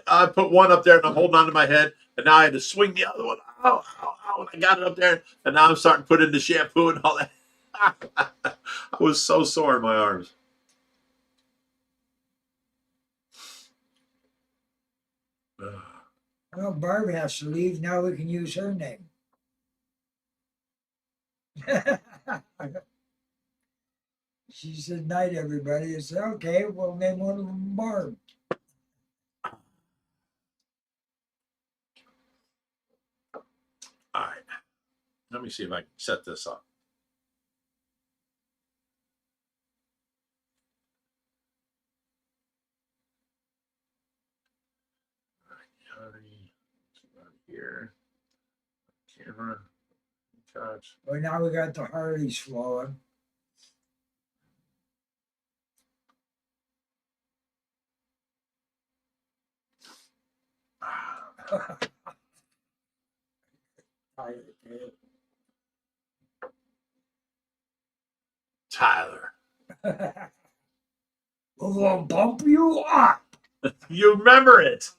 [SPEAKER 1] I put one up there and I'm holding on to my head, and now I had to swing the other one. Ow, ow, ow. And I got it up there, and now I'm starting to put in the shampoo and all that. I was so sore in my arms.
[SPEAKER 2] Well, Barb has to leave. Now we can use her name. She said, night, everybody. I said, okay, we'll name one of them Barb.
[SPEAKER 1] All right. Let me see if I can set this up. Right here. Camera. Touch.
[SPEAKER 2] Well, now we got the Harleys flowing.
[SPEAKER 1] Tyler.
[SPEAKER 2] We're gonna bump you up.
[SPEAKER 1] You remember it.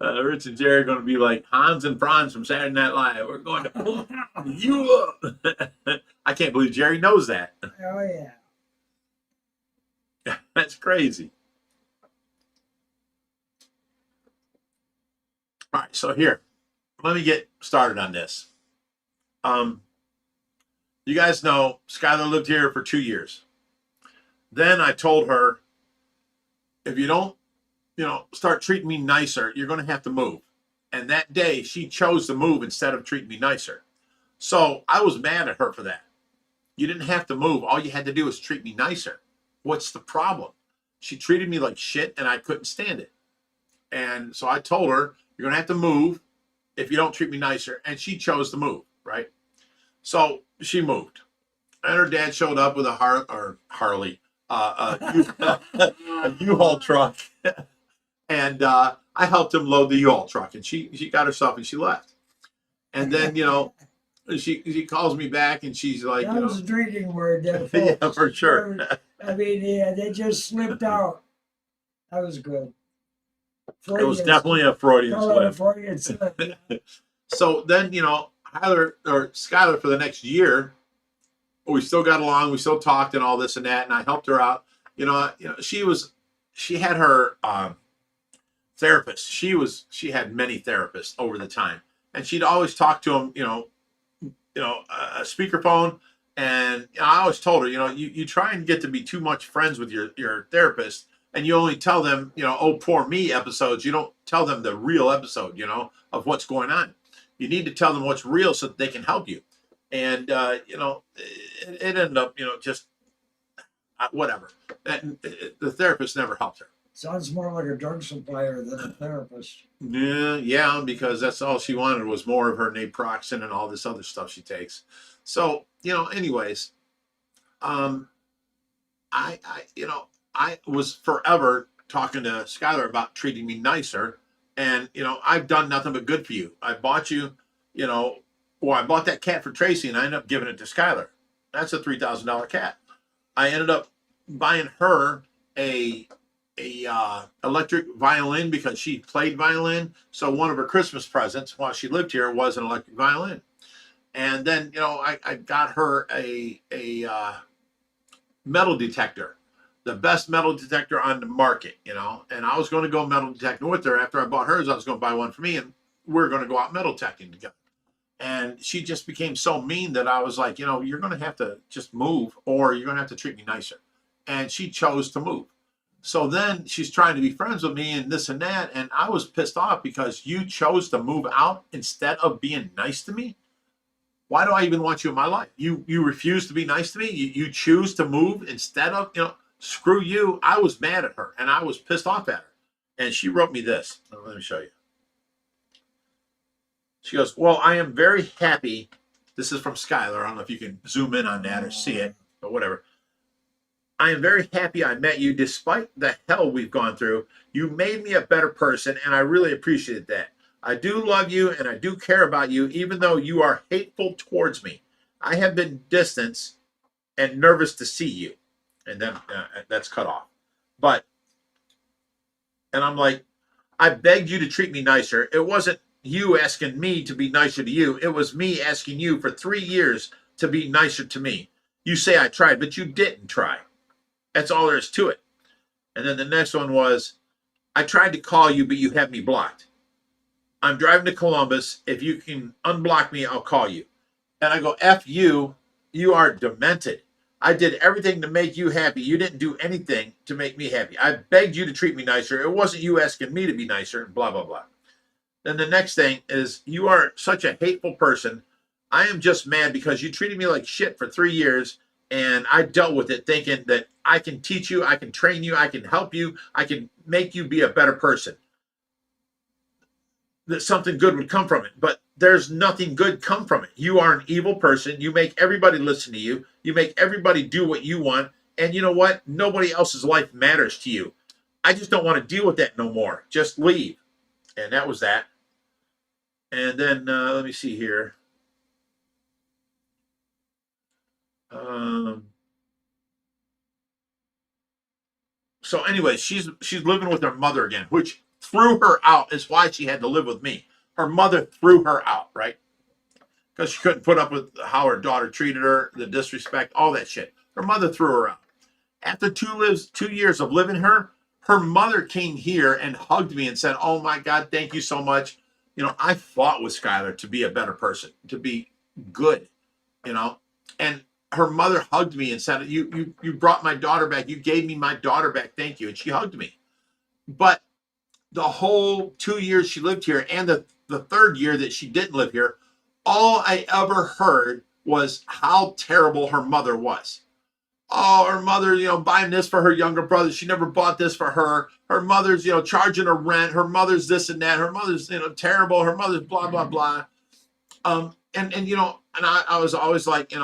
[SPEAKER 1] Rich and Jerry are going to be like Hans and Franz from Saturday Night Live. We're going to pump you up. I can't believe Jerry knows that.
[SPEAKER 2] Oh, yeah.
[SPEAKER 1] That's crazy. All right, so here, let me get started on this. You guys know Skylar lived here for 2 years. Then I told her, if you don't, start treating me nicer, you're going to have to move. And that day she chose to move instead of treating me nicer. So I was mad at her for that. You didn't have to move. All you had to do was treat me nicer. What's the problem? She treated me like shit and I couldn't stand it. And so I told her, you're going to have to move if you don't treat me nicer. And she chose to move, right? So she moved. And her dad showed up with a Harley, a U-Haul truck. And I helped him load the U-Haul truck. And she got her stuff and she left. And then, she calls me back and she's like,
[SPEAKER 2] That was a drinking word there, folks.
[SPEAKER 1] Yeah, for sure.
[SPEAKER 2] I mean, yeah, they just slipped out. That was good.
[SPEAKER 1] It was definitely a Freudian slip.
[SPEAKER 2] Freudian slip.
[SPEAKER 1] So then, Skylar, for the next year, we still got along. We still talked and all this and that. And I helped her out. She had her therapist. She had many therapists over the time. And she'd always talk to him, a speakerphone. And I always told her, you try and get to be too much friends with your therapist, and you only tell them, oh, poor me episodes. You don't tell them the real episode, of what's going on. You need to tell them what's real so that they can help you. And, it ended up, just whatever. And the therapist never helped her.
[SPEAKER 2] Sounds more like a drug supplier than a therapist.
[SPEAKER 1] Yeah, because that's all she wanted was more of her naproxen and all this other stuff she takes. So, anyways, I was forever talking to Skylar about treating me nicer. And, I've done nothing but good for you. I bought you, I bought that cat for Tracy and I ended up giving it to Skylar. That's a $3,000 cat. I ended up buying her a electric violin because she played violin. So one of her Christmas presents while she lived here was an electric violin. And then, I got her a metal detector, the best metal detector on the market, and I was going to go metal detecting with her. After I bought hers, I was going to buy one for me, and we're going to go out metal detecting together. And she just became so mean that I was like, you're going to have to just move, or you're going to have to treat me nicer. And she chose to move. So then she's trying to be friends with me and this and that. And I was pissed off because you chose to move out instead of being nice to me. Why do I even want you in my life? You refuse to be nice to me. You choose to move instead of, screw you. I was mad at her and I was pissed off at her. And she wrote me this. Let me show you. She goes, well, I am very happy. This is from Skylar. I don't know if you can zoom in on that or see it, but whatever. I am very happy I met you. Despite the hell we've gone through, you made me a better person, and I really appreciate that. I do love you, and I do care about you, even though you are hateful towards me. I have been distant and nervous to see you. And then that's cut off. And I'm like, I begged you to treat me nicer. It wasn't you asking me to be nicer to you. It was me asking you for 3 years to be nicer to me. You say I tried, but you didn't try. That's all there is to it. And then the next one was, I tried to call you, but you have me blocked. I'm driving to Columbus. If you can unblock me, I'll call you. And I go, F you. You are demented. I did everything to make you happy. You didn't do anything to make me happy. I begged you to treat me nicer. It wasn't you asking me to be nicer, blah, blah, blah. Then the next thing is, you are such a hateful person. I am just mad because you treated me like shit for 3 years, and I dealt with it thinking that I can teach you, I can train you, I can help you, I can make you be a better person. That something good would come from it, but there's nothing good come from it. You are an evil person. You make everybody listen to you. You make everybody do what you want. And you know what? Nobody else's life matters to you. I just don't want to deal with that no more. Just leave. And that was that. And then let me see here. So anyway, she's living with her mother again, which threw her out. Is why she had to live with me. Her mother threw her out, right? Because she couldn't put up with how her daughter treated her, the disrespect, all that shit. Her mother threw her out. After 2 years of living her mother came here and hugged me and said, oh my God, thank you so much. I fought with Skylar to be a better person, to be good, and her mother hugged me and said, you brought my daughter back. You gave me my daughter back. Thank you. And she hugged me. But the whole 2 years she lived here and the third year that she didn't live here, all I ever heard was how terrible her mother was. Oh, her mother, buying this for her younger brother. She never bought this for her. Her mother's, charging her rent. Her mother's this and that. Her mother's, terrible. Her mother's blah, blah, blah. And I was always like,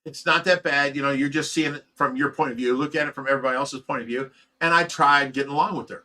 [SPEAKER 1] it's not that bad. You're just seeing it from your point of view. Look at it from everybody else's point of view. And I tried getting along with her.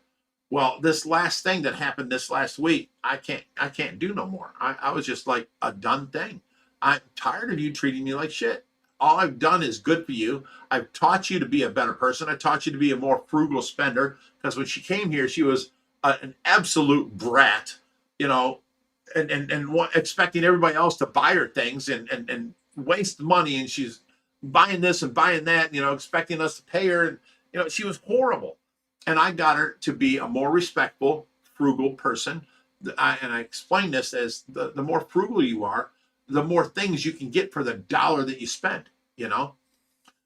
[SPEAKER 1] Well, this last thing that happened this last week, I can't do no more. I was just like a done thing. I'm tired of you treating me like shit. All I've done is good for you. I've taught you to be a better person. I taught you to be a more frugal spender, because when she came here, she was an absolute brat, and expecting everybody else to buy her things and waste money. And she's buying this and buying that, expecting us to pay her. And, she was horrible. And I got her to be a more respectful, frugal person. And I explained this as the more frugal you are, the more things you can get for the dollar that you spend,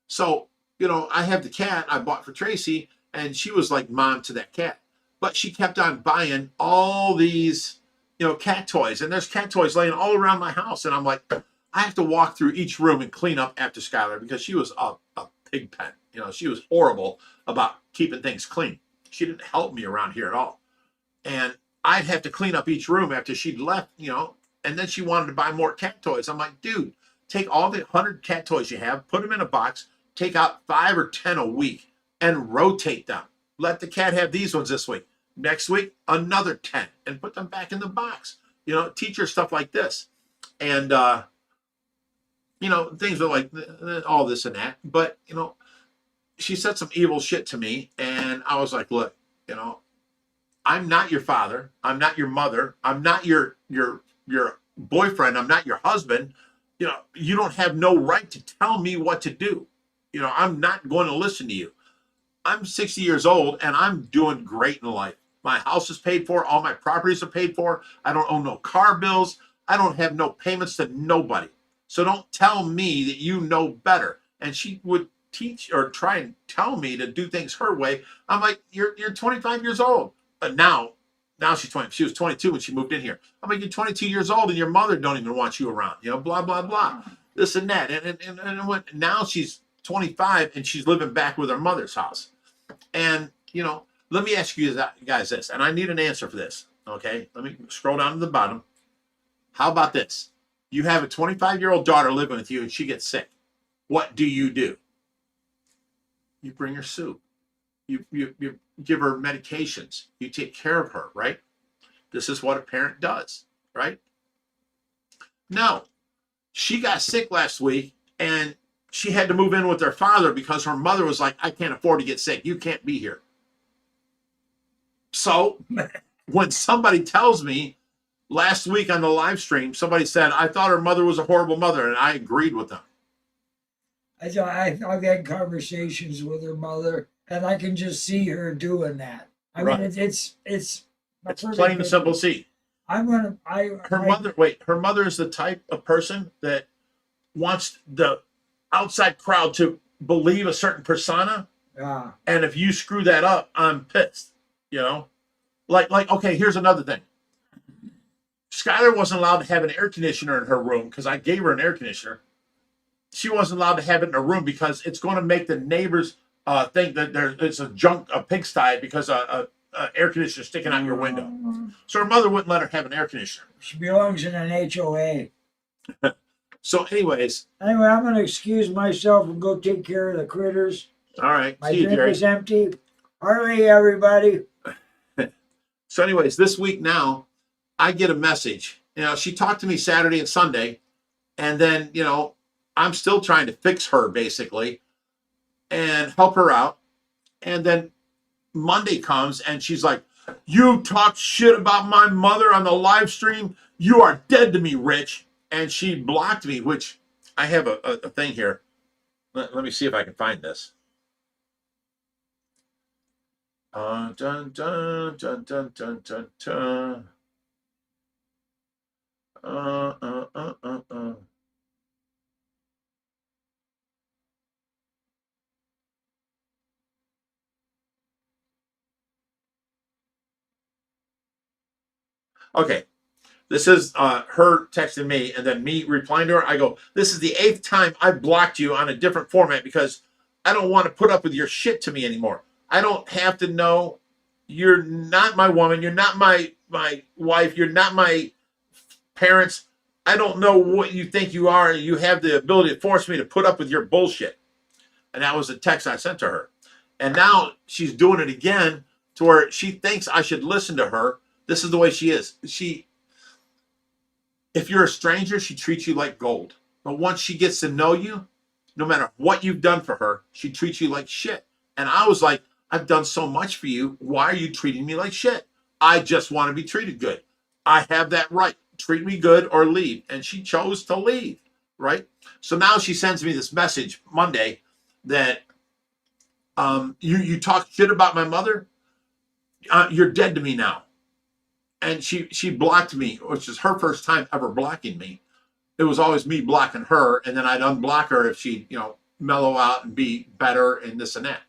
[SPEAKER 1] So, I have the cat I bought for Tracy, and she was like mom to that cat. But she kept on buying all these, cat toys. And there's cat toys laying all around my house. And I'm like, I have to walk through each room and clean up after Skylar, because she was a pig pen. She was horrible about keeping things clean. She didn't help me around here at all. And I'd have to clean up each room after she'd left, and then she wanted to buy more cat toys. I'm like, dude, take all the 100 cat toys you have, put them in a box, take out 5 or 10 a week, and rotate them. Let the cat have these ones this week. Next week, another 10, and put them back in the box. Teach her stuff like this. And, things are like all this and that. But, she said some evil shit to me, and I was like, look, I'm not your father. I'm not your mother. I'm not your boyfriend. I'm not your husband. You don't have no right to tell me what to do. I'm not going to listen to you. I'm 60 years old, and I'm doing great in life. My house is paid for. All my properties are paid for. I don't owe no car bills. I don't have no payments to nobody. So don't tell me that you know better. And she would teach or try and tell me to do things her way. I'm like, you're 25 years old. But now now she's 20. She was 22 when she moved in here. I'm like, you're 22 years old and your mother don't even want you around, blah, blah, blah, this and that. And now she's 25 and she's living back with her mother's house. And, let me ask you guys this, and I need an answer for this. Okay. Let me scroll down to the bottom. How about this? You have a 25-year-old daughter living with you and she gets sick. What do? You bring her soup. You give her medications. You take care of her, right? This is what a parent does, right? No, she got sick last week and she had to move in with her father because her mother was like, I can't afford to get sick. You can't be here. So when somebody tells me last week on the live stream, somebody said, I thought her mother was a horrible mother, and I agreed with them.
[SPEAKER 2] I've had conversations with her mother, and I can just see her doing that. I
[SPEAKER 1] Right.
[SPEAKER 2] mean, it's
[SPEAKER 1] Plain and simple. See, her mother is the type of person that wants the outside crowd to believe a certain persona, and if you screw that up, I'm pissed. Like okay, here's another thing. Skylar wasn't allowed to have an air conditioner in her room because I gave her an air conditioner. She wasn't allowed to have it in her room because it's going to make the neighbors think that it's a pigsty because a air conditioner sticking out your window. So her mother wouldn't let her have an air conditioner.
[SPEAKER 2] She belongs in an HOA.
[SPEAKER 1] So anyways.
[SPEAKER 2] Anyway, I'm going to excuse myself and go take care of the critters.
[SPEAKER 1] All right.
[SPEAKER 2] My drink is empty. Harley, everybody.
[SPEAKER 1] So anyways, this week now, I get a message. She talked to me Saturday and Sunday, and then, I'm still trying to fix her basically and help her out. And then Monday comes and she's like, you talk shit about my mother on the live stream. You are dead to me, Rich. And she blocked me, which I have a thing here. Let me see if I can find this. Dun, dun, dun, dun, dun, dun, dun. Okay, this is her texting me and then me replying to her. I go, this is the 8th time I blocked you on a different format because I don't want to put up with your shit to me anymore. I don't have to know. You're not my woman. You're not my wife. You're not my parents. I don't know what you think you are. You have the ability to force me to put up with your bullshit. And that was the text I sent to her. And now she's doing it again to where she thinks I should listen to her. This is the way she is. If you're a stranger, she treats you like gold. But once she gets to know you, no matter what you've done for her, she treats you like shit. And I was like, I've done so much for you. Why are you treating me like shit? I just want to be treated good. I have that right. Treat me good or leave. And she chose to leave, right? So now she sends me this message Monday that you talk shit about my mother. You're dead to me now. And she blocked me, which is her first time ever blocking me. It was always me blocking her, and then I'd unblock her if she'd, mellow out and be better and this and that.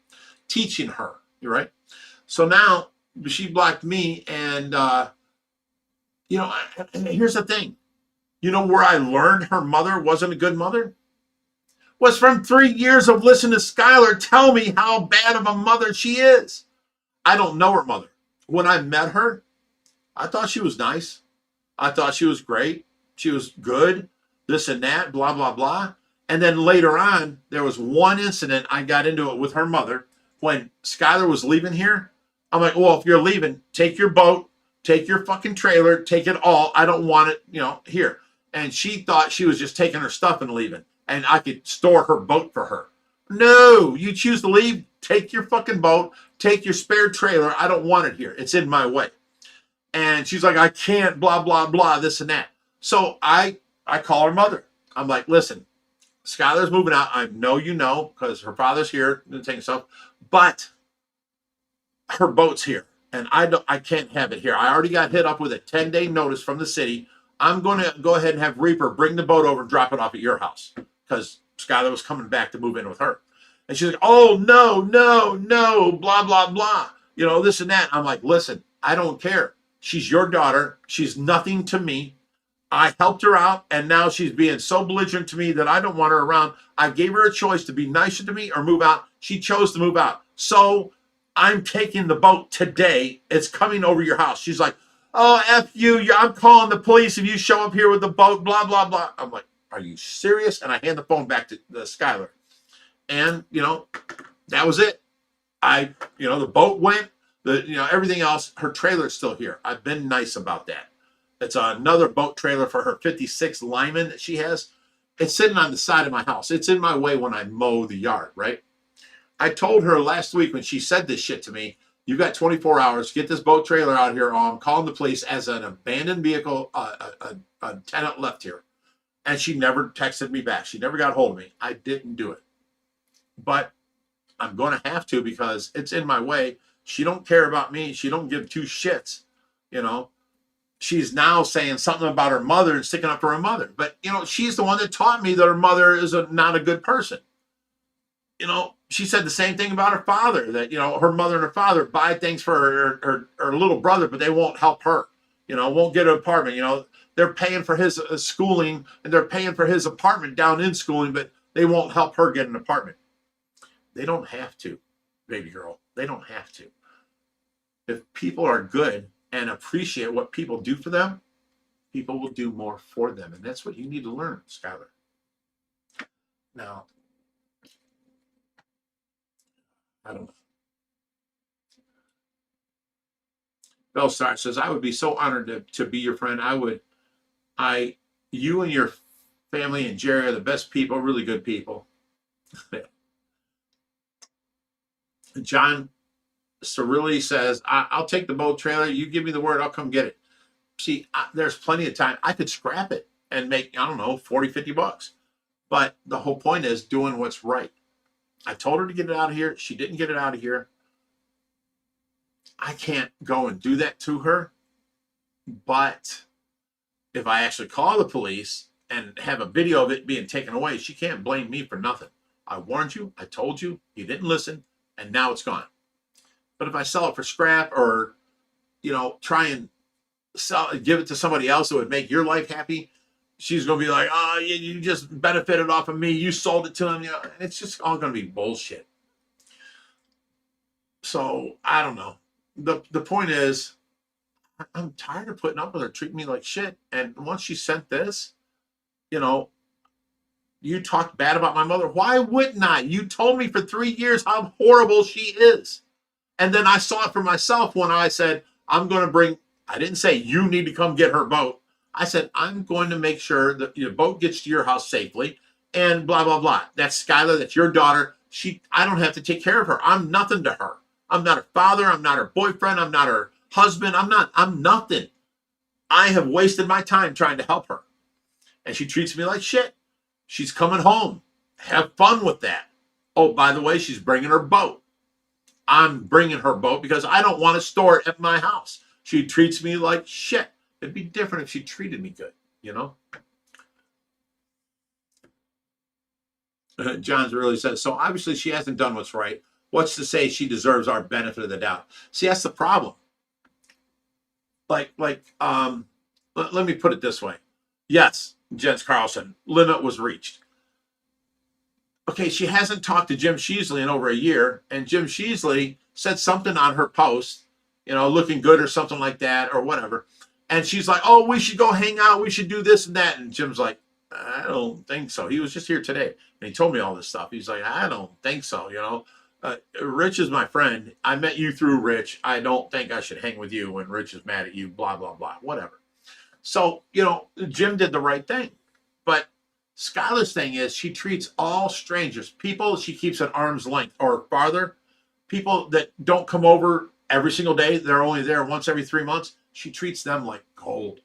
[SPEAKER 1] Teaching her, right? So now she blocked me, and here's the thing. Where I learned her mother wasn't a good mother? Was from 3 years of listening to Skylar tell me how bad of a mother she is. I don't know her mother. When I met her, I thought she was nice. I thought she was great. She was good, this and that, blah, blah, blah. And then later on, there was one incident I got into it with her mother when Skylar was leaving here. I'm like, well, if you're leaving, take your boat, take your fucking trailer, take it all. I don't want it, here. And she thought she was just taking her stuff and leaving, and I could store her boat for her. No, you choose to leave, take your fucking boat, take your spare trailer. I don't want it here. It's in my way. And she's like, I can't, blah, blah, blah, this and that. So I call her mother. I'm like, listen, Skylar's moving out. I know because her father's here and taking stuff, but her boat's here. And I can't have it here. I already got hit up with a 10-day notice from the city. I'm going to go ahead and have Reaper bring the boat over and drop it off at your house because Skylar was coming back to move in with her. And she's like, oh, no, blah, blah, blah. This and that. I'm like, listen, I don't care. She's your daughter. She's nothing to me. I helped her out, and now she's being so belligerent to me that I don't want her around. I gave her a choice to be nicer to me or move out. She chose to move out. So I'm taking the boat today. It's coming over your house. She's like, oh, F you. I'm calling the police if you show up here with the boat, blah, blah, blah. I'm like, are you serious? And I hand the phone back to Skylar. And, that was it. The boat went, everything else, her trailer's still here. I've been nice about that. It's another boat trailer for her 56 Lyman that she has. It's sitting on the side of my house. It's in my way when I mow the yard, right? I told her last week when she said this shit to me, you've got 24 hours, get this boat trailer out here, or I'm calling the police as an abandoned vehicle, a tenant left here. And she never texted me back. She never got hold of me. I didn't do it. But I'm going to have to because it's in my way. She don't care about me. She don't give two shits, She's now saying something about her mother and sticking up for her mother. But, she's the one that taught me that her mother is not a good person. She said the same thing about her father, that, her mother and her father buy things for her little brother, but they won't help her, won't get an apartment. They're paying for his schooling and they're paying for his apartment down in schooling, but they won't help her get an apartment. They don't have to, baby girl. They don't have to. If people are good and appreciate what people do for them, people will do more for them. And that's what you need to learn, Skylar. Now, I don't know. Bellstar says, I would be so honored to be your friend. You and your family and Jerry are the best people, really good people. John Cirilli says, I'll take the boat trailer. You give me the word, I'll come get it. See, there's plenty of time. I could scrap it and make, I don't know, 40, 50 bucks. But the whole point is doing what's right. I told her to get it out of here. She didn't get it out of here. I can't go and do that to her. But if I actually call the police and have a video of it being taken away, she can't blame me for nothing. I warned you. I told you. You didn't listen. And now it's gone. But if I sell it for scrap or, try and give it to somebody else that would make your life happy, she's going to be like, oh, you just benefited off of me. You sold it to him. And it's just all going to be bullshit. So I don't know. The point is, I'm tired of putting up with her treating me like shit. And once she sent this, you talked bad about my mother. Why wouldn't I? You told me for 3 years how horrible she is. And then I saw it for myself when I said, I didn't say you need to come get her boat. I said, I'm going to make sure that your boat gets to your house safely and blah, blah, blah. That's Skylar. That's your daughter. I don't have to take care of her. I'm nothing to her. I'm not her father. I'm not her boyfriend. I'm not her husband. I'm nothing. I have wasted my time trying to help her. And she treats me like shit. She's coming home. Have fun with that. Oh, by the way, she's bringing her boat. I'm bringing her boat because I don't want to store it at my house. She treats me like shit. It'd be different if she treated me good, John's really says, so obviously she hasn't done what's right. What's to say she deserves our benefit of the doubt? See, that's the problem. Let me put it this way. Yes, Jens Carlson, limit was reached. Okay, she hasn't talked to Jim Sheasley in over a year, and Jim Sheasley said something on her post, looking good or something like that or whatever. And she's like, oh, we should go hang out. We should do this and that. And Jim's like, I don't think so. He was just here today, and he told me all this stuff. He's like, I don't think so, Rich is my friend. I met you through Rich. I don't think I should hang with you when Rich is mad at you, blah, blah, blah, whatever. So, Jim did the right thing. But Skylar's thing is she treats all strangers, people she keeps at arm's length or farther, people that don't come over every single day, they're only there once every 3 months, she treats them like gold.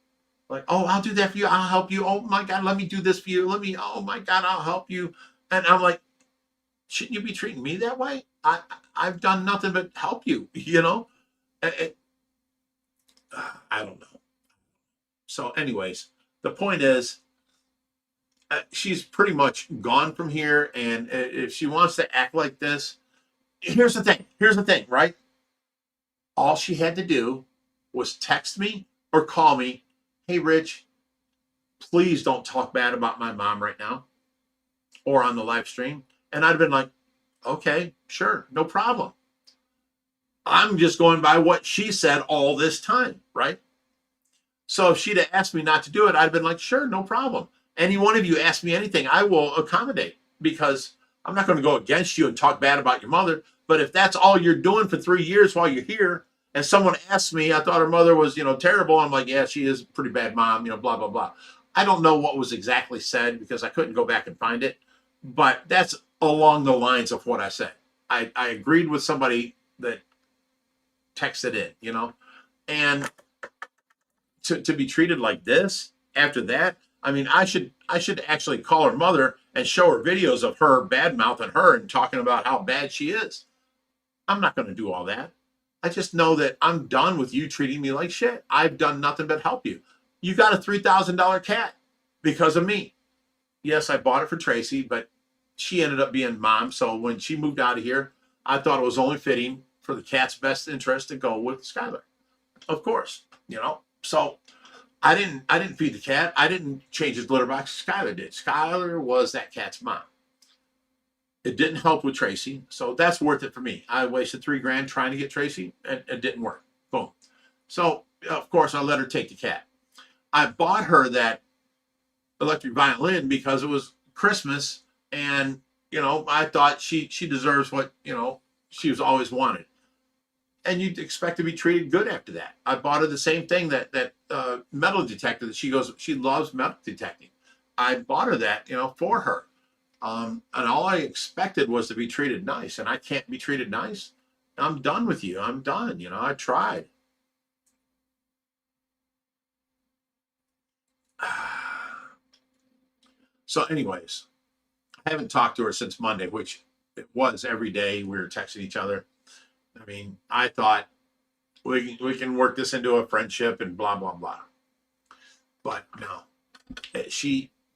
[SPEAKER 1] Like, oh, I'll do that for you. I'll help you. Oh, my God, let me do this for you. Oh, my God, I'll help you. And I'm like, shouldn't you be treating me that way? I've done nothing but help you, I don't know. So anyways, the point is, she's pretty much gone from here. And if she wants to act like this, here's the thing, right? All she had to do was text me or call me, hey, Rich, please don't talk bad about my mom right now or on the live stream. And I'd have been like, okay, sure, no problem. I'm just going by what she said all this time, right? So if she'd have asked me not to do it, I'd have been like, sure, no problem. Any one of you ask me anything, I will accommodate, because I'm not going to go against you and talk bad about your mother. But if that's all you're doing for 3 years while you're here, and someone asks me, I thought her mother was, terrible. I'm like, yeah, she is a pretty bad mom, blah, blah, blah. I don't know what was exactly said because I couldn't go back and find it, but that's along the lines of what I said. I agreed with somebody that texted in, and to be treated like this after that, I mean, I should actually call her mother and show her videos of her bad mouthing her and talking about how bad she is. I'm not going to do all that. I just know that I'm done with you treating me like shit. I've done nothing but help you. You got a $3,000 cat because of me. Yes, I bought it for Tracy, but she ended up being mom. So when she moved out of here, I thought it was only fitting for the cat's best interest to go with Skylar. Of course, So I didn't feed the cat. I didn't change his litter box. Skylar did. Skylar was that cat's mom. It didn't help with Tracy, so that's worth it for me. I wasted $3,000 trying to get Tracy, and it didn't work. Boom. So of course I let her take the cat. I bought her that electric violin because it was Christmas, and I thought she deserves what she was always wanted. And you'd expect to be treated good after that. I bought her the same thing, that metal detector that she loves metal detecting. I bought her that, for her. And all I expected was to be treated nice, and I can't be treated nice. I'm done with you. I'm done. I tried. So anyways, I haven't talked to her since Monday, which it was every day we were texting each other. I mean, I thought we can work this into a friendship and blah, blah, blah. But no,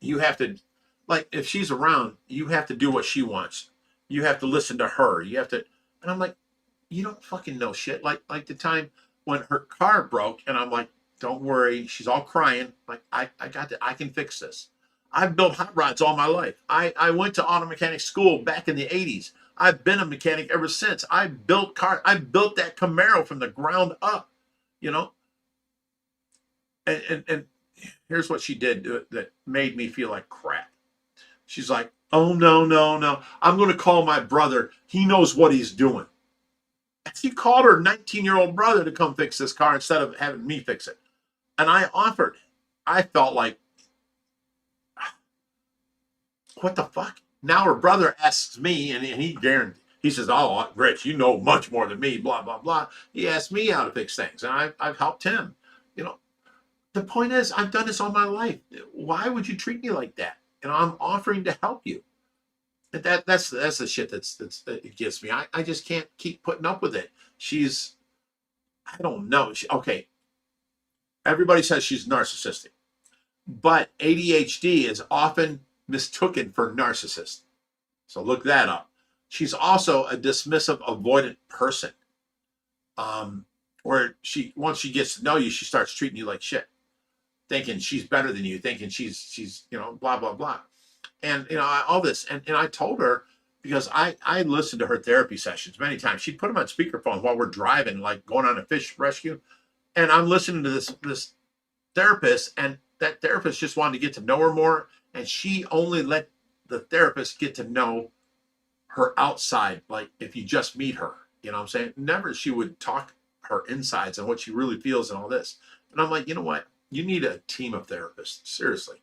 [SPEAKER 1] you have to, like, if she's around, you have to do what she wants. You have to listen to her. You have to, and I'm like, you don't fucking know shit. Like the time when her car broke, and I'm like, don't worry. She's all crying. Like, I got to, I can fix this. I've built hot rods all my life. I went to auto mechanic school back in the 80s. I've been a mechanic ever since. I built that Camaro from the ground up, And here's what she did that made me feel like crap. She's like, oh, no. I'm going to call my brother. He knows what he's doing. She called her 19-year-old brother to come fix this car instead of having me fix it. And I offered. I felt like, what the fuck? Now her brother asks me, and he says, oh, Rich, you know much more than me, blah, blah, blah. He asked me how to fix things, and I've helped him. The point is, I've done this all my life. Why would you treat me like that? I'm offering to help you. That's the shit that it gets me. I just can't keep putting up with it. I don't know. Okay. Everybody says she's narcissistic, but ADHD is often mistaken for narcissist. So look that up. She's also a dismissive, avoidant person. Where once she gets to know you, she starts treating you like shit, thinking she's better than you, thinking she's blah, blah, blah. And, all this. And I told her, because I listened to her therapy sessions many times. She'd put them on speakerphone while we're driving, like going on a fish rescue. And I'm listening to this therapist, and that therapist just wanted to get to know her more. And she only let the therapist get to know her outside. Like, if you just meet her, what I'm saying? Never she would talk her insides and what she really feels and all this. And I'm like, you know what? You need a team of therapists, seriously.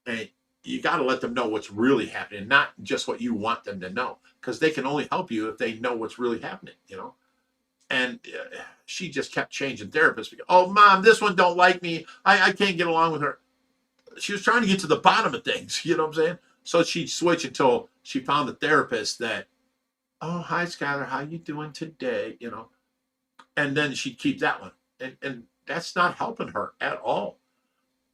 [SPEAKER 1] And you got to let them know what's really happening, not just what you want them to know, because they can only help you if they know what's really happening, And she just kept changing therapists. Because, oh, Mom, this one don't like me. I can't get along with her. She was trying to get to the bottom of things, you know what I'm saying? So she'd switch until she found a therapist that, oh, hi, Skylar, how you doing today? And then she'd keep that one. And that's not helping her at all.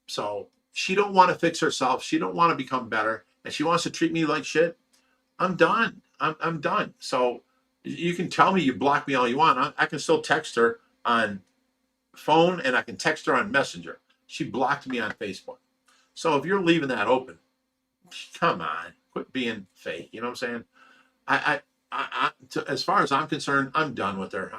[SPEAKER 1] So she don't want to fix herself. She don't want to become better. And she wants to treat me like shit. I'm done. I'm done. So you can tell me you block me all you want. I can still text her on phone and I can text her on Messenger. She blocked me on Facebook. So if you're leaving that open, come on, quit being fake. You know what I'm saying? As far as I'm concerned, I'm done with her.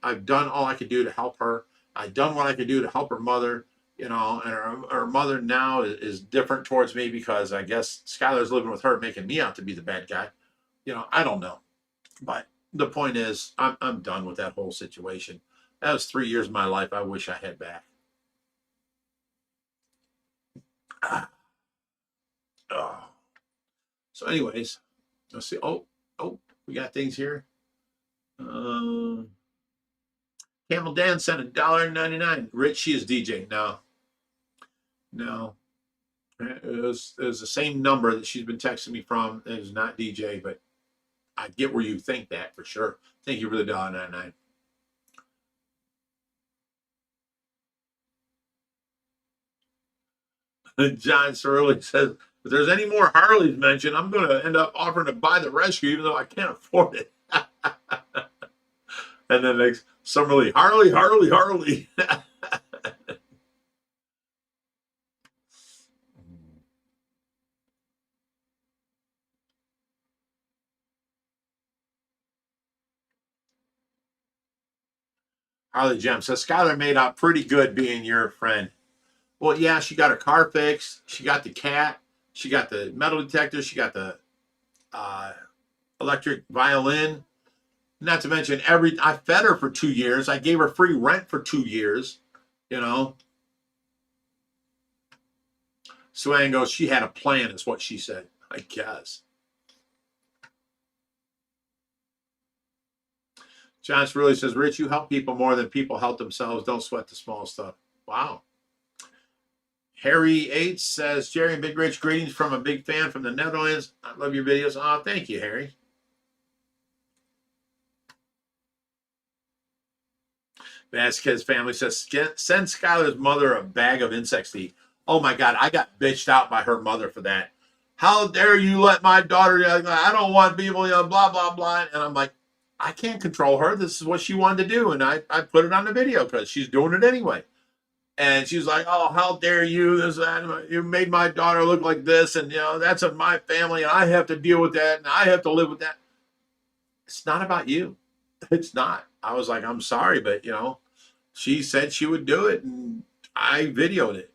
[SPEAKER 1] I've done all I could do to help her. I've done what I could do to help her mother. You know, and her mother now is different towards me because I guess Skylar's living with her, making me out to be the bad guy. You know, I don't know, but the point is, I'm done with that whole situation. That was 3 years of my life I wish I had back. Oh. So, anyways, let's see. Oh, we got things here. Camel Dan sent $1.99. Rich, she is DJ. No. It was the same number that she's been texting me from. It is not DJ, but I get where you think that for sure. Thank you for the $1.99. John Cerulli says, if there's any more Harleys mentioned, I'm going to end up offering to buy the rescue, even though I can't afford it. And then next, Summerly, Harley. Harley Gem says, Skylar made out pretty good being your friend. Well, yeah, she got her car fixed. She got the cat. She got the metal detector. She got the electric violin. Not to mention I fed her for 2 years. I gave her free rent for 2 years, you know. Swan goes, she had a plan, is what she said, I guess. John really says, Rich, you help people more than people help themselves. Don't sweat the small stuff. Wow. Harry H says, Jerry and Big Rich, greetings from a big fan from the Netherlands. I love your videos. Oh, thank you, Harry. Vasquez family says, send Skylar's mother a bag of insects to eat. Oh my God, I got bitched out by her mother for that. How dare you let my daughter, I don't want people, blah, blah, blah. And I'm like, I can't control her. This is what she wanted to do. And I put it on the video because she's doing it anyway. And she's like, oh, how dare you, this, that, you made my daughter look like this. And, that's in my family. And I have to deal with that. And I have to live with that. It's not about you. It's not. I was like, I'm sorry, but, she said she would do it. And I videoed it.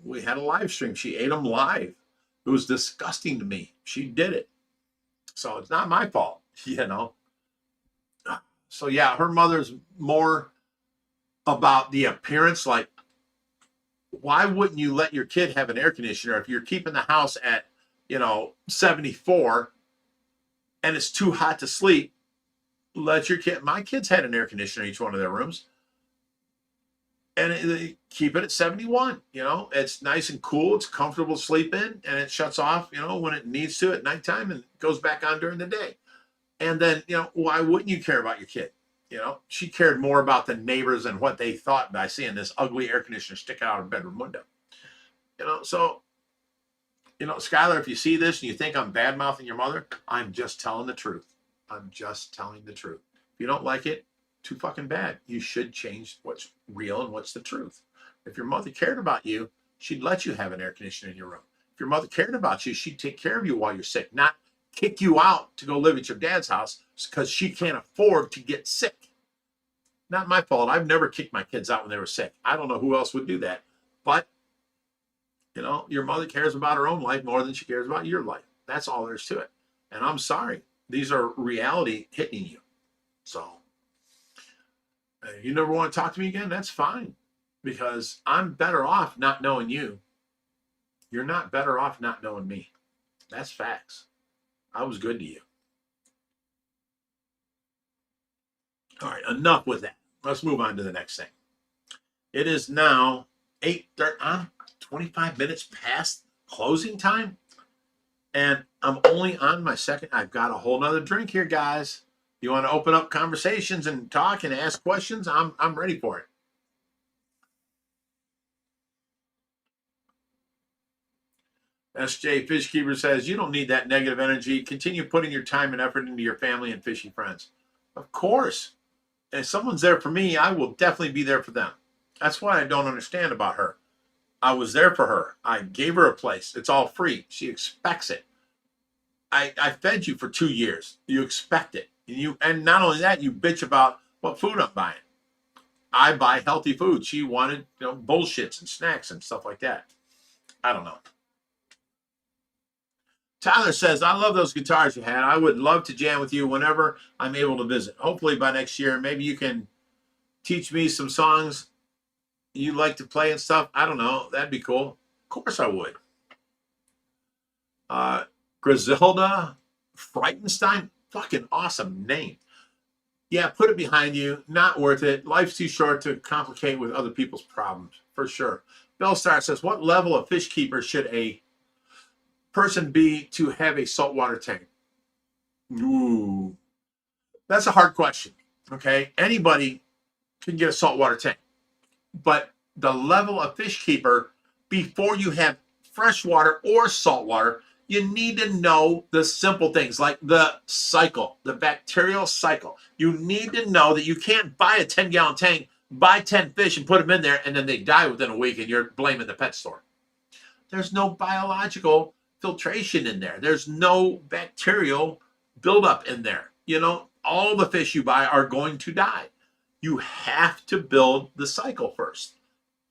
[SPEAKER 1] We had a live stream. She ate them live. It was disgusting to me. She did it. So it's not my fault, So, yeah, her mother's more about the appearance. Like, why wouldn't you let your kid have an air conditioner if you're keeping the house at, 74 and it's too hot to sleep? Let your kid, my kids had an air conditioner in each one of their rooms. And they keep it at 71. It's nice and cool. It's comfortable to sleep in, and it shuts off, when it needs to at nighttime and goes back on during the day. And then, why wouldn't you care about your kid? She cared more about the neighbors and what they thought by seeing this ugly air conditioner stick out of her bedroom window. So, Skylar, if you see this and you think I'm bad mouthing your mother, I'm just telling the truth. I'm just telling the truth. If you don't like it, too fucking bad. You should change what's real and what's the truth. If your mother cared about you, she'd let you have an air conditioner in your room. If your mother cared about you, she'd take care of you while you're sick, not kick you out to go live at your dad's house because she can't afford to get sick. Not my fault. I've never kicked my kids out when they were sick. I don't know who else would do that. But, your mother cares about her own life more than she cares about your life. That's all there is to it. And I'm sorry. These are reality hitting you. So, you never want to talk to me again? That's fine. Because I'm better off not knowing you. You're not better off not knowing me. That's facts. I was good to you. All right, enough with that. Let's move on to the next thing. It is now 8:30. 25 minutes past closing time. And I'm only on my second. I've got a whole nother drink here, guys. You want to open up conversations and talk and ask questions? I'm ready for it. SJ Fishkeeper says, you don't need that negative energy. Continue putting your time and effort into your family and fishy friends. Of course. If someone's there for me, I will definitely be there for them. That's what I don't understand about her. I was there for her. I gave her a place. It's all free. She expects it. I fed you for 2 years. You expect it. And not only that, you bitch about what food I'm buying. I buy healthy food. She wanted, bullshits and snacks and stuff like that. I don't know. Tyler says, I love those guitars you had. I would love to jam with you whenever I'm able to visit. Hopefully by next year, maybe you can teach me some songs you like to play and stuff. I don't know. That'd be cool. Of course I would. Griselda Frightenstein. Fucking awesome name. Yeah, put it behind you. Not worth it. Life's too short to complicate with other people's problems, for sure. Bellstar says, what level of fish keeper should a person be to have a saltwater tank? Ooh, that's a hard question. Okay, anybody can get a saltwater tank, but the level of fish keeper before you have freshwater or saltwater, you need to know the simple things like the cycle, the bacterial cycle. You need to know that you can't buy a 10-gallon tank, buy 10 fish and put them in there, and then they die within a week and you're blaming the pet store. There's no biological filtration in there. There's no bacterial buildup in there. All the fish you buy are going to die. You have to build the cycle first,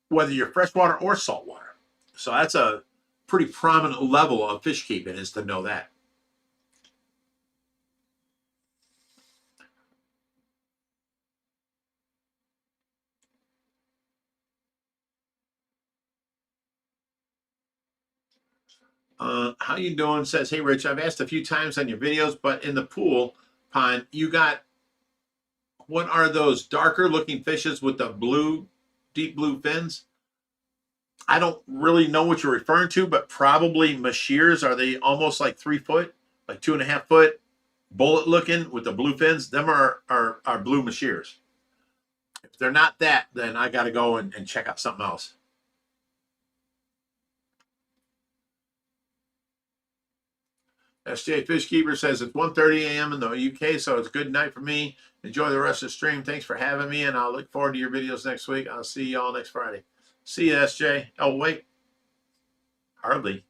[SPEAKER 1] whether you're freshwater or saltwater. So that's a pretty prominent level of fish keeping, is to know that. How you doing? Says, hey, Rich, I've asked a few times on your videos, but in the pool pond, you got, what are those darker looking fishes with the deep blue fins? I don't really know what you're referring to, but probably masheers. Are they almost like 3 foot, like 2.5 foot, bullet looking with the blue fins? Them are blue masheers. If they're not that, then I got to go and check out something else. SJ Fishkeeper says it's 1:30 a.m. in the UK, so it's a good night for me. Enjoy the rest of the stream. Thanks for having me, and I'll look forward to your videos next week. I'll see y'all next Friday. See you, SJ. Oh, wait. Hardly.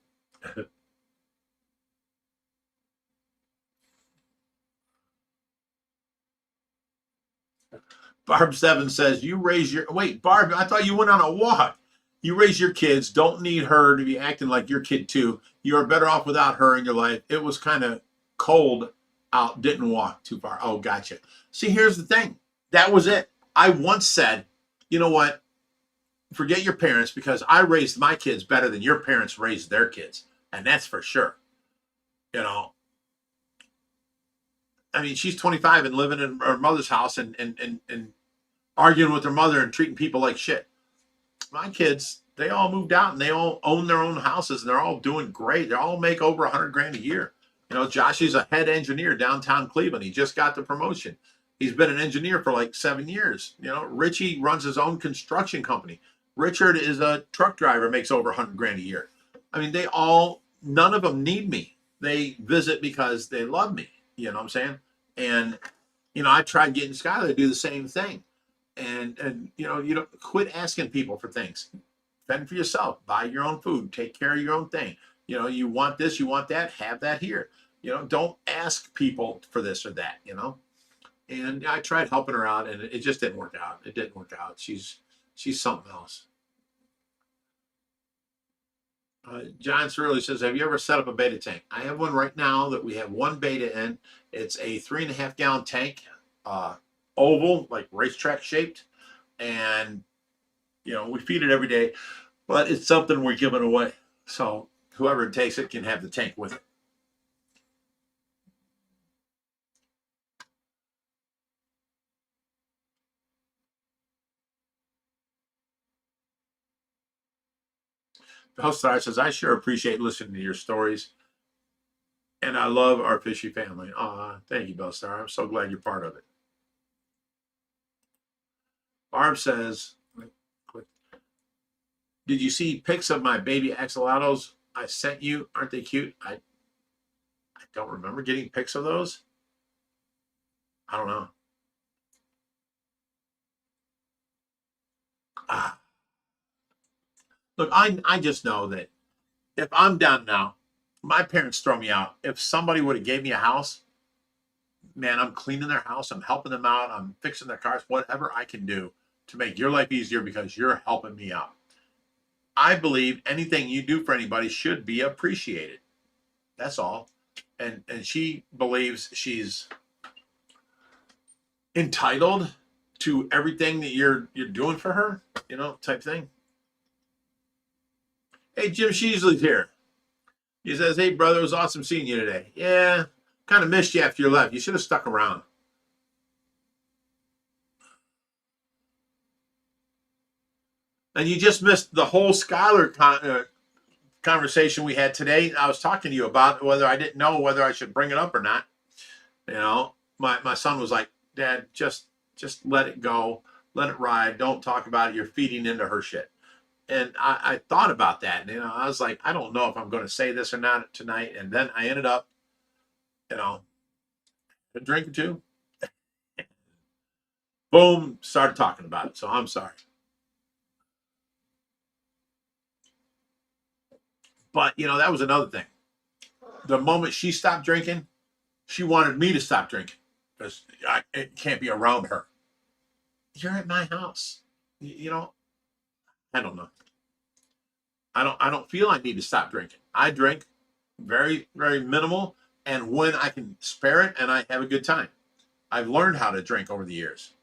[SPEAKER 1] Barb 7 says, you raise your... Wait, Barb, I thought you went on a walk. You raise your kids. Don't need her to be acting like your kid, too. You are better off without her in your life. It was kind of cold out. Didn't walk too far. Oh, gotcha. See, here's the thing. That was it. I once said, you know what? Forget your parents, because I raised my kids better than your parents raised their kids. And that's for sure. I mean, she's 25 and living in her mother's house and arguing with her mother and treating people like shit. My kids, they all moved out and they all own their own houses and they're all doing great. They all make over 100 grand a year. Josh is a head engineer downtown Cleveland. He just got the promotion. He's been an engineer for like 7 years. Richie runs his own construction company. Richard is a truck driver, makes over 100 grand a year. I mean, none of them need me. They visit because they love me. You know what I'm saying? And, I tried getting Skylar to do the same thing. And you don't quit asking people for things. Fend for yourself. Buy your own food. Take care of your own thing. You want this, you want that, have that here. Don't ask people for this or that, And I tried helping her out and it just didn't work out. It didn't work out. She's something else. John Cirilli says, have you ever set up a beta tank? I have one right now that we have one beta in. It's a 3.5 gallon tank, oval, like racetrack shaped. And, we feed it every day, but it's something we're giving away. So whoever takes it can have the tank with it. Bellstar says, I sure appreciate listening to your stories. And I love our fishy family. Thank you, Bellstar. I'm so glad you're part of it. Barb says, did you see pics of my baby axolotls I sent you? Aren't they cute? I don't remember getting pics of those. I don't know. Look, I just know that if I'm down now, my parents throw me out. If somebody would have gave me a house, man, I'm cleaning their house. I'm helping them out. I'm fixing their cars, whatever I can do to make your life easier because you're helping me out. I believe anything you do for anybody should be appreciated. That's all. And she believes she's entitled to everything that you're doing for her, type thing. Hey, Jim Sheasley's here. He says, "Hey, brother, it was awesome seeing you today. Yeah, kind of missed you after you left. You should have stuck around." And you just missed the whole Skylar conversation we had today. I was talking to you about whether I didn't know whether I should bring it up or not. My son was like, "Dad, just let it go. Let it ride. Don't talk about it. You're feeding into her shit." And I thought about that. And, I was like, I don't know if I'm going to say this or not tonight. And then I ended up, a drink or two. Boom, started talking about it. So I'm sorry. But, that was another thing. The moment she stopped drinking, she wanted me to stop drinking because it can't be around her. You're at my house. I don't know. I don't feel I need to stop drinking. I drink very, very minimal, and when I can spare it, and I have a good time. I've learned how to drink over the years.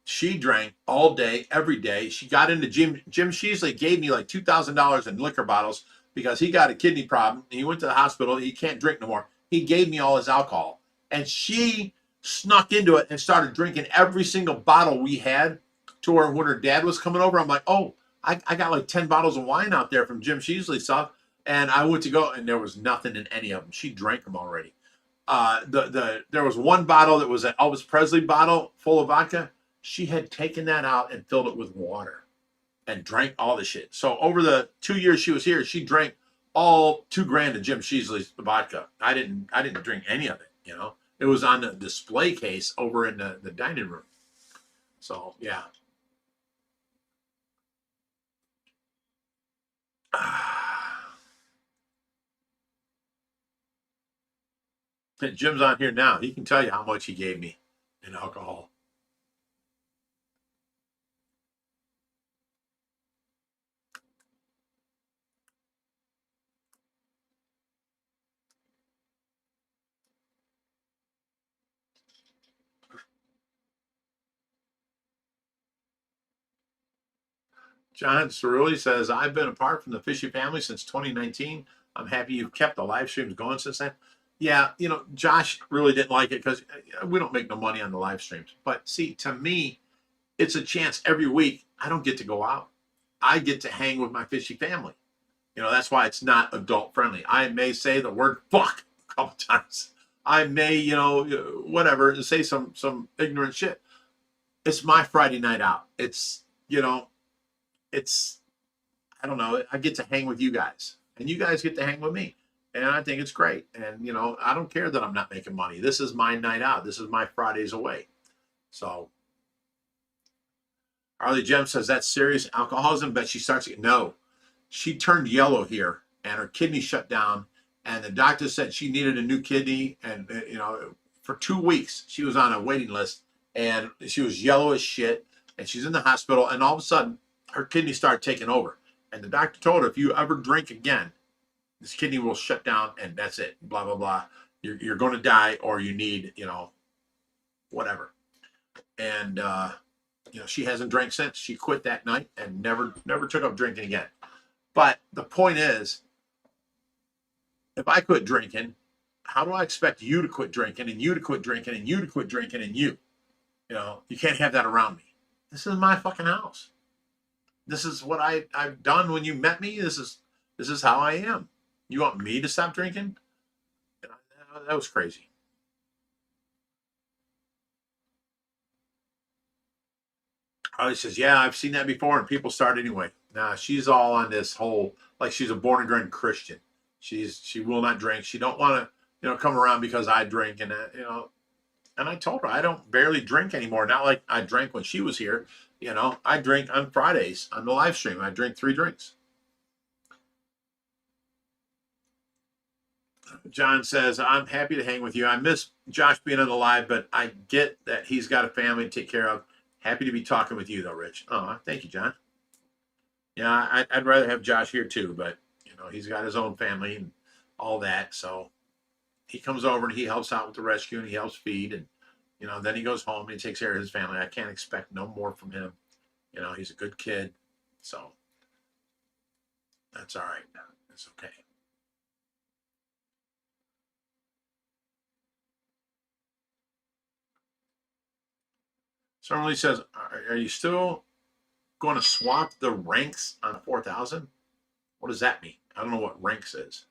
[SPEAKER 1] She drank all day, every day. She got into Jim Sheasley gave me like $2,000 in liquor bottles because he got a kidney problem. He went to the hospital. He can't drink no more. He gave me all his alcohol, and she snuck into it and started drinking every single bottle we had. To where when her dad was coming over, I'm like, "Oh, I got like 10 bottles of wine out there from Jim Sheasley stuff." And I went to go, and there was nothing in any of them. She drank them already. There was one bottle that was an Elvis Presley bottle full of vodka. She had taken that out and filled it with water and drank all the shit. So over the 2 years she was here, she drank all $2,000 of Jim Sheasley's vodka. I didn't drink any of it. It was on the display case over in the dining room. So yeah. Jim's on here now. He can tell you how much he gave me in alcohol. John Cerulli says, "I've been apart from the Fishy family since 2019. I'm happy you've kept the live streams going since then." Yeah, Josh really didn't like it because we don't make no money on the live streams. But see, to me, it's a chance every week. I don't get to go out. I get to hang with my Fishy family. That's why it's not adult friendly. I may say the word fuck a couple times. I may, whatever, say some ignorant shit. It's my Friday night out. It's, I don't know. I get to hang with you guys, and you guys get to hang with me, and I think it's great. And I don't care that I'm not making money. This is my night out. This is my Fridays away. So, Harley Jem says, "That's serious alcoholism." But she starts to no. She turned yellow here, and her kidney shut down, and the doctor said she needed a new kidney, and for 2 weeks she was on a waiting list, and she was yellow as shit, and she's in the hospital, and all of a sudden her kidney started taking over. And the doctor told her, "If you ever drink again, this kidney will shut down, and that's it. Blah blah blah. You're going to die, or you need, whatever." And she hasn't drank since. She quit that night and never took up drinking again. But the point is, if I quit drinking, how do I expect you to quit drinking, and you to quit drinking, and you to quit drinking, and you? You can't have that around me. This is my fucking house. This is what I've done when you met me. This is how I am. You want me to stop drinking? That was crazy. Harley says, "Yeah, I've seen that before, and people start anyway." Nah, she's all on this whole, like she's a born again Christian. She will not drink. She don't want to, come around because I drink, and And I told her I don't barely drink anymore. Not like I drank when she was here. I drink on Fridays on the live stream. I drink 3 drinks. John says, I'm happy to hang with you. I miss Josh being on the live, but I get that he's got a family to take care of. Happy to be talking with you, though, Rich. Oh, thank you, John. Yeah, I'd rather have Josh here, too, but, he's got his own family and all that. So he comes over and he helps out with the rescue and he helps feed. And, then he goes home and he takes care of his family. I can't expect no more from him. He's a good kid. So that's all right. It's okay. Someone says, are you still going to swap the ranks on 4,000? What does that mean? I don't know what ranks is.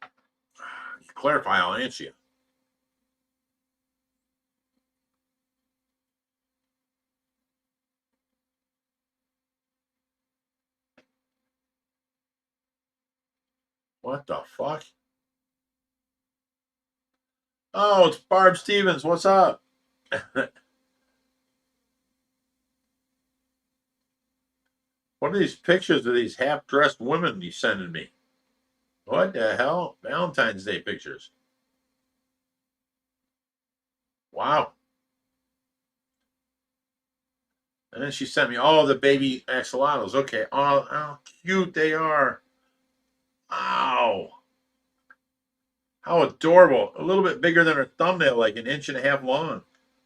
[SPEAKER 1] You clarify, I'll answer you. What the fuck? Oh, it's Barb Stevens. What's up? What are these pictures of these half-dressed women you sending me? What the hell? Valentine's Day pictures. Wow. And then she sent me all the baby axolotls. Okay. Oh, how cute they are. Ow. How adorable. A little bit bigger than her thumbnail, like an inch and a half long.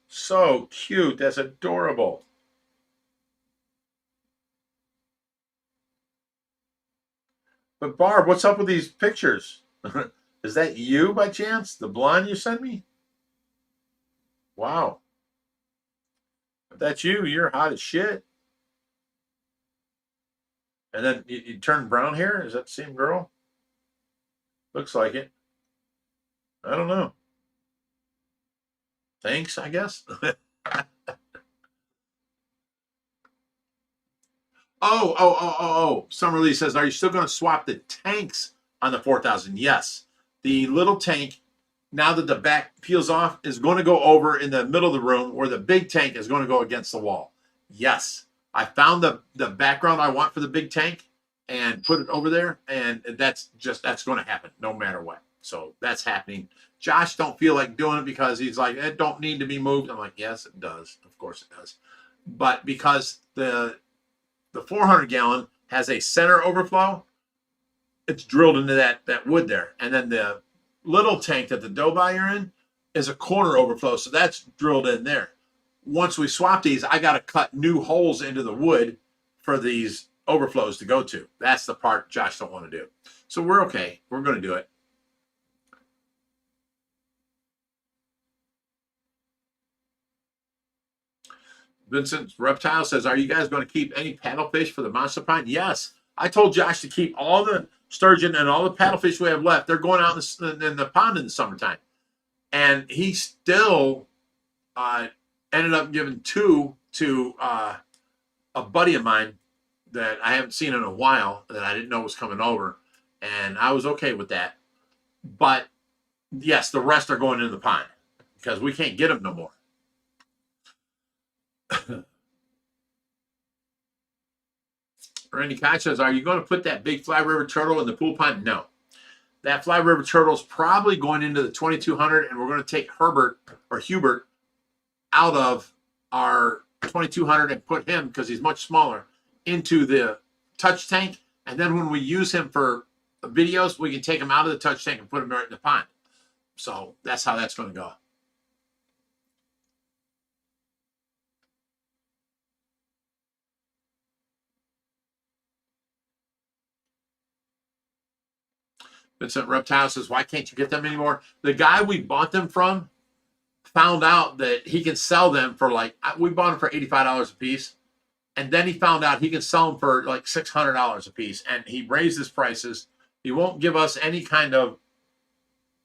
[SPEAKER 1] So cute. That's adorable. But Barb, what's up with these pictures? Is that you by chance? The blonde you sent me? Wow. If that's you, you're hot as shit. And then you turn brown hair? Is that the same girl? Looks like it. I don't know. Thanks, I guess. Oh. Summerlee says, are you still going to swap the tanks on the 4,000? Yes. The little tank, now that the back peels off, is going to go over in the middle of the room where the big tank is going to go against the wall. Yes. I found the background I want for the big tank and put it over there. And that's going to happen no matter what. So that's happening. Josh don't feel like doing it because he's like, it don't need to be moved. I'm like, yes, it does. Of course it does. But because the 400 gallon has a center overflow, it's drilled into that wood there. And then the little tank that the dough buyer in is a corner overflow. So that's drilled in there. Once we swap these, I got to cut new holes into the wood for these overflows to go to. That's the part Josh don't want to do. So we're okay. We're going to do it. Vincent Reptile says, are you guys going to keep any paddlefish for the monster pond? Yes. I told Josh to keep all the sturgeon and all the paddlefish we have left. They're going out in the pond in the summertime. And he still ended up giving 2 to a buddy of mine that I haven't seen in a while that I didn't know was coming over. And I was okay with that. But, yes, the rest are going into the pond because we can't get them no more. Randy Koch says, are you going to put that big Fly River turtle in the pool pond? No. That Fly River turtle is probably going into the 2200, and we're going to take Hubert out of our 2200 and put him, because he's much smaller, into the touch tank. And then when we use him for videos, we can take him out of the touch tank and put him right in the pond. So that's how that's going to go. Vincent Reptile says, why can't you get them anymore? The guy we bought them from found out that he can sell them for we bought them for $85 a piece. And then he found out he can sell them for like $600 a piece. And he raised his prices. He won't give us any kind of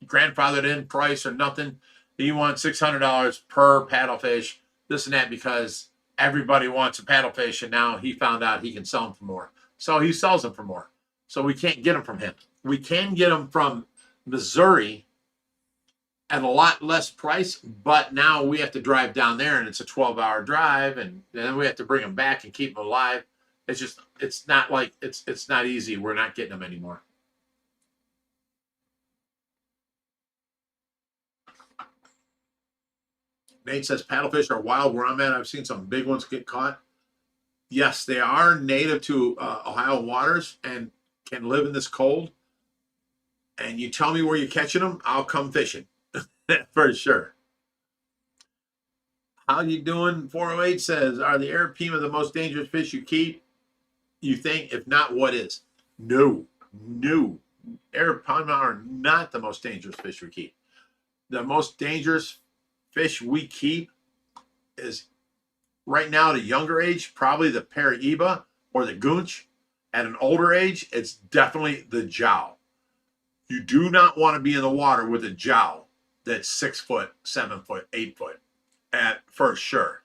[SPEAKER 1] grandfathered in price or nothing. He wants $600 per paddlefish, this and that, because everybody wants a paddlefish. And now he found out he can sell them for more. So he sells them for more. So we can't get them from him. We can get them from Missouri at a lot less price, but now we have to drive down there, and it's a 12-hour drive, and then we have to bring them back and keep them alive. It's not easy. We're not getting them anymore. Nate says paddlefish are wild where I'm at. I've seen some big ones get caught. Yes, they are native to Ohio waters and can live in this cold. And you tell me where you're catching them, I'll come fishing for sure. How you doing? 408 says, are the arapaima the most dangerous fish you keep? You think? If not, what is? No, no. Arapaima are not the most dangerous fish we keep. The most dangerous fish we keep is right now at a younger age, probably the paraiba or the goonch. At an older age, it's definitely the jowl. You do not want to be in the water with a jowl that's 6 foot, 7 foot, 8 foot, at for sure.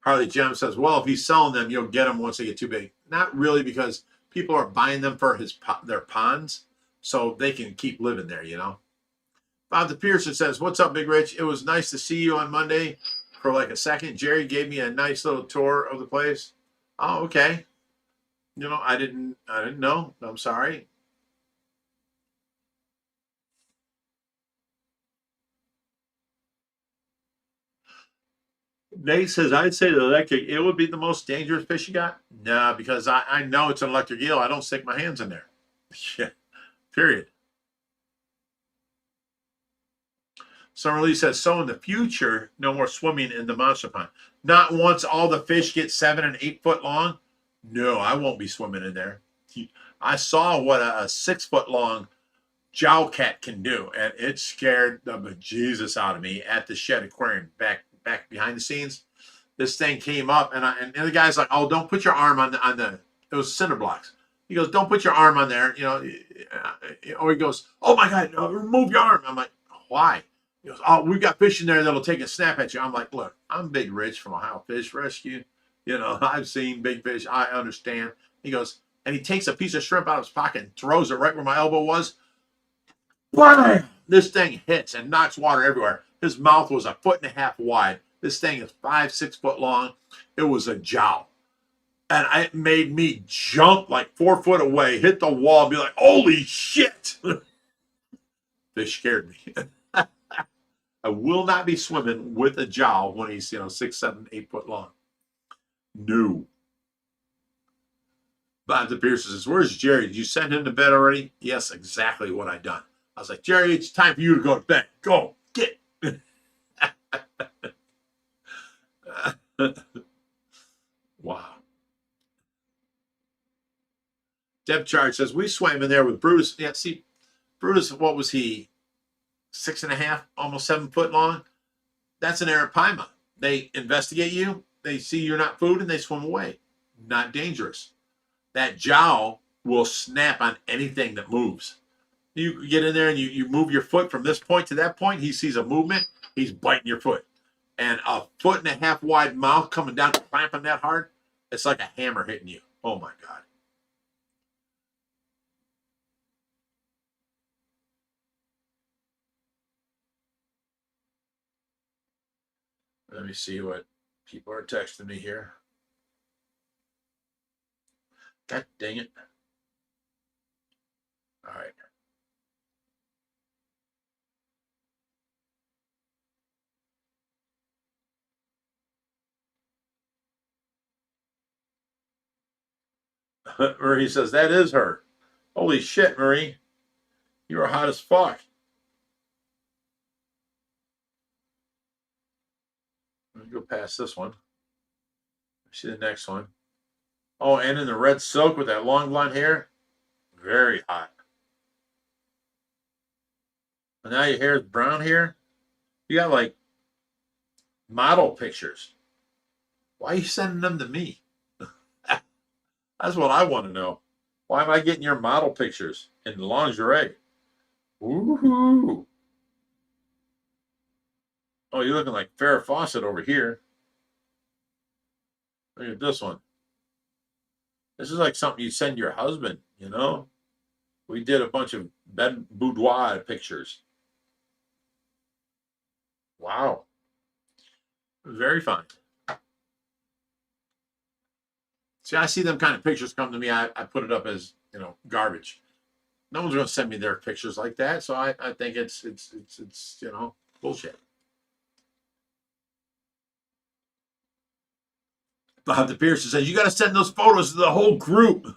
[SPEAKER 1] Harley Gem says, well, if he's selling them, you'll get them once they get too big. Not really, because people are buying them for their ponds, so they can keep living there, you know. Bob the Pearson says, what's up, Big Rich? It was nice to see you on Monday for like a second. Jerry gave me a nice little tour of the place. Oh, okay. You know, I didn't know. I'm sorry. Nate says, I'd say the electric eel would be the most dangerous fish you got. Nah, because I know it's an electric eel. I don't stick my hands in there. Yeah, period. Summer Lee says, so in the future, no more swimming in the monster pond. Not once all the fish get 7 and 8 foot long. No, I won't be swimming in there. I saw what a 6 foot long jowl cat can do, and it scared the bejesus out of me at the Shed Aquarium back behind the scenes. This thing came up, and the guy's like, "Oh, don't put your arm on the." It was cinder blocks. He goes, "Don't put your arm on there," you know. Or he goes, "Oh my God, no, remove your arm." I'm like, "Why?" He goes, "Oh, we've got fish in there that'll take a snap at you." I'm like, "Look, I'm Big Rich from Ohio Fish Rescue. You know, I've seen big fish. I understand." He goes, and he takes a piece of shrimp out of his pocket and throws it right where my elbow was. Bam! This thing hits and knocks water everywhere. His mouth was 1.5 feet wide. This thing is 5, 6 foot long. It was a jowl. And it made me jump like 4 foot away, hit the wall, and be like, holy shit. They scared me. I will not be swimming with a jowl when he's, 6, 7, 8 foot long. No. Bob the Pierce says, where's Jerry? Did you send him to bed already? Yes, exactly what I done. I was like, Jerry, it's time for you to go to bed. Go, get. Wow. Deb Charge says, we swam in there with Brutus. Yeah, see, Brutus, what was he? 6.5, almost 7 foot long. That's an arapaima. They investigate you. They see you're not food and they swim away. Not dangerous. That jowl will snap on anything that moves. You get in there and you move your foot from this point to that point. He sees a movement. He's biting your foot. And 1.5 foot wide mouth coming down, clamping that hard. It's like a hammer hitting you. Oh my God. Let me see what people are texting me here. God dang it. All right. Marie says, that is her. Holy shit, Marie. You are hot as fuck. Let me go past this one. See the next one. Oh, and in the red silk with that long blonde hair. Very hot. And now your hair is brown here. You got like model pictures. Why are you sending them to me? That's what I want to know. Why am I getting your model pictures in lingerie? Woohoo! Oh, you're looking like Farrah Fawcett over here. Look at this one. This is like something you send your husband, you know? We did a bunch of bed boudoir pictures. Wow. Very fine. See, I see them kind of pictures come to me. I put it up as, garbage. No one's going to send me their pictures like that. So I think it's bullshit. Bob the Pearson says, you got to send those photos to the whole group.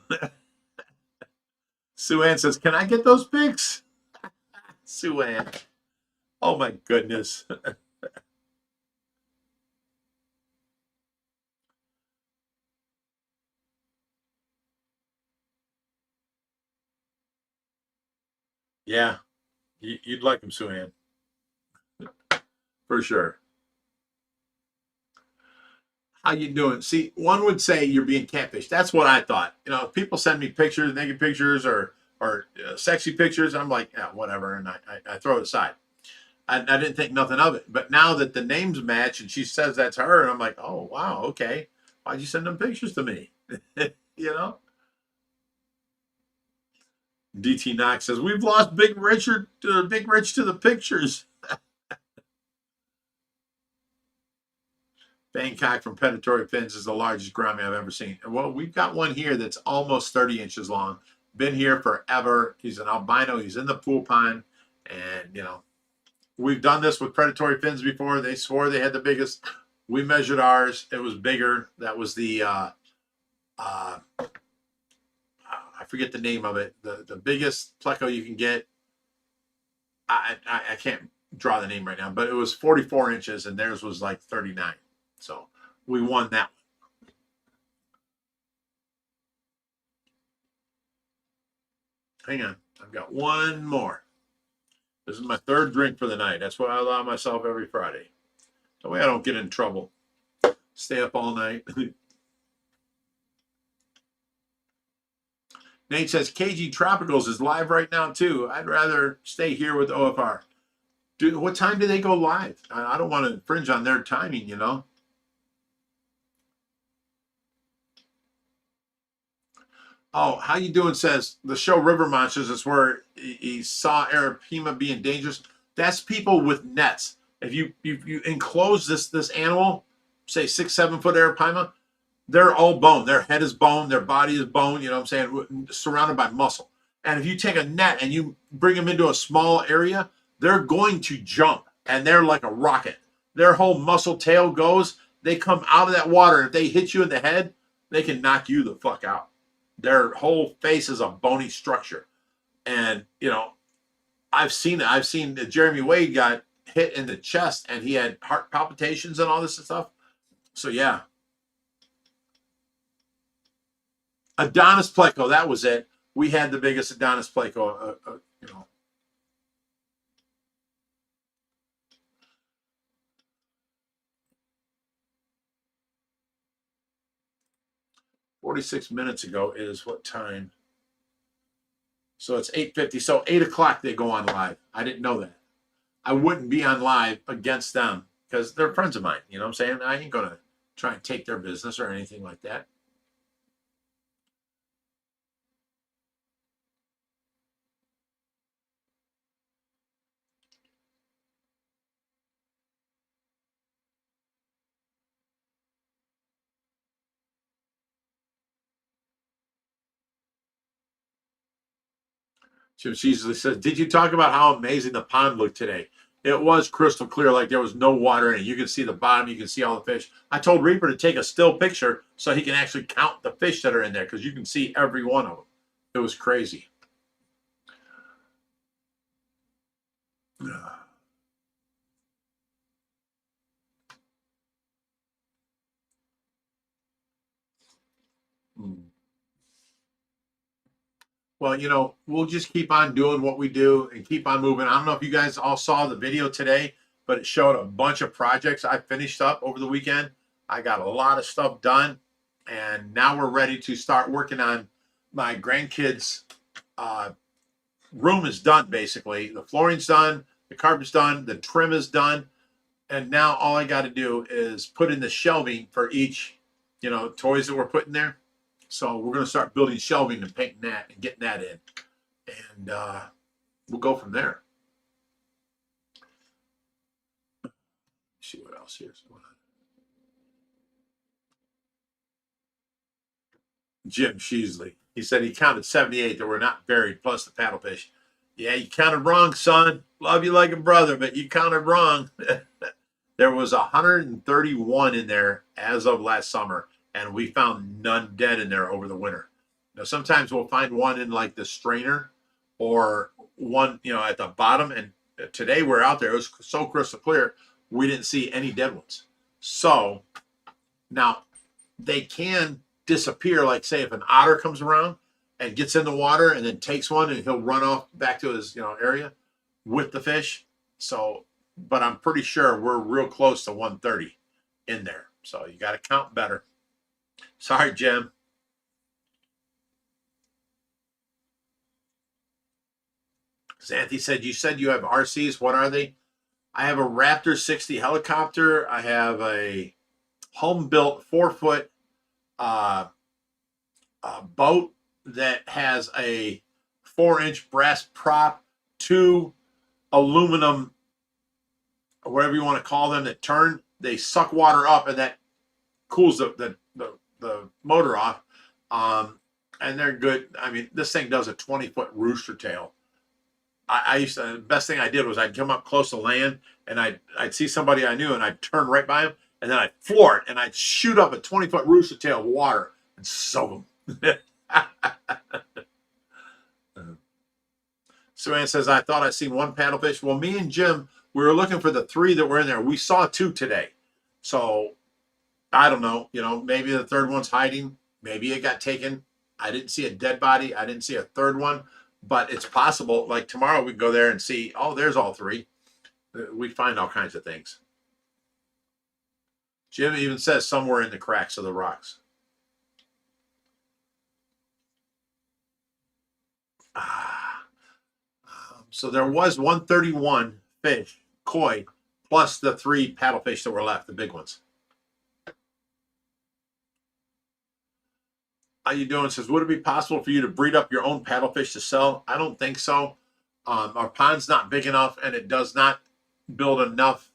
[SPEAKER 1] Sue Ann says, can I get those pics? Sue Ann. Oh my goodness. Yeah, you'd like them, Sue Ann. For sure. How you doing? See, one would say you're being catfished. That's what I thought. If people send me pictures, naked pictures, or sexy pictures, I'm like, yeah, whatever, and I throw it aside. I didn't think nothing of it. But now that the names match and she says that's her, and I'm like, oh wow, okay. Why'd you send them pictures to me? you know. DT Knox says we've lost Big Rich to the pictures. Bangkok from predatory fins is the largest gourami I've ever seen. Well, we've got one here that's almost 30 inches long. Been here forever. He's an albino. He's in the pool pond. And, we've done this with predatory fins before. They swore they had the biggest. We measured ours. It was bigger. That was the, I forget the name of it. The biggest pleco you can get. I can't draw the name right now, but it was 44 inches and theirs was like 39. So we won that one. Hang on. I've got one more. This is my third drink for the night. That's what I allow myself every Friday. That way I don't get in trouble. Stay up all night. Nate says KG Tropicals is live right now too. I'd rather stay here with OFR. Dude, what time do they go live? I don't want to infringe on their timing, Oh, how you doing? Says the show River Monsters is where he saw arapaima being dangerous. That's people with nets. If you enclose this animal, say 6-7 foot arapaima, they're all bone. Their head is bone. Their body is bone. You know what I'm saying? Surrounded by muscle. And if you take a net and you bring them into a small area, they're going to jump. And they're like a rocket. Their whole muscle tail goes. They come out of that water. If they hit you in the head, they can knock you the fuck out. Their whole face is a bony structure. And, I've seen it. I've seen that Jeremy Wade got hit in the chest and he had heart palpitations and all this stuff. So, yeah. Adonis pleco, that was it. We had the biggest Adonis pleco, 46 minutes ago is what time? So it's 8:50. So 8 o'clock they go on live. I didn't know that. I wouldn't be on live against them because they're friends of mine. You know what I'm saying? I ain't going to try and take their business or anything like that. Jim Sheasley says, did you talk about how amazing the pond looked today? It was crystal clear, like there was no water in it. You can see the bottom. You can see all the fish. I told Reaper to take a still picture so he can actually count the fish that are in there because you can see every one of them. It was crazy. Well, we'll just keep on doing what we do and keep on moving. I don't know if you guys all saw the video today, but it showed a bunch of projects I finished up over the weekend. I got a lot of stuff done, and now we're ready to start working on my grandkids' room is done, basically. The flooring's done, the carpet's done, the trim is done, and now all I got to do is put in the shelving for each, toys that we're putting there. So we're going to start building shelving and painting that and getting that in. And we'll go from there. Let's see what else here's going on. Jim Sheasley. He said he counted 78 that were not buried, plus the paddlefish. Yeah, you counted wrong, son. Love you like a brother, but you counted wrong. There was 131 in there as of last summer, and we found none dead in there over the winter. Now, sometimes we'll find one in like the strainer or one, at the bottom. And today we're out there. It was so crystal clear, we didn't see any dead ones. So now they can disappear. Like, say, if an otter comes around and gets in the water and then takes one, and he'll run off back to his area with the fish. So, but I'm pretty sure we're real close to 130 in there. So you got to count better. Sorry, Jim. Xanthi said, you said you have RCs. What are they? I have a Raptor 60 helicopter. I have a home-built 4-foot boat that has a 4-inch brass prop, 2 aluminum, whatever you want to call them, that turn. They suck water up, and that cools the motor off. And they're good. I mean, this thing does a 20-foot rooster tail. I used to, the best thing I did was I'd come up close to land, and I'd see somebody I knew, and I'd turn right by him, and then I'd floor it, and I'd shoot up a 20-foot rooster tail of water and soak them. Suanne says, I thought I seen one paddlefish. Well, me and Jim, we were looking for the 3 that were in there. We saw 2 today. So I don't know, maybe the third one's hiding. Maybe it got taken. I didn't see a dead body. I didn't see a third one, but it's possible. Like tomorrow we can go there and see, oh, there's all 3. We find all kinds of things. Jim even says somewhere in the cracks of the rocks. So there was 131 fish, koi, plus the 3 paddlefish that were left, the big ones. How you doing? Says, would it be possible for you to breed up your own paddlefish to sell? I don't think so. Our pond's not big enough, and it does not build enough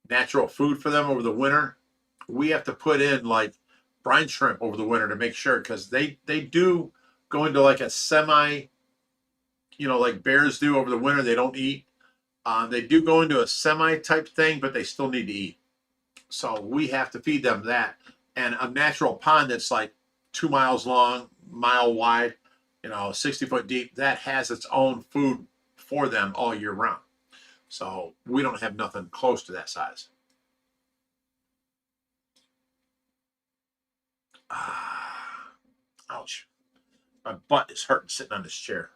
[SPEAKER 1] natural food for them over the winter. We have to put in like brine shrimp over the winter to make sure, because they do go into like a semi, like bears do over the winter. They don't eat. They do go into a semi type thing, but they still need to eat. So we have to feed them that. And a natural pond that's like 2 miles long, mile wide, 60 foot deep, that has its own food for them all year round. So we don't have nothing close to that size. Ouch. My butt is hurting sitting on this chair.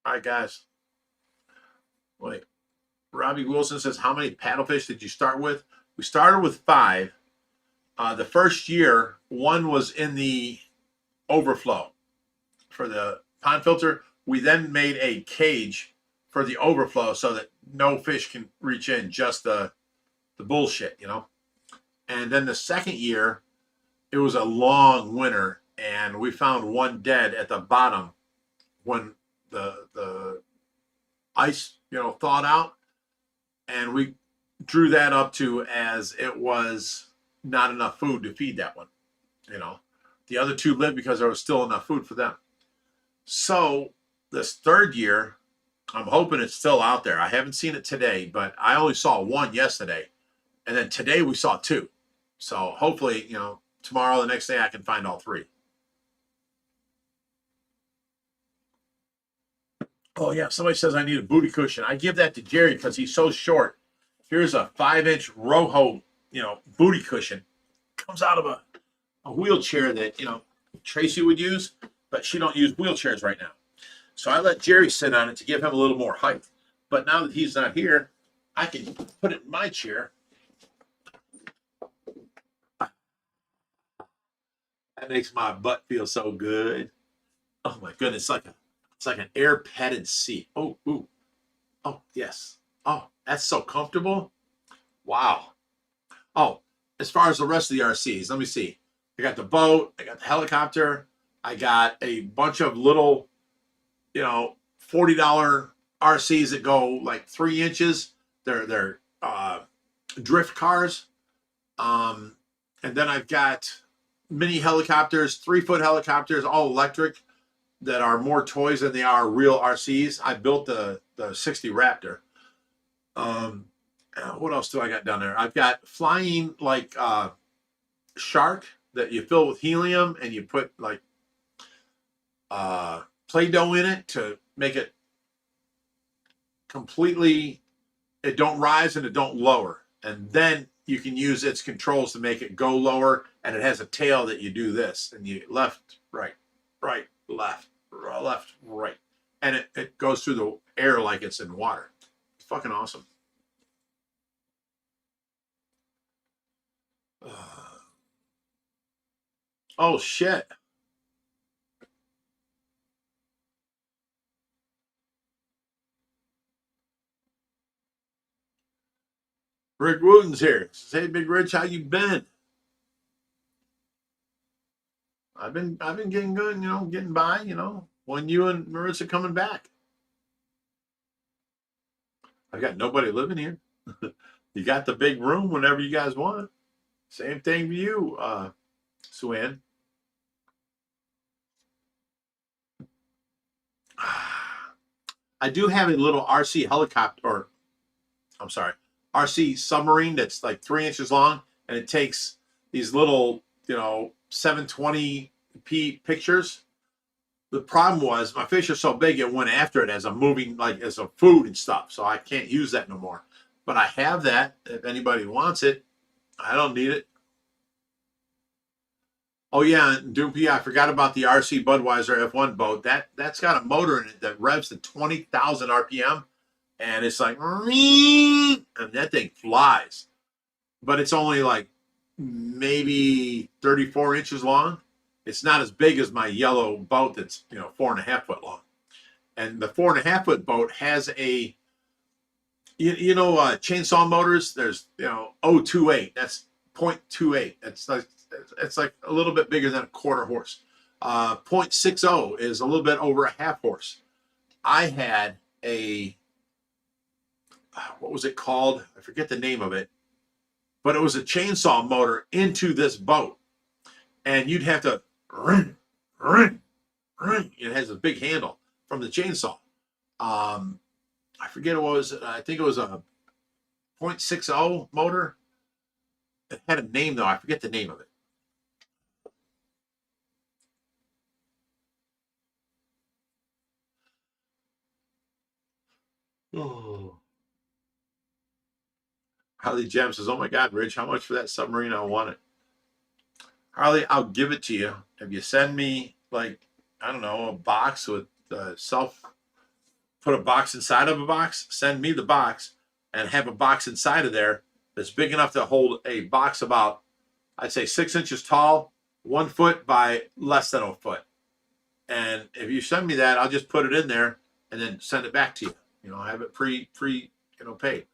[SPEAKER 1] All right, guys. Wait. Robbie Wilson says, how many paddlefish did you start with? We started with 5. The first year, 1 was in the overflow for the pond filter. We then made a cage for the overflow so that no fish can reach in, just the bullshit, And then the second year, it was a long winter, and we found 1 dead at the bottom when the ice, thawed out, and we drew that up to as it was not enough food to feed that one. The other 2 lived because there was still enough food for them. So this third year, I'm hoping it's still out there. I haven't seen it today, but I only saw 1 yesterday, and then today we saw 2. So hopefully, tomorrow, the next day, I can find all 3. Oh, yeah. Somebody says I need a booty cushion. I give that to Jerry because he's so short. Here's a 5-inch Rojo, booty cushion. Comes out of a wheelchair that, Tracy would use, but she don't use wheelchairs right now. So I let Jerry sit on it to give him a little more height. But now that he's not here, I can put it in my chair. That makes my butt feel so good. Oh, my goodness. It's like an air padded seat. Oh, ooh. Oh, yes. Oh, that's so comfortable. Wow. Oh, as far as the rest of the RCs, let me see. I got the boat. I got the helicopter. I got a bunch of little, $40 RCs that go like 3 inches They're drift cars. And then I've got mini helicopters, 3-foot helicopters, all electric, that are more toys than they are real RCs. I built the 60 Raptor. What else do I got down there? I've got flying like shark that you fill with helium and you put like Play-Doh in it to make it completely, it don't rise and it don't lower. And then you can use its controls to make it go lower, and it has a tail that you do this, and you left, right, left, right. And it goes through the air like it's in water. It's fucking awesome. Oh, shit. Rick Wooten's here. Says, hey, Big Rich, how you been? I've been getting good, getting by, when you and Marissa coming back. I've got nobody living here. You got the big room whenever you guys want. Same thing for you, Sue-Ann. I do have a little RC helicopter, or I'm sorry, RC submarine that's like 3 inches long, and it takes these little, 720p pictures. The problem was my fish are so big it went after it as a moving, like as a food and stuff. So I can't use that no more. But I have that if anybody wants it. I don't need it. Oh yeah, and Doopy, I forgot about the RC Budweiser F1 boat. That's got a motor in it that revs to 20,000 RPM, and it's like, and that thing flies. But it's only like maybe 34 inches long. It's not as big as my yellow boat that's 4.5 foot long. And the 4.5 foot boat has a chainsaw motors. There's 0.28. That's 0.28. It's like a little bit bigger than a quarter horse. 0.60 is a little bit over a half horse. I had a what was it called? I forget the name of it, but it was a chainsaw motor into this boat, and you'd have to ring. It has a big handle from the chainsaw. I forget what it was. I think it was a 0.60 motor. It had a name though. I forget the name of it. Oh. Harley Gem says, "Oh my God, Rich, how much for that submarine? I want it." Harley, I'll give it to you if you send me a box with put a box inside of a box. Send me the box and have a box inside of there that's big enough to hold a box about, I'd say 6 inches tall, 1 foot by less than a foot. And if you send me that, I'll just put it in there and then send it back to you. Have it pre paid.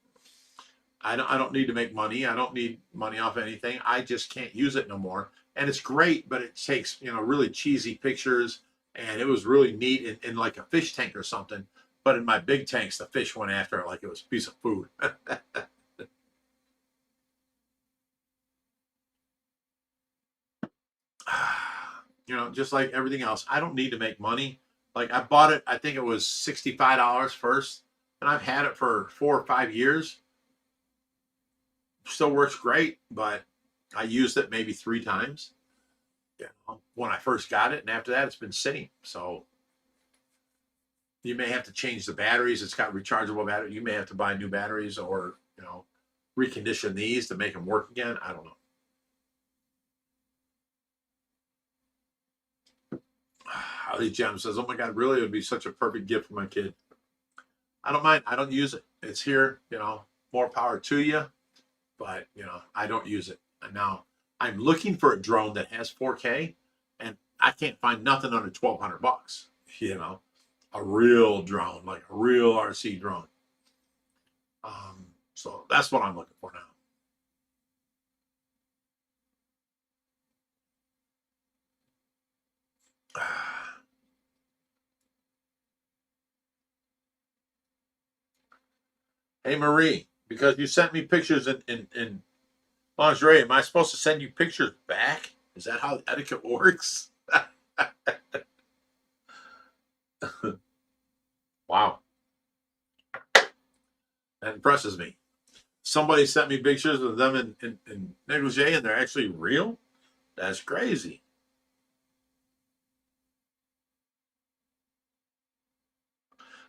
[SPEAKER 1] I don't need to make money. I don't need money off anything. I just can't use it no more. And it's great, but it takes, really cheesy pictures. And it was really neat in like a fish tank or something. But in my big tanks, the fish went after it like it was a piece of food. Just like everything else, I don't need to make money. Like I bought it, I think it was $65 first, and I've had it for 4 or 5 years. Still works great, but I used it maybe 3 times when I first got it, and after that it's been sitting. So you may have to change the batteries. It's got rechargeable batteries. You may have to buy new batteries or recondition these to make them work again. I don't know. Holly Gem says, "Oh my God, really? It would be such a perfect gift for my kid." I don't mind. I don't use it. It's here. More power to you. But I don't use it. And now I'm looking for a drone that has 4K, and I can't find nothing under $1,200. A real drone, like a real RC drone. So that's what I'm looking for now. Hey Marie, Because you sent me pictures in lingerie. Am I supposed to send you pictures back? Is that how etiquette works? Wow. That impresses me. Somebody sent me pictures of them in negligee and they're actually real? That's crazy.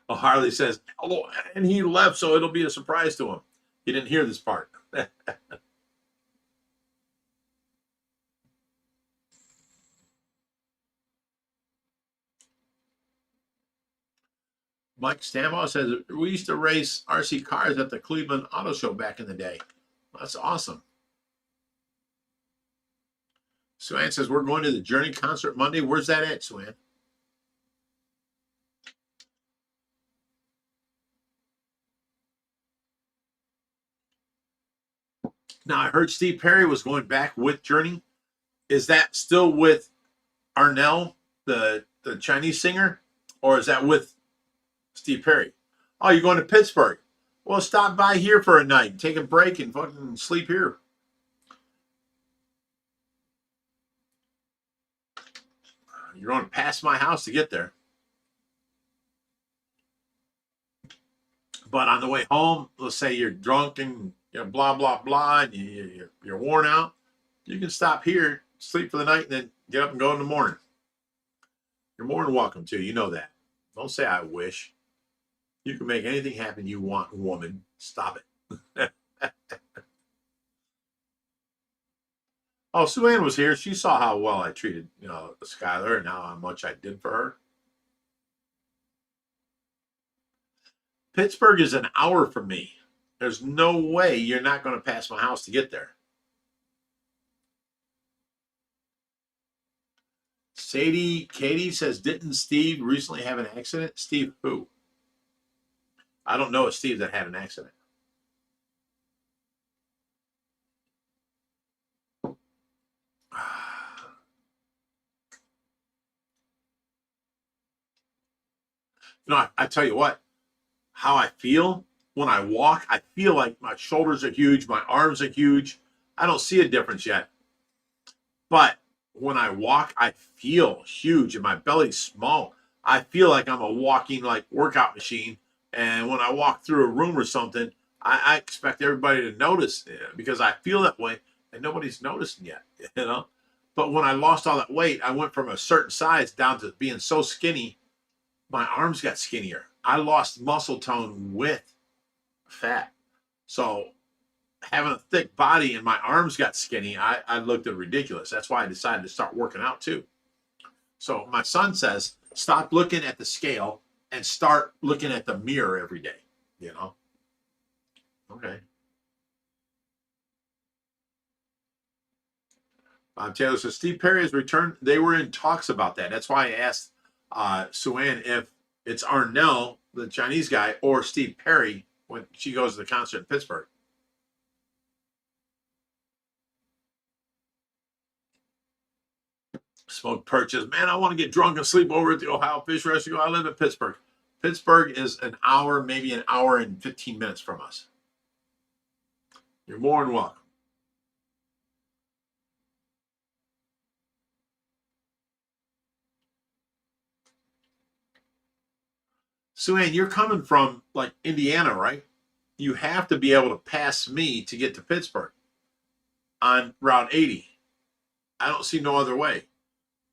[SPEAKER 1] Oh, Harley says, hello, and he left, so it'll be a surprise to him. He didn't hear this part. Mike Stambaugh says, we used to race RC cars at the Cleveland Auto Show back in the day. That's awesome. Suan says, we're going to the Journey concert Monday. Where's that at, Suan? Now, I heard Steve Perry was going back with Journey. Is that still with Arnell, the Chinese singer? Or is that with Steve Perry? Oh, you're going to Pittsburgh. Well, stop by here for a night. Take a break and fucking sleep here. You're going to pass my house to get there. But on the way home, let's say you're drunk and blah, blah, blah, and you're worn out. You can stop here, sleep for the night, and then get up and go in the morning. You're more than welcome to. You know that. Don't say I wish. You can make anything happen you want, woman. Stop it. Oh, Sue Ann was here. She saw how well I treated, Skylar and how much I did for her. Pittsburgh is an hour from me. There's no way you're not going to pass my house to get there. Katie says, didn't Steve recently have an accident? Steve who? I don't know a Steve that had an accident. I tell you what, how I feel when I walk, I feel like my shoulders are huge, my arms are huge. I don't see a difference yet. But when I walk, I feel huge and my belly's small. I feel like I'm a walking workout machine. And when I walk through a room or something, I expect everybody to notice because I feel that way and nobody's noticing yet, But when I lost all that weight, I went from a certain size down to being so skinny, my arms got skinnier. I lost muscle tone with fat. So having a thick body and my arms got skinny, I looked ridiculous. That's why I decided to start working out too. So my son says, stop looking at the scale and start looking at the mirror every day, Okay. Taylor says, Steve Perry has returned. They were in talks about that. That's why I asked Suan if it's Arnell, the Chinese guy, or Steve Perry when she goes to the concert in Pittsburgh. Smoke purchase. Man, I want to get drunk and sleep over at the Ohio Fish Rescue. I live in Pittsburgh. Pittsburgh is an hour, maybe an hour and 15 minutes from us. You're more than welcome. Sue-Ann, you're coming from Indiana, right? You have to be able to pass me to get to Pittsburgh on Route 80. I don't see no other way.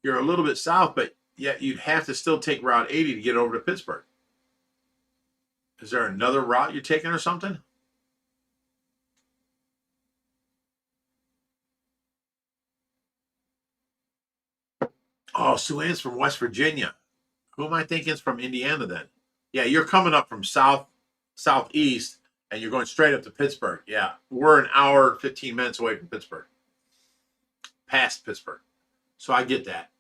[SPEAKER 1] You're a little bit south, but yet you'd have to still take Route 80 to get over to Pittsburgh. Is there another route you're taking or something? Oh, Sue-Ann's from West Virginia. Who am I thinking is from Indiana then? Yeah, you're coming up from southeast, and you're going straight up to Pittsburgh. Yeah, we're an hour, 15 minutes away from Pittsburgh. Past Pittsburgh. So I get that.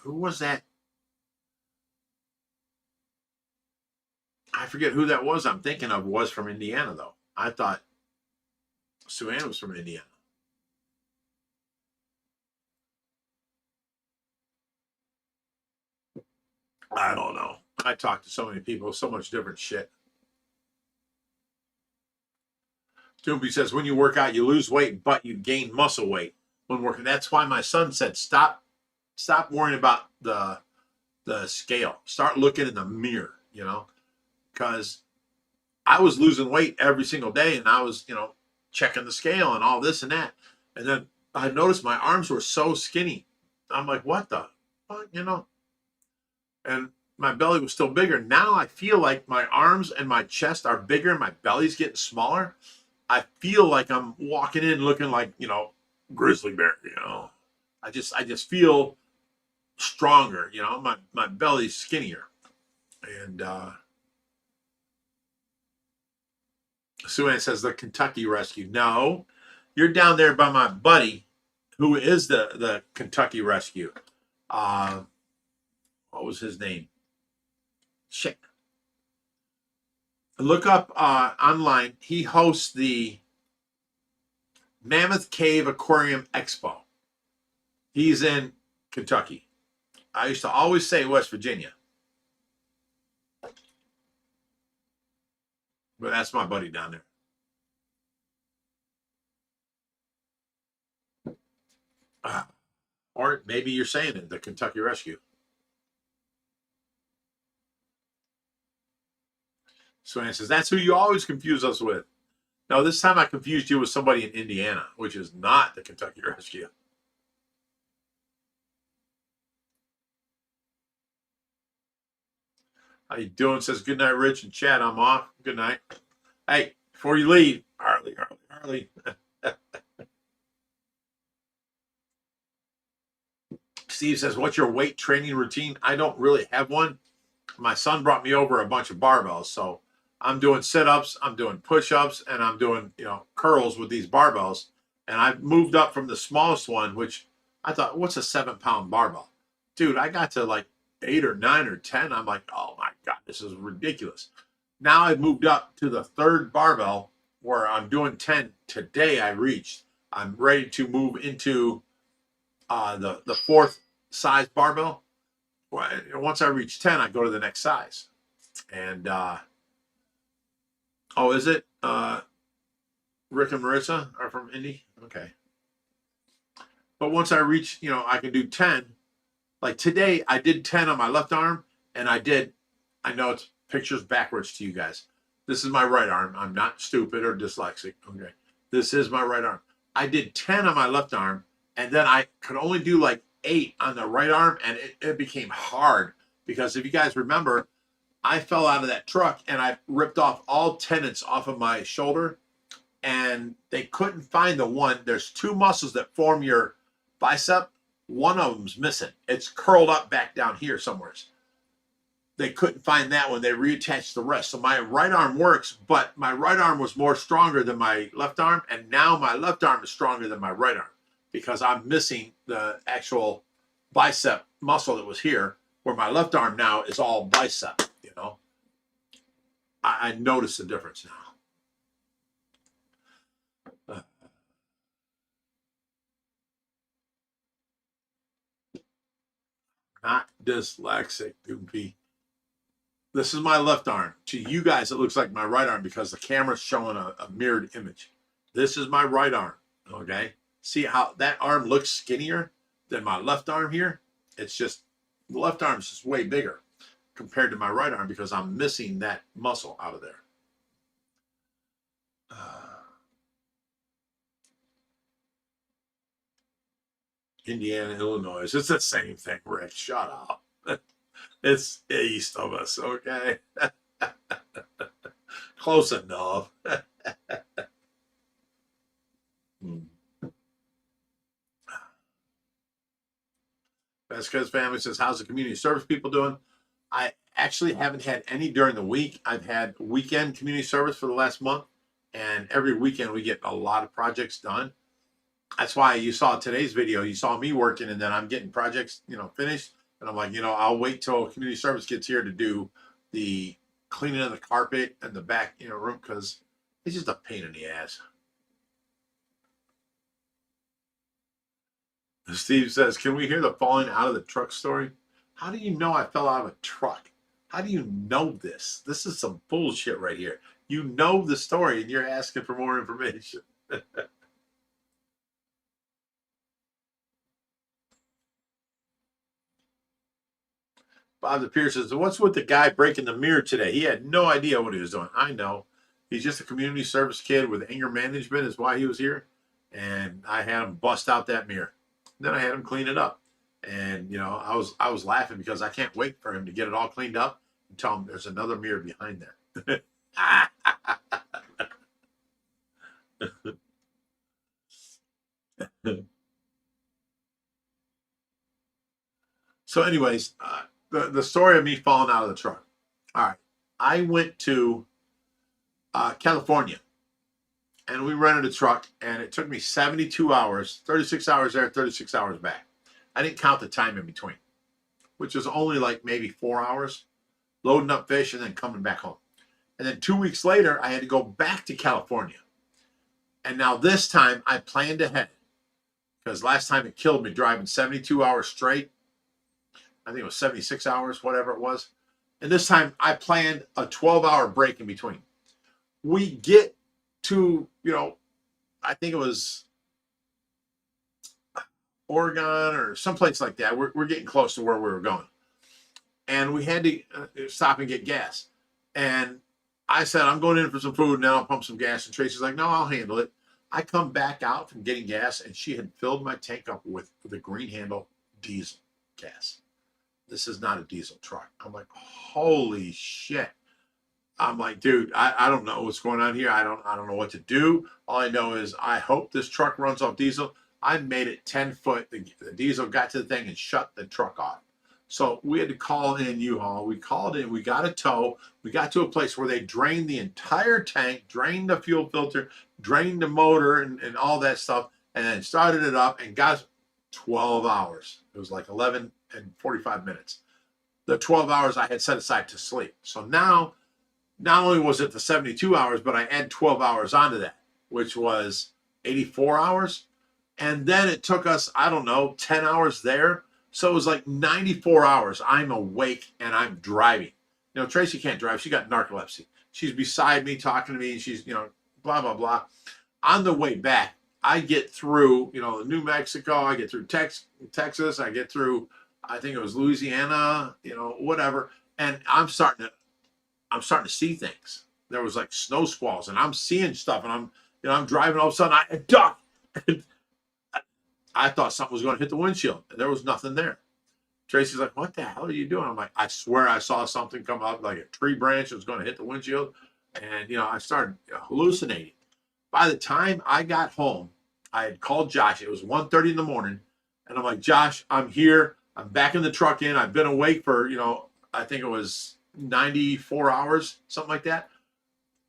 [SPEAKER 1] Who was that? I forget who that was I'm thinking of was from Indiana, though. I thought Sue-Ann was from Indiana. I don't know. I talk to so many people, so much different shit. Doobie says, when you work out, you lose weight, but you gain muscle weight when working. That's why my son said, stop worrying about the scale. Start looking in the mirror, you know, because I was losing weight every single day, and I was, you know, checking the scale and all this and that. And then I noticed my arms were so skinny. I'm like, what the fuck, you know? And my belly was still bigger. Now I feel like my arms and my chest are bigger and my belly's getting smaller. I feel like I'm walking in looking like, you know, grizzly bear, you know. I just feel stronger, you know, my belly's skinnier. And Sue Ann says the Kentucky Rescue. No, you're down there by my buddy, who is the Kentucky Rescue. What was his name? Shit. Look up online. He hosts the Mammoth Cave Aquarium Expo. He's in Kentucky. I used to always say West Virginia, but that's my buddy down there. Or maybe you're saying it, the Kentucky Rescue. So Ann says, that's who you always confuse us with. No, this time I confused you with somebody in Indiana, which is not the Kentucky Rescue. How you doing? Says, good night, Rich and Chad. I'm off. Good night. Hey, before you leave, Harley. Steve says, what's your weight training routine? I don't really have one. My son brought me over a bunch of barbells. So I'm doing sit-ups, I'm doing push-ups, and I'm doing, you know, curls with these barbells. And I've moved up from the smallest one, which I thought, what's a 7-pound barbell? Dude, I got to like 8 or 9 or 10. I'm like, oh my God, this is ridiculous. Now I've moved up to the 3rd barbell where I'm doing 10. Today I reached. I'm ready to move into the 4th size barbell. Once I reach 10, I go to the next size. And oh, is it Rick and Marissa are from Indy? Okay. But once I reach, you know, I can do 10. Like today, I did 10 on my left arm, and I know it's pictures backwards to you guys. This is my right arm. I'm not stupid or dyslexic. Okay. This is my right arm. I did 10 on my left arm, and then I could only do like 8 on the right arm, and it became hard because if you guys remember, I fell out of that truck and I ripped off all tendons off of my shoulder, and they couldn't find the one. There's 2 muscles that form your bicep. One of them's missing. It's curled up back down here somewhere. They couldn't find that one. They reattached the rest. So my right arm works, but my right arm was more stronger than my left arm, and now my left arm is stronger than my right arm because I'm missing the actual bicep muscle that was here, where my left arm now is all bicep, you know. I notice the difference now. Not dyslexic, Doopy. This is my left arm. To you guys, it looks like my right arm because the camera's showing a mirrored image. This is my right arm, okay? See how that arm looks skinnier than my left arm here? It's just, the left arm is just way bigger compared to my right arm because I'm missing that muscle out of there. Indiana, Illinois. It's the same thing, Rick. Shut up. It's east of us, okay? Close enough. Best Cuz family says, how's the community service people doing? I actually haven't had any during the week. I've had weekend community service for the last month, and every weekend we get a lot of projects done. That's why you saw today's video. You saw me working, and then I'm getting projects, you know, finished. And I'm like, you know, I'll wait till community service gets here to do the cleaning of the carpet and the back, you know, room, because it's just a pain in the ass. Steve says, can we hear the falling out of the truck story? How do you know I fell out of a truck? How do you know this? This is some bullshit right here. You know the story and you're asking for more information. Bob the Pierce says, what's with the guy breaking the mirror today? He had no idea what he was doing. I know. He's just a community service kid with anger management is why he was here. And I had him bust out that mirror. Then I had him clean it up. And, you know, I was laughing because I can't wait for him to get it all cleaned up and tell him there's another mirror behind there. So anyways, the story of me falling out of the truck. All right. I went to California and we rented a truck and it took me 72 hours, 36 hours there, 36 hours back. I didn't count the time in between, which was only like maybe 4 hours, loading up fish and then coming back home. And then 2 weeks later, I had to go back to California. And now this time I planned ahead because last time it killed me driving 72 hours straight. I think it was 76 hours, whatever it was. And this time I planned a 12-hour break in between. We get to, you know, I think it was Oregon or someplace like that. We're getting close to where we were going. And we had to stop and get gas. And I said, I'm going in for some food and then I'll pump some gas. And Tracy's like, no, I'll handle it. I come back out from getting gas and she had filled my tank up with the green handle diesel gas. This is not a diesel truck. I'm like, holy shit. I'm like, dude, I don't know what's going on here. I don't know what to do. All I know is I hope this truck runs off diesel. I made it 10 foot. The diesel got to the thing and shut the truck off. So we had to call in U-Haul. We called in. We got a tow. We got to a place where they drained the entire tank, drained the fuel filter, drained the motor and all that stuff, and then started it up and got 12 hours. It was like 11 and 45 minutes. The 12 hours I had set aside to sleep. So now, not only was it the 72 hours, but I add 12 hours onto that, which was 84 hours. And then it took us, I don't know, 10 hours there. So it was like 94 hours. I'm awake and I'm driving. You know, Tracy can't drive. She got narcolepsy. She's beside me talking to me and she's, you know, blah, blah, blah. On the way back, I get through, you know, New Mexico. I get through Texas. I get through, I think it was Louisiana, you know, whatever. And I'm starting to see things. There was like snow squalls and I'm seeing stuff and I'm driving, all of a sudden I duck. I thought something was going to hit the windshield and there was nothing there. Tracy's like, what the hell are you doing? I'm like, I swear I saw something come up like a tree branch that was going to hit the windshield. And, you know, I started hallucinating. By the time I got home, I had called Josh. It was 1:30 in the morning. And I'm like, Josh, I'm here. I'm back in the truck in. I've been awake for, you know, I think it was 94 hours, something like that.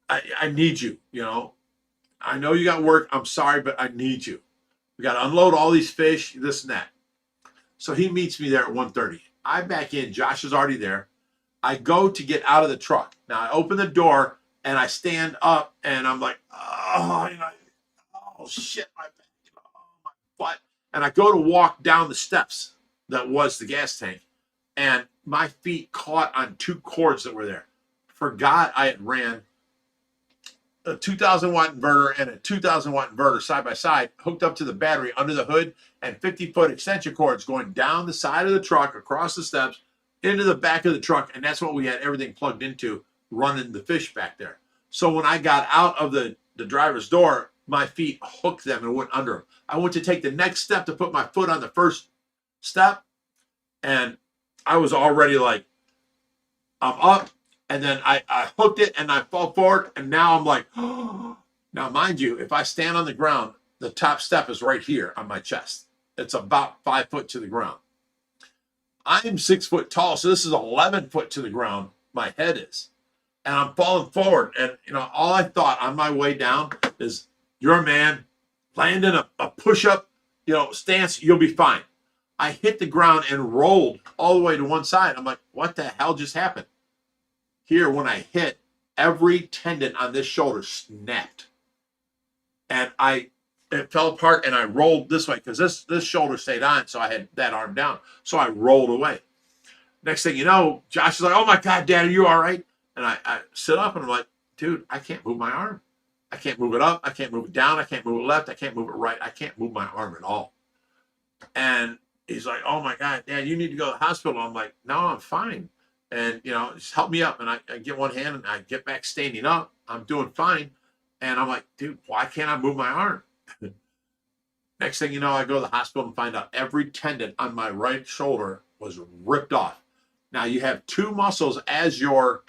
[SPEAKER 1] I need you, you know. I know you got work. I'm sorry, but I need you. We got to unload all these fish, this and that. So he meets me there at 1:30. I back in. Josh is already there. I go to get out of the truck. Now I open the door and I stand up and I'm like, oh, you know, oh shit, my back, you know, oh, my butt. And I go to walk down the steps that was the gas tank, and my feet caught on two cords that were there. Forgot I had ran a 2,000 watt inverter and a 2,000 watt inverter side by side, hooked up to the battery under the hood, and 50-foot extension cords going down the side of the truck, across the steps, into the back of the truck. And that's what we had everything plugged into, running the fish back there. So when I got out of the driver's door, my feet hooked them and went under them. I went to take the next step to put my foot on the first step, and I was already like, I'm up. And then I hooked it and I fall forward. And now I'm like, oh. Now, mind you, if I stand on the ground, the top step is right here on my chest. It's about 5 foot to the ground. I'm 6 foot tall. So this is 11 foot to the ground. My head is. And I'm falling forward. And, you know, all I thought on my way down is, you're a man, land in a push-up, you know, stance, you'll be fine. I hit the ground and rolled all the way to one side. I'm like, what the hell just happened? Here, when I hit, every tendon on this shoulder snapped. And it fell apart and I rolled this way because this shoulder stayed on. So I had that arm down. So I rolled away. Next thing you know, Josh is like, oh my God, Dad, are you all right? And I sit up and I'm like, dude, I can't move my arm. I can't move it up. I can't move it down. I can't move it left. I can't move it right. I can't move my arm at all. And he's like, oh my God, Dad, you need to go to the hospital. I'm like, no, I'm fine. And, just help me up. And I get one hand and I get back standing up. I'm doing fine. And I'm like, dude, why can't I move my arm? Next thing you know, I go to the hospital and find out every tendon on my right shoulder was ripped off. Now you have two muscles as your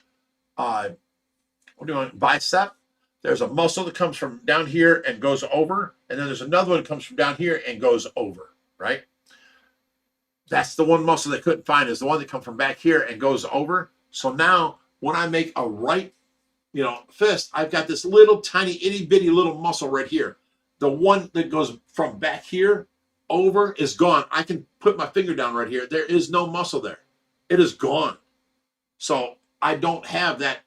[SPEAKER 1] bicep. There's a muscle that comes from down here and goes over, and then there's another one that comes from down here and goes over, right? That's the one muscle they couldn't find, is the one that comes from back here and goes over. So now when I make a right, fist, I've got this little tiny itty bitty little muscle right here. The one that goes from back here over is gone. I can put my finger down right here. There is no muscle there. It is gone. So I don't have that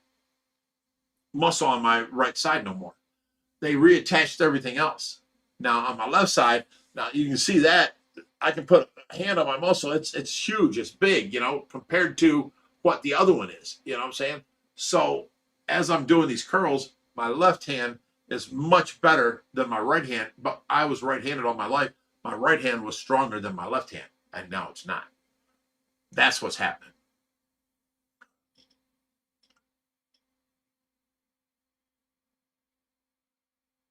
[SPEAKER 1] muscle on my right side no more. They reattached everything else. Now on my left side, now you can see that I can put a hand on my muscle. It's huge. It's big, compared to what the other one is. You know what I'm saying? So as I'm doing these curls, my left hand is much better than my right hand, but I was right-handed all my life. My right hand was stronger than my left hand, and now it's not. That's what's happening.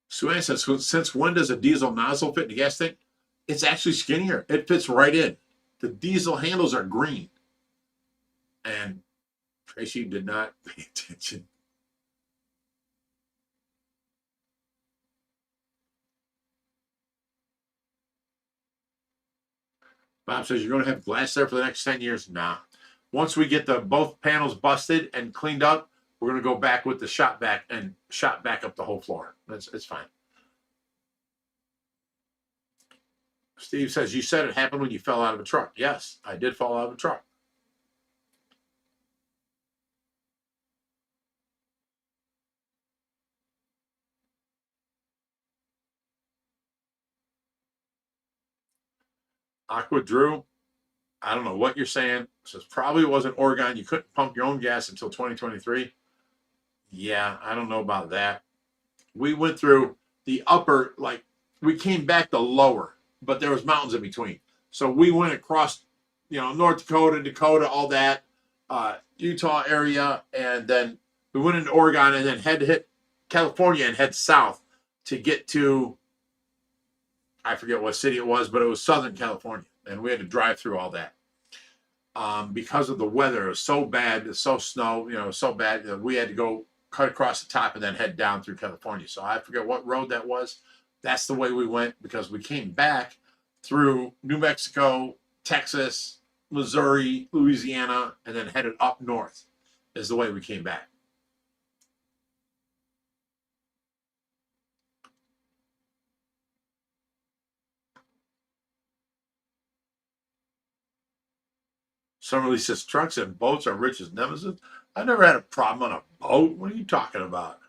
[SPEAKER 1] Sue says, since when does a diesel nozzle fit in the gas tank? It's actually skinnier. It fits right in. The diesel handles are green. And Tracy did not pay attention. Bob says, you're going to have glass there for the next 10 years? Nah. Once we get both panels busted and cleaned up, we're going to go back with the shot back and shot back up the whole floor. It's fine. Steve says, you said it happened when you fell out of a truck. Yes, I did fall out of a truck. Aqua Drew, I don't know what you're saying. It says probably wasn't Oregon. You couldn't pump your own gas until 2023. Yeah, I don't know about that. We went through the upper, we came back the lower, but there was mountains in between. So we went across, North Dakota, Dakota, all that, Utah area, and then we went into Oregon and then had to hit California and head south to get to, I forget what city it was, but it was Southern California. And we had to drive through all that. Because of the weather, it was so bad, it's so snow, so bad that we had to go cut across the top and then head down through California. So I forget what road that was. That's the way we went, because we came back through New Mexico, Texas, Missouri, Louisiana, and then headed up north is the way we came back. Summerly says, trucks and boats are rich as nemesis. I never had a problem on a boat. What are you talking about?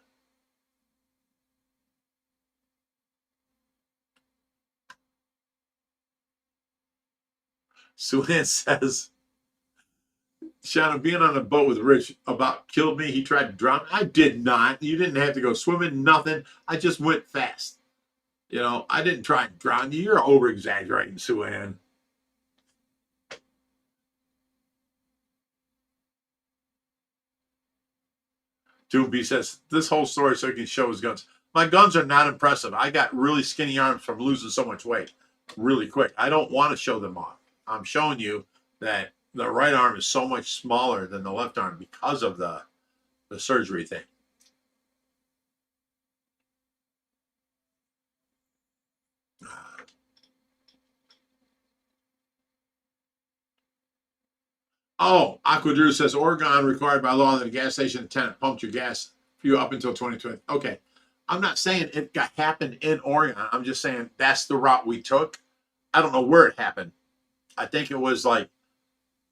[SPEAKER 1] Suhan says, Shannon, being on a boat with Rich about killed me. He tried to drown. I did not. You didn't have to go swimming, nothing. I just went fast. I didn't try and drown you. You're over-exaggerating, Suhan. Doomby says, this whole story so he can show his guns. My guns are not impressive. I got really skinny arms from losing so much weight really quick. I don't want to show them off. I'm showing you that the right arm is so much smaller than the left arm because of the surgery thing. Oh, Aqua Drew says, Oregon required by law that a gas station attendant pumped your gas for you up until 2020. Okay. I'm not saying it happened in Oregon. I'm just saying that's the route we took. I don't know where it happened. I think it was I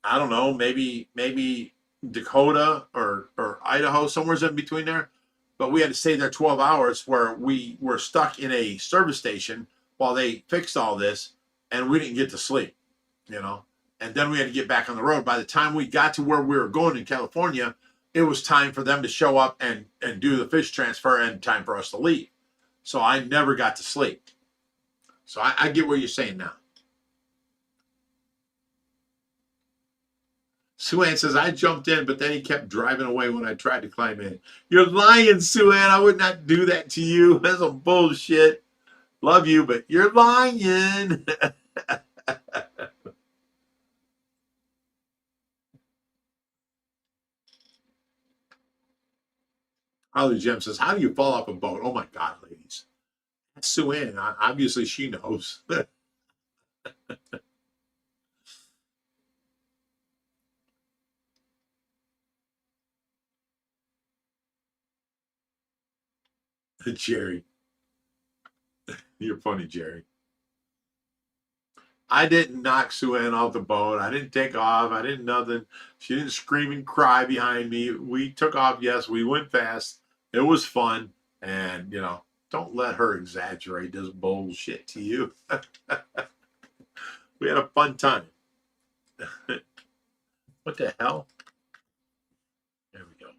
[SPEAKER 1] don't know, maybe Dakota or Idaho, somewhere's in between there. But we had to stay there 12 hours where we were stuck in a service station while they fixed all this, and we didn't get to sleep, And then we had to get back on the road. By the time we got to where we were going in California, it was time for them to show up and do the fish transfer and time for us to leave. So I never got to sleep. So I get what you're saying now. Sue Ann says, I jumped in, but then he kept driving away when I tried to climb in. You're lying, Sue Ann. I would not do that to you. That's some bullshit. Love you, but you're lying. Holly Jim says, how do you fall off a boat? Oh, my God, ladies. That's Sue Ann. Obviously, she knows. Jerry. You're funny, Jerry. I didn't knock Sue Ann off the boat. I didn't take off. I didn't nothing. She didn't scream and cry behind me. We took off. Yes, we went fast. It was fun. And, don't let her exaggerate this bullshit to you. We had a fun time. What the hell? There we go.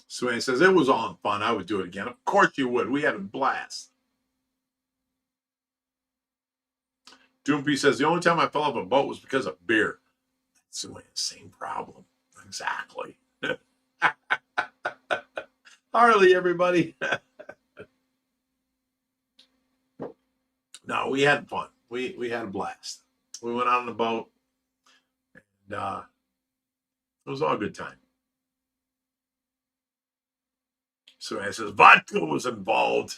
[SPEAKER 1] Sue Ann says, it was all fun. I would do it again. Of course you would. We had a blast. Doompy says, the only time I fell off a boat was because of beer. Sue Ann, same problem. Exactly. Harley, everybody. No, we had fun. We had a blast. We went out on the boat, and it was all a good time. So I says, vodka was involved.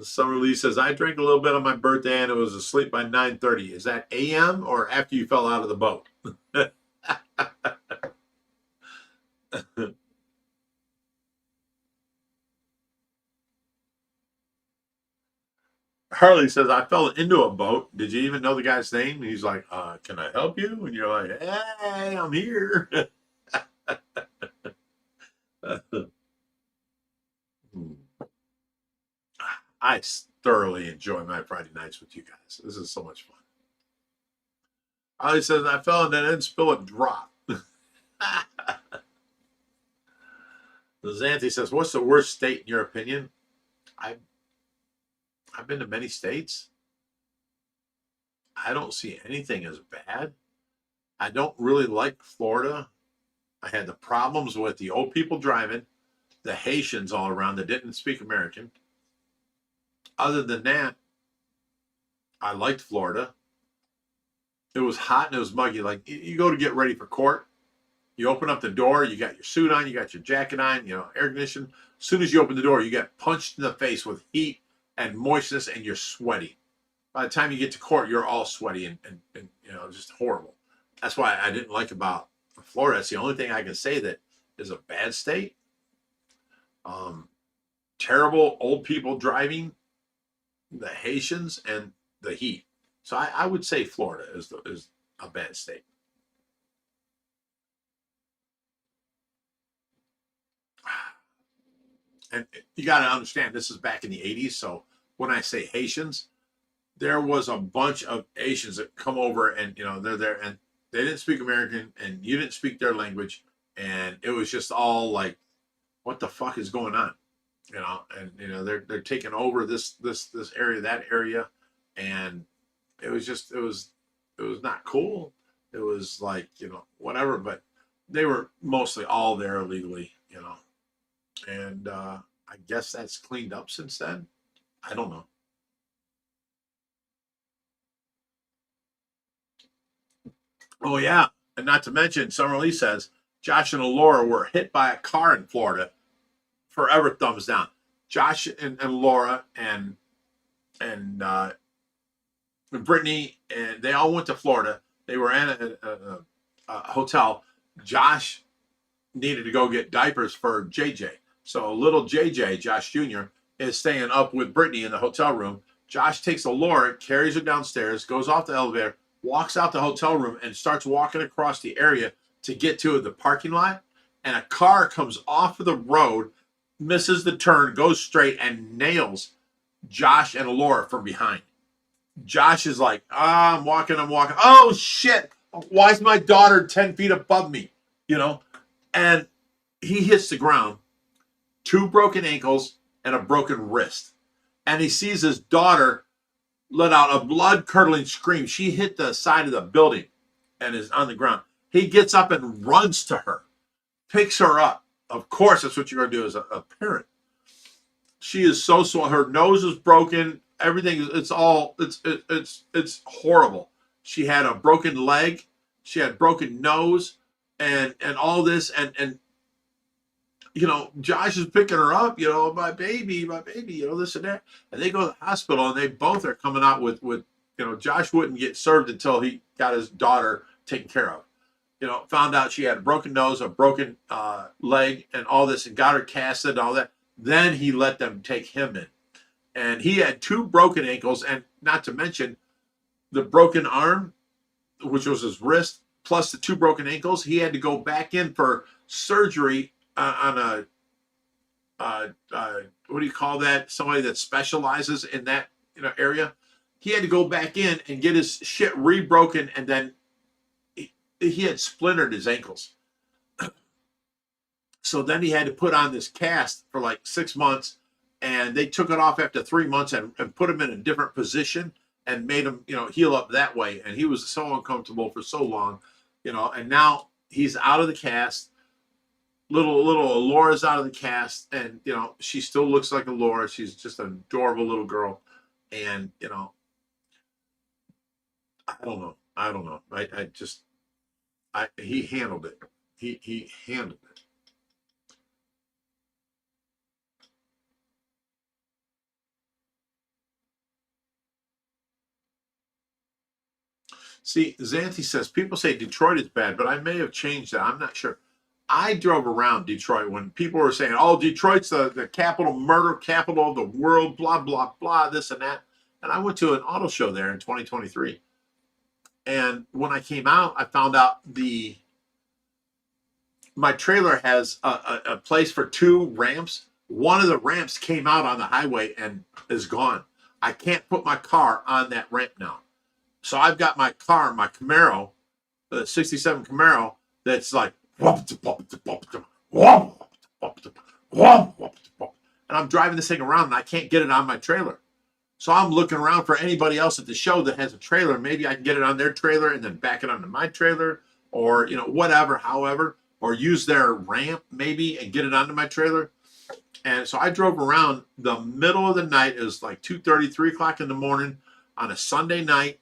[SPEAKER 1] Summer Lee says, I drank a little bit on my birthday and it was asleep by 9:30. Is that AM or after you fell out of the boat? Harley says, I fell into a boat. Did you even know the guy's name? And he's like, can I help you? And you're like, hey, I'm here. I thoroughly enjoy my Friday nights with you guys. This is so much fun. Harley says, I fell and I didn't spill a drop. Xanthi says, what's the worst state in your opinion? I've been to many states. I don't see anything as bad. I don't really like Florida. I had the problems with the old people driving, the Haitians all around that didn't speak American. Other than that, I liked Florida. It was hot and it was muggy. Like, you go to get ready for court, you open up the door, you got your suit on, you got your jacket on, air conditioning. As soon as you open the door, you get punched in the face with heat and moistness and you're sweaty. By the time you get to court, you're all sweaty and just horrible. That's why I didn't like about Florida. That's the only thing I can say that is a bad state. Terrible old people driving, the Haitians, and the heat. So I would say Florida is a bad state. And you got to understand, this is back in the 80s. So when I say Haitians, there was a bunch of Asians that come over and, they're there and they didn't speak American and you didn't speak their language. And it was just all like, what the fuck is going on? They're taking over this area, that area. And it was not cool. It was like, whatever, but they were mostly all there illegally, and I guess that's cleaned up since then. I don't know. Oh yeah, and not to mention, Summer Lee says Josh and Laura were hit by a car in Florida. Forever thumbs down. Josh and Laura and Brittany, and they all went to Florida. They were in a hotel. Josh needed to go get diapers for JJ. So little JJ, Josh Jr., is staying up with Brittany in the hotel room. Josh takes Laura, carries her downstairs, goes off the elevator, walks out the hotel room, and starts walking across the area to get to the parking lot. And a car comes off of the road, misses the turn, goes straight, and nails Josh and Laura from behind. Josh is like, I'm walking. Oh, shit. Why is my daughter 10 feet above me? You know? And he hits the ground, 2 broken ankles and a broken wrist. And he sees his daughter let out a blood-curdling scream. She hit the side of the building and is on the ground. He gets up and runs to her, picks her up. Of course, that's what you're going to do as a parent. She is so swollen. Her nose is broken. Everything, it's horrible. She had a broken leg. She had broken nose and all this. And you know, Josh is picking her up, you know, my baby, you know, this and that. And they go to the hospital and they both are coming out with, you know, Josh wouldn't get served until he got his daughter taken care of. You know, found out she had a broken nose, a broken leg, and all this, and got her casted and all that. Then he let them take him in. And he had 2 broken ankles, and not to mention the broken arm, which was his wrist, plus the 2 broken ankles. He had to go back in for surgery on a what do you call that? Somebody that specializes in that, you know, area. He had to go back in and get his shit re-broken, and then he had splintered his ankles. So then he had to put on this cast for like 6 months, and they took it off after 3 months and put him in a different position and made him, you know, heal up that way. And he was so uncomfortable for so long, you know, and now he's out of the cast. Little Laura's out of the cast, and you know, she still looks like a Laura. She's just an adorable little girl. And you know, I don't know. He handled it. He handled it. See, Xanthi says, people say Detroit is bad, but I may have changed that. I'm not sure. I drove around Detroit when people were saying, oh, Detroit's the capital, murder capital of the world, blah, blah, blah, this and that. And I went to an auto show there in 2023. And when I came out, I found out my trailer has a place for 2 ramps. One of the ramps came out on the highway and is gone. I can't put my car on that ramp now. So I've got my car, my Camaro, the 67 Camaro, that's like, and I'm driving this thing around and I can't get it on my trailer. So I'm looking around for anybody else at the show that has a trailer. Maybe I can get it on their trailer and then back it onto my trailer, or, you know, whatever, however, or use their ramp maybe and get it onto my trailer. And so I drove around the middle of the night. It was like 2:30, 3 o'clock in the morning on a Sunday night.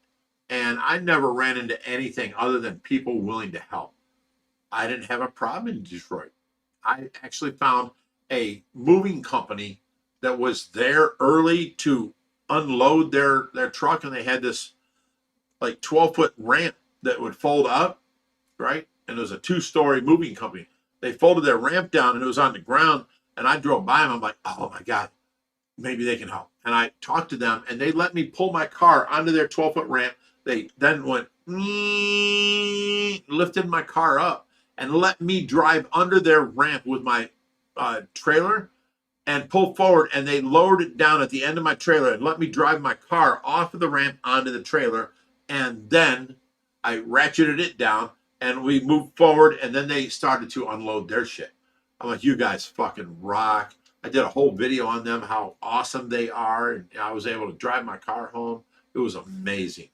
[SPEAKER 1] And I never ran into anything other than people willing to help. I didn't have a problem in Detroit. I actually found a moving company that was there early to unload their truck, and they had this like 12-foot ramp that would fold up, right? And it was a 2-story moving company. They folded their ramp down and it was on the ground, and I drove by them. I'm like, oh my God, maybe they can help. And I talked to them and they let me pull my car onto their 12-foot ramp. They then went, lifted my car up and let me drive under their ramp with my trailer and pull forward. And they lowered it down at the end of my trailer and let me drive my car off of the ramp onto the trailer. And then I ratcheted it down and we moved forward. And then they started to unload their shit. I'm like, you guys fucking rock. I did a whole video on them, how awesome they are. And I was able to drive my car home. It was amazing.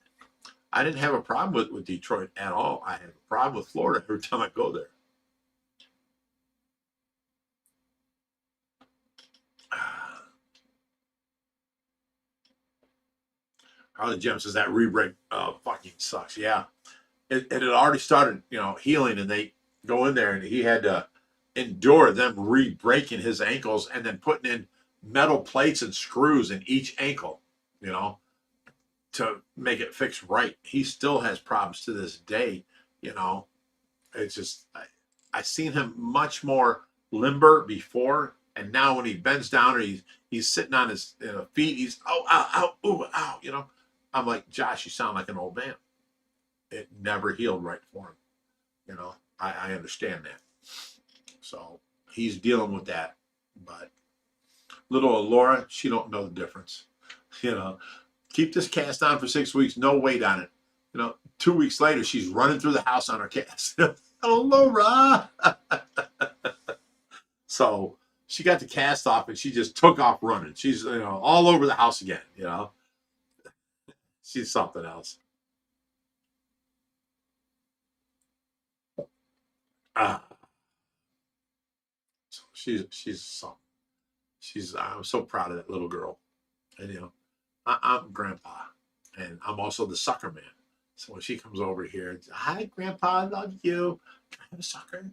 [SPEAKER 1] I didn't have a problem with Detroit at all. I have a problem with Florida every time I go there. Harley Jim says that re-break fucking sucks. Yeah. It had already started, you know, healing, and they go in there and he had to endure them re-breaking his ankles and then putting in metal plates and screws in each ankle, you know, to make it fix right. He still has problems to this day, you know. It's just, I seen him much more limber before, and now when he bends down or he's sitting on his feet, he's ooh, ow, you know. I'm like, Josh, you sound like an old man. It never healed right for him, you know. I understand that, so he's dealing with that. But little Laura, she don't know the difference, you know. Keep this cast on for 6 weeks, no weight on it. You know, 2 weeks later, she's running through the house on her cast. Hello, Laura. So she got the cast off and she just took off running. She's, you know, all over the house again, you know. She's something else. So she's something. I'm so proud of that little girl. And you know, I'm grandpa, and I'm also the sucker man. So when she comes over here, hi grandpa, I love you. Can I have a sucker?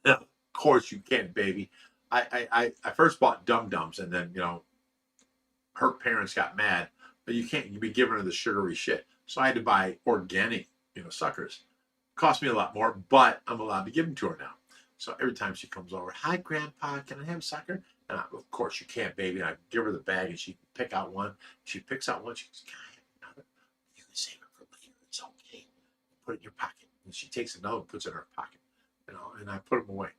[SPEAKER 1] Of course you can, baby. I first bought Dum Dums, and then, you know, her parents got mad, but you can't be giving her the sugary shit. So I had to buy organic, you know, suckers. Cost me a lot more, but I'm allowed to give them to her now. So every time she comes over, hi grandpa, can I have a sucker? And of course you can't, baby. And I give her the bag and she can pick out one. She picks out one. She goes, can I have another? You can save it for later. It's okay. Put it in your pocket. And she takes another and puts it in her pocket. You know, and I put them away.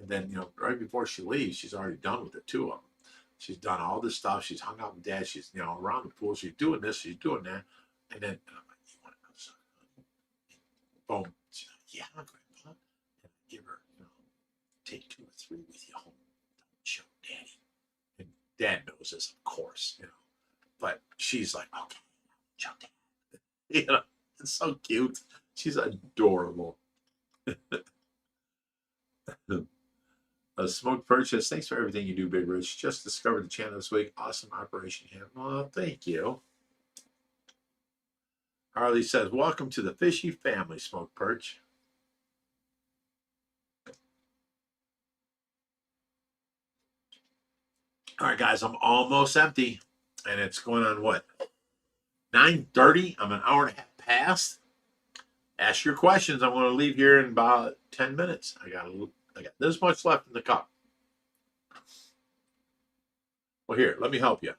[SPEAKER 1] And then, you know, right before she leaves, she's already done with the two of them. She's done all this stuff. She's hung out with dad. She's, you know, around the pool. She's doing this. She's doing that. And then I'm like, you want another sucker? Boom. She's like, yeah, grandpa. And I give her, you know, take 2 or 3 with you home. Don't show daddy. And dad knows this, of course, you know. But she's like, okay, show dad. You know, it's so cute. She's adorable. Smoked Purchase, thanks for everything you do, Big Rich. Just discovered the channel this week. Awesome operation here. Well, thank you. Harley says, welcome to the fishy family, Smoked Perch. All right, guys, I'm almost empty. And it's going on what? 9:30? I'm an hour and a half past. Ask your questions. I'm going to leave here in about 10 minutes. I got this much left in the cup. Well, here, let me help you.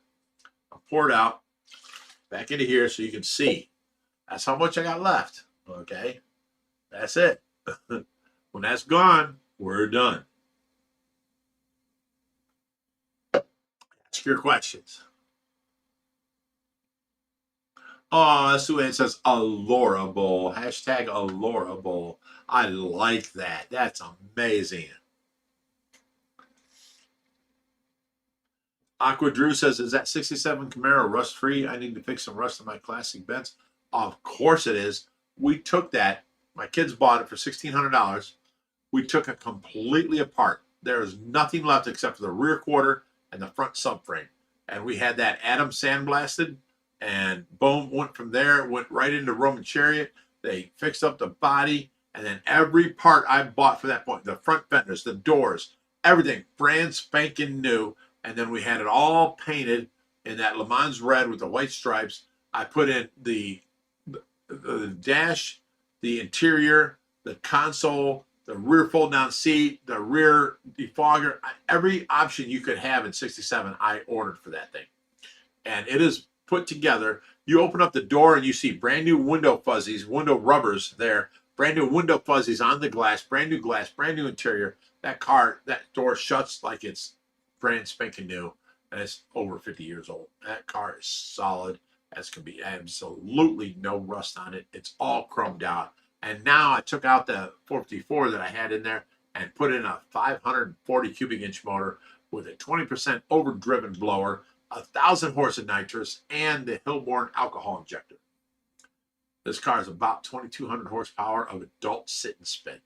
[SPEAKER 1] I'll pour it out back into here so you can see. That's how much I got left. Okay? That's it. When that's gone, we're done. Ask your questions. Oh, Sue Ann says, allorable. Hashtag allorable. I like that. That's amazing. Aqua Drew says, is that 67 Camaro rust free? I need to fix some rust in my classic Benz. Of course it is. We took that. My kids bought it for $1,600. We took it completely apart. There is nothing left except for the rear quarter and the front subframe. And we had that Adam sandblasted. And boom, went from there, went right into Roman Chariot. They fixed up the body. And then every part I bought from that point, the front fenders, the doors, everything, brand spanking new. And then we had it all painted in that Le Mans red with the white stripes. I put in the dash, the interior, the console, the rear fold down seat, the rear defogger, every option you could have in 67, I ordered for that thing. And it is put together. You open up the door and you see brand new window fuzzies, window rubbers there, brand new window fuzzies on the glass, brand new interior. That door shuts like it's brand spanking new, and it's over 50 years old. That car is solid as can be. Absolutely no rust on it. It's all chromed out. And now I took out the 454 that I had in there and put in a 540 cubic inch motor with a 20% overdriven blower, 1,000 horse of nitrous, and the Hillborn alcohol injector. This car is about 2,200 horsepower of adult sit and spin.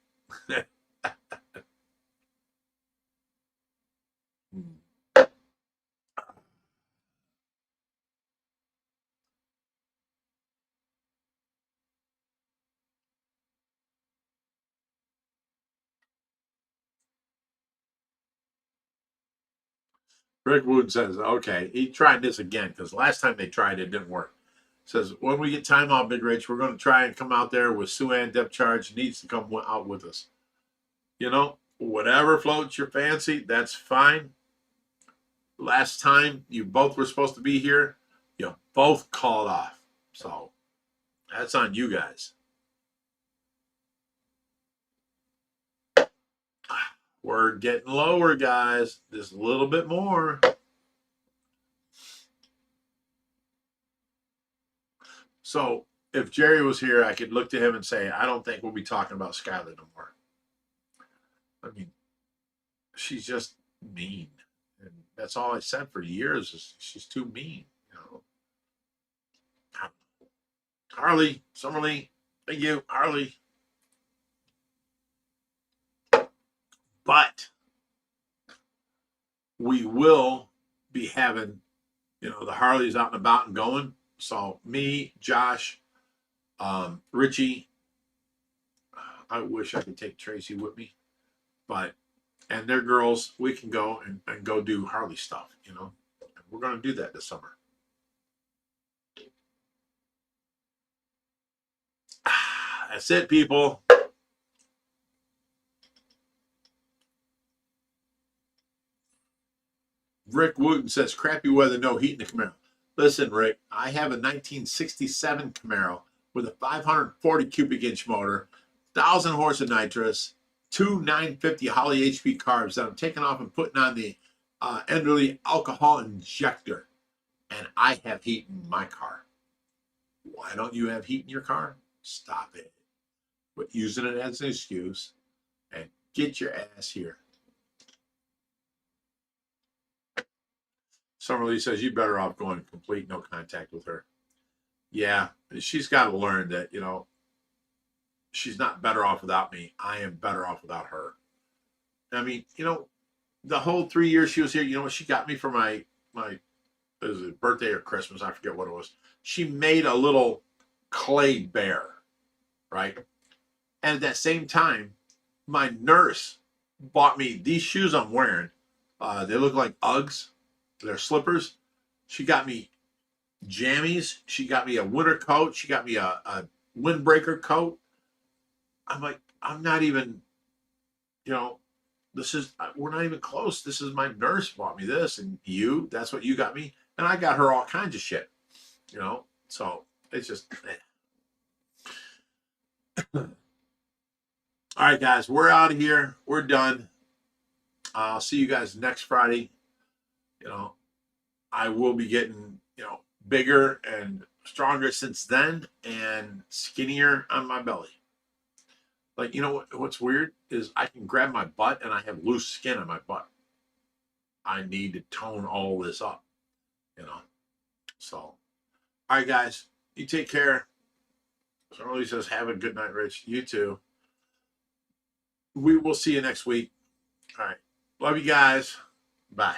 [SPEAKER 1] Rick Wood says, okay, he tried this again because last time they tried it didn't work. Says, when we get time off, Big Rich, we're going to try and come out there with Sue Ann depth charge. Needs to come out with us. you know, whatever floats your fancy, that's fine. Last time you both were supposed to be here, you both called off. So that's on you guys. We're getting lower, guys. Just a little bit more. So if Jerry was here, I could look to him and say, I don't think we'll be talking about Skylar no more. I mean, she's just mean. And that's all I said for years is she's too mean, you know. Harley, Summerlee, thank you, Harley. But we will be having, you know, the Harleys out and about and going. So me, Josh, Richie, I wish I could take Tracy with me, but and their girls, we can go and go do Harley stuff, you know. We're going to do that this summer. That's it, people. Rick Wooten says, crappy weather, no heat in the Camaro. Listen, Rick, I have a 1967 Camaro with a 540 cubic inch motor, 1,000 horse of nitrous, two 950 Holley HP carbs that I'm taking off and putting on the Enderley alcohol injector. And I have heat in my car. Why don't you have heat in your car? Stop it. But using it as an excuse and get your ass here. Summerlee says, you better off going complete no contact with her. Yeah, she's got to learn that, you know, she's not better off without me. I am better off without her. I mean, you know, the whole 3 years she was here, you know what she got me for my it was a birthday or Christmas, I forget what it was. She made a little clay bear, right? And at that same time, my nurse bought me these shoes I'm wearing. They look like Uggs. They're slippers. She got me jammies. She got me a winter coat. She got me a windbreaker coat. I'm like, I'm not even, you know, we're not even close. This is my nurse bought me this, and that's what you got me. And I got her all kinds of shit, you know? So it's just, all right, guys, we're out of here. We're done. I'll see you guys next Friday. You know, I will be getting, you know, bigger and stronger since then and skinnier on my belly. Like, you know what's weird is I can grab my butt and I have loose skin on my butt. I need to tone all this up, you know. So, all right, guys, you take care. Somebody says, have a good night, Rich. You too. We will see you next week. All right. Love you guys. Bye.